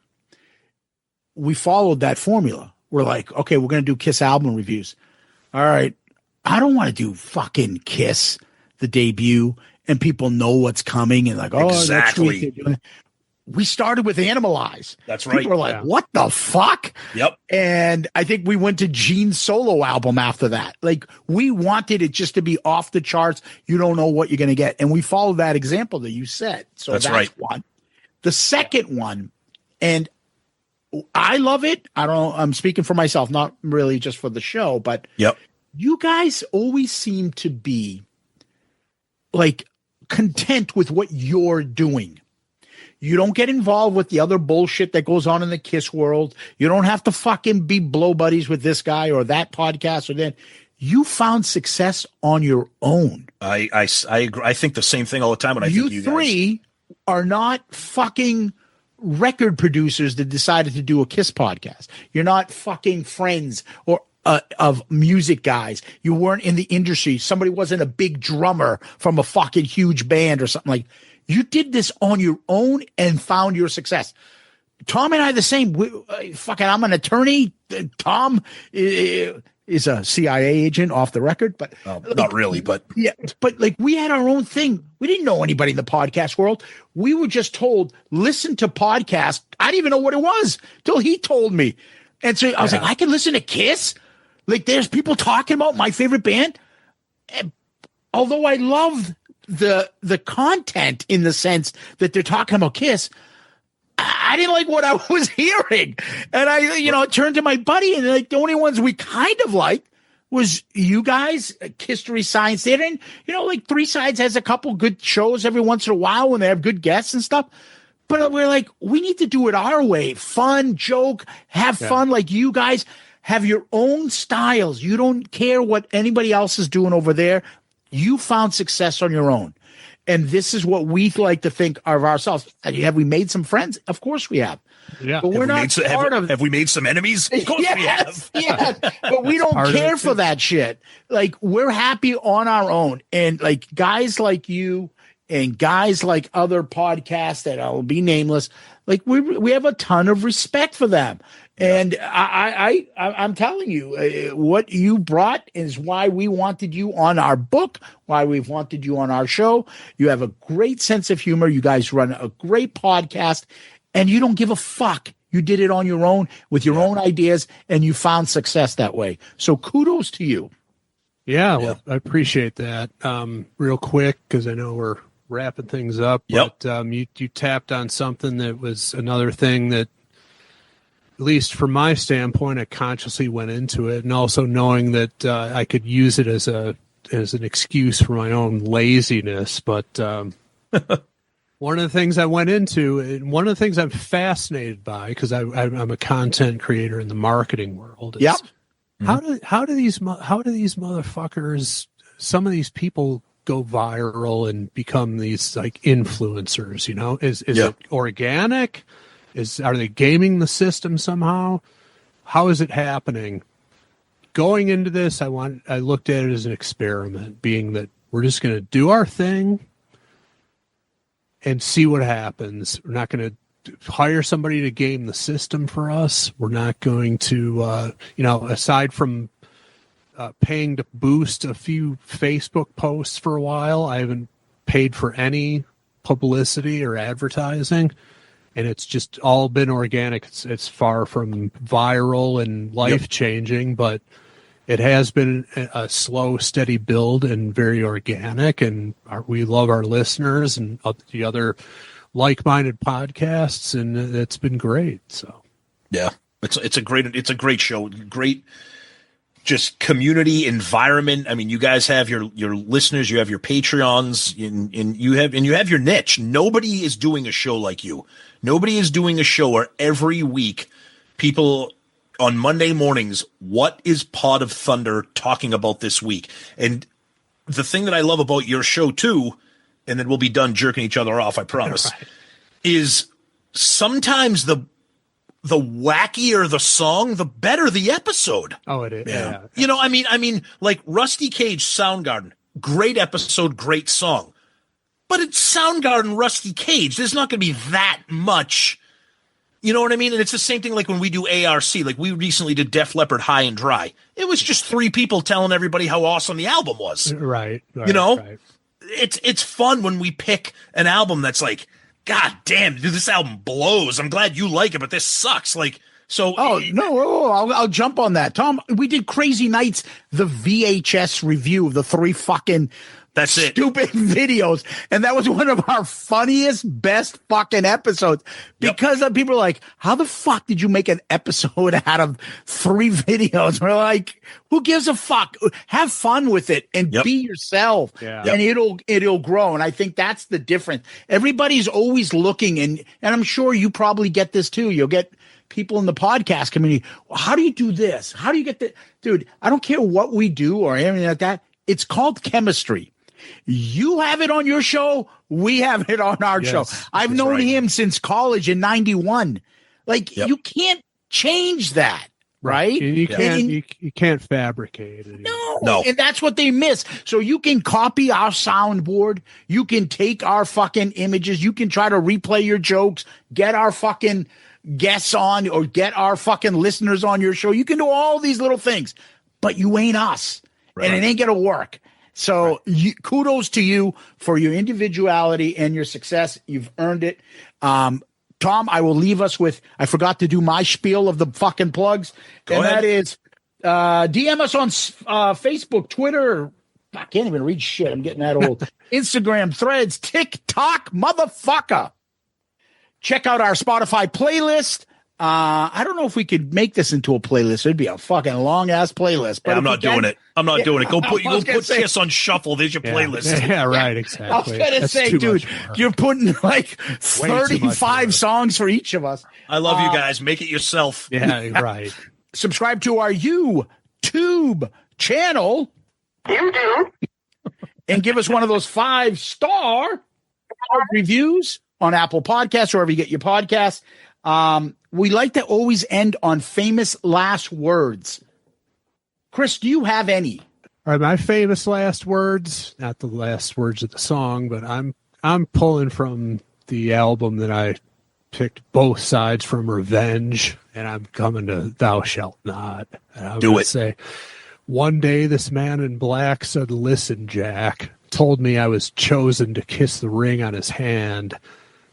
We followed that formula. We're like, okay, we're going to do Kiss album reviews. All right. I don't want to do fucking Kiss, the debut, and people know what's coming and like, oh, exactly. We started with Animalize. That's right. People were like, what the fuck? Yep. And I think we went to Gene's solo album after that. Like, we wanted it just to be off the charts. You don't know what you're going to get. And we followed that example that you said. So that's right. One. The second one, and I love it. I'm speaking for myself, not really just for the show, but you guys always seem to be like content with what you're doing. You don't get involved with the other bullshit that goes on in the Kiss world. You don't have to fucking be blow buddies with this guy or that podcast or that. You found success on your own. I agree. I think the same thing all the time. When I think you three guys are not fucking record producers that decided to do a Kiss podcast. You're not fucking friends or of music guys. You weren't in the industry. Somebody wasn't a big drummer from a fucking huge band or something. Like, you did this on your own and found your success. Tom and I the same. I'm an attorney. Tom is a CIA agent off the record, but not really, but yeah, but like, we had our own thing. We didn't know anybody in the podcast world. We were just told, listen to podcasts. I didn't even know what it was till he told me. And so I was like, I can listen to Kiss. Like, there's people talking about my favorite band. And although I love the content in the sense that they're talking about Kiss, I didn't like what I was hearing. And I turned to my buddy, and like, the only ones we kind of liked was you guys, History Science Theater. And, like, Three Sides has a couple good shows every once in a while when they have good guests and stuff. But we're like, we need to do it our way. Fun, joke, have fun. Like, you guys have your own styles. You don't care what anybody else is doing over there. You found success on your own. And this is what we like to think of ourselves. Have we made some friends? Of course we have. Yeah. But we're not part of. Have we made some enemies? Of course we have. Yeah. But we don't care for that shit. Like, we're happy on our own. And like, guys like you and guys like other podcasts that I'll be nameless, like, we have a ton of respect for them. And I'm telling you, what you brought is why we wanted you on our book, why we've wanted you on our show. You have a great sense of humor. You guys run a great podcast, and you don't give a fuck. You did it on your own with your own ideas, and you found success that way. So kudos to you. Yeah, well, I appreciate that. Real quick, because I know we're wrapping things up. Yep. But you tapped on something that was another thing that, at least from my standpoint, I consciously went into it, and also knowing that I could use it as an excuse for my own laziness. But one of the things I went into, and one of the things I'm fascinated by, because I'm a content creator in the marketing world, is how do these motherfuckers, some of these people, go viral and become these like influencers? You know, is it organic? Are they gaming the system somehow? How is it happening? Going into this, I looked at it as an experiment, being that we're just going to do our thing and see what happens. We're not going to hire somebody to game the system for us. We're not going to, aside from paying to boost a few Facebook posts for a while, I haven't paid for any publicity or advertising. And it's just all been organic. It's far from viral and life-changing, but it has been a slow, steady build and very organic. And we love our listeners and the other like-minded podcasts, and it's been great. So, yeah, it's a great show. Great, just community environment. I mean, you guys have your listeners, you have your Patreons, and you have your niche. Nobody is doing a show like you. Nobody is doing a show where every week people on Monday mornings, what is Pod of Thunder talking about this week? And the thing that I love about your show too, and then we'll be done jerking each other off, I promise, is sometimes the wackier the song, the better the episode. Oh, it is. Yeah. You know, I mean, like Rusty Cage, Soundgarden, great episode, great song. But it's Soundgarden, Rusty Cage. There's not going to be that much. You know what I mean? And it's the same thing like when we do ARC. Like we recently did Def Leppard High and Dry. It was just 3 people telling everybody how awesome the album was. Right. You know? It's fun when we pick an album that's like, God damn, dude, this album blows. I'm glad you like it, but this sucks. Like, so. Oh, no, I'll jump on that. Tom, we did Crazy Nights, the VHS review of the 3 fucking stupid videos. And that was one of our funniest, best fucking episodes because people are like, how the fuck did you make an episode out of 3 videos? We're like, who gives a fuck? Have fun with it and be yourself and it'll grow. And I think that's the difference. Everybody's always looking and I'm sure you probably get this too. You'll get people in the podcast community. How do you do this? How do you get the dude? I don't care what we do or anything like that. It's called chemistry. You have it on your show. We have it on our show. I've known him since college in 91. Like you can't change that, right? You can't. You can't fabricate it. No, and that's what they miss. So you can copy our soundboard. You can take our fucking images. You can try to replay your jokes. Get our fucking guests on, or get our fucking listeners on your show. You can do all these little things, but you ain't us, and it ain't gonna work. So kudos to you for your individuality and your success. You've earned it. Tom, I will leave us with, I forgot to do my spiel of the fucking plugs. Go ahead. That is, DM us on Facebook, Twitter. I can't even read shit. I'm getting that old. Instagram, Threads, TikTok, motherfucker. Check out our Spotify playlist. I don't know if we could make this into a playlist. It'd be a fucking long ass playlist. But I'm not doing it. I'm not doing it. Go put Kiss on shuffle. There's your playlist. Yeah, right. Exactly. I was gonna say, dude, you're putting like 35 songs for each of us. I love you guys. Make it yourself. Yeah, right. Subscribe to our YouTube channel. And give us one of those 5-star reviews on Apple Podcasts, or wherever you get your podcasts. We like to always end on famous last words. Chris, do you have any? All right, my famous last words, not the last words of the song, but I'm pulling from the album that I picked both sides from Revenge, and I'm coming to Thou Shalt Not. And I'm Do gonna it. say, one day this man in black said, "Listen, Jack," told me I was chosen to kiss the ring on his hand.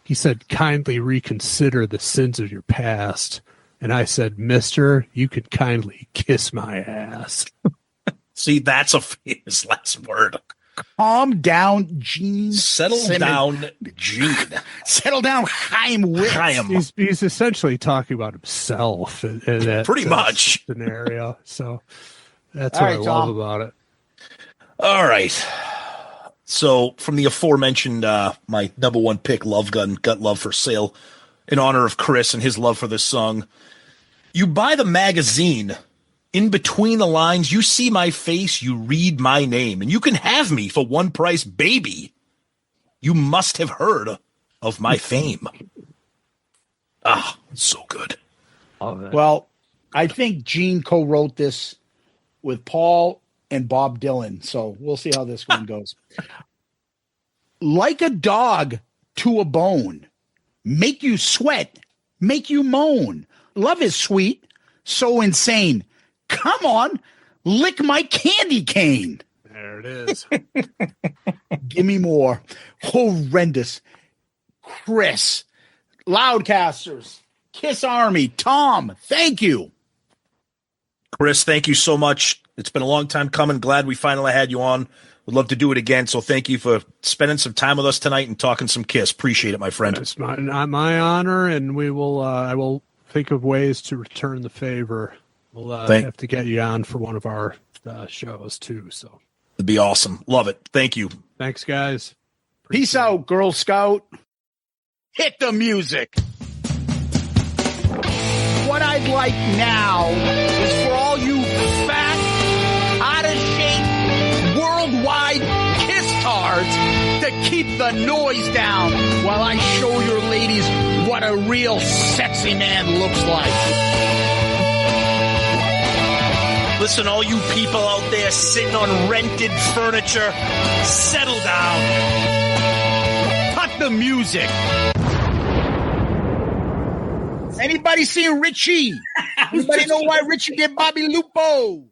He said, "Kindly reconsider the sins of your past." And I said, "Mister, you can kindly kiss my ass." See, that's a famous last word. Calm down, Gene. Settle Simmons. down, Gene. Settle down, Chaim Witz. Chaim. He's essentially talking about himself in that Pretty much. scenario. So that's All what right, I Tom. love about it. All right. So from the aforementioned, my number one pick, Love Gun, Gut Love for Sale, in honor of Chris and his love for this song. You buy the magazine. In between the lines, you see my face, you read my name, and you can have me for one price, baby. You must have heard of my fame. Ah, so good. Well, I think Gene co-wrote this with Paul and Bob Dylan, so we'll see how this one goes. Like a dog to a bone, make you sweat, make you moan. Love is sweet, so insane. Come on, lick my candy cane. There it is. Give me more. Horrendous. Chris, Loudcasters, Kiss Army, Tom, thank you. Chris, thank you so much. It's been a long time coming. Glad we finally had you on. Would love to do it again. So thank you for spending some time with us tonight and talking some Kiss. Appreciate it, my friend. It's my honor, and we will. I will think of ways to return the favor. We'll have to get you on for one of our shows too. So it'd be awesome. Love it. Thank you. Thanks, guys. Peace out, Girl Scout. Hit the music. What I'd like now is for all you fat, out of shape, worldwide kiss-tards to keep the noise down while I show your ladies what a real sexy man looks like. Listen, all you people out there sitting on rented furniture, settle down. Cut the music. Anybody seen Richie? Anybody know why Richie did Bobby Lupo?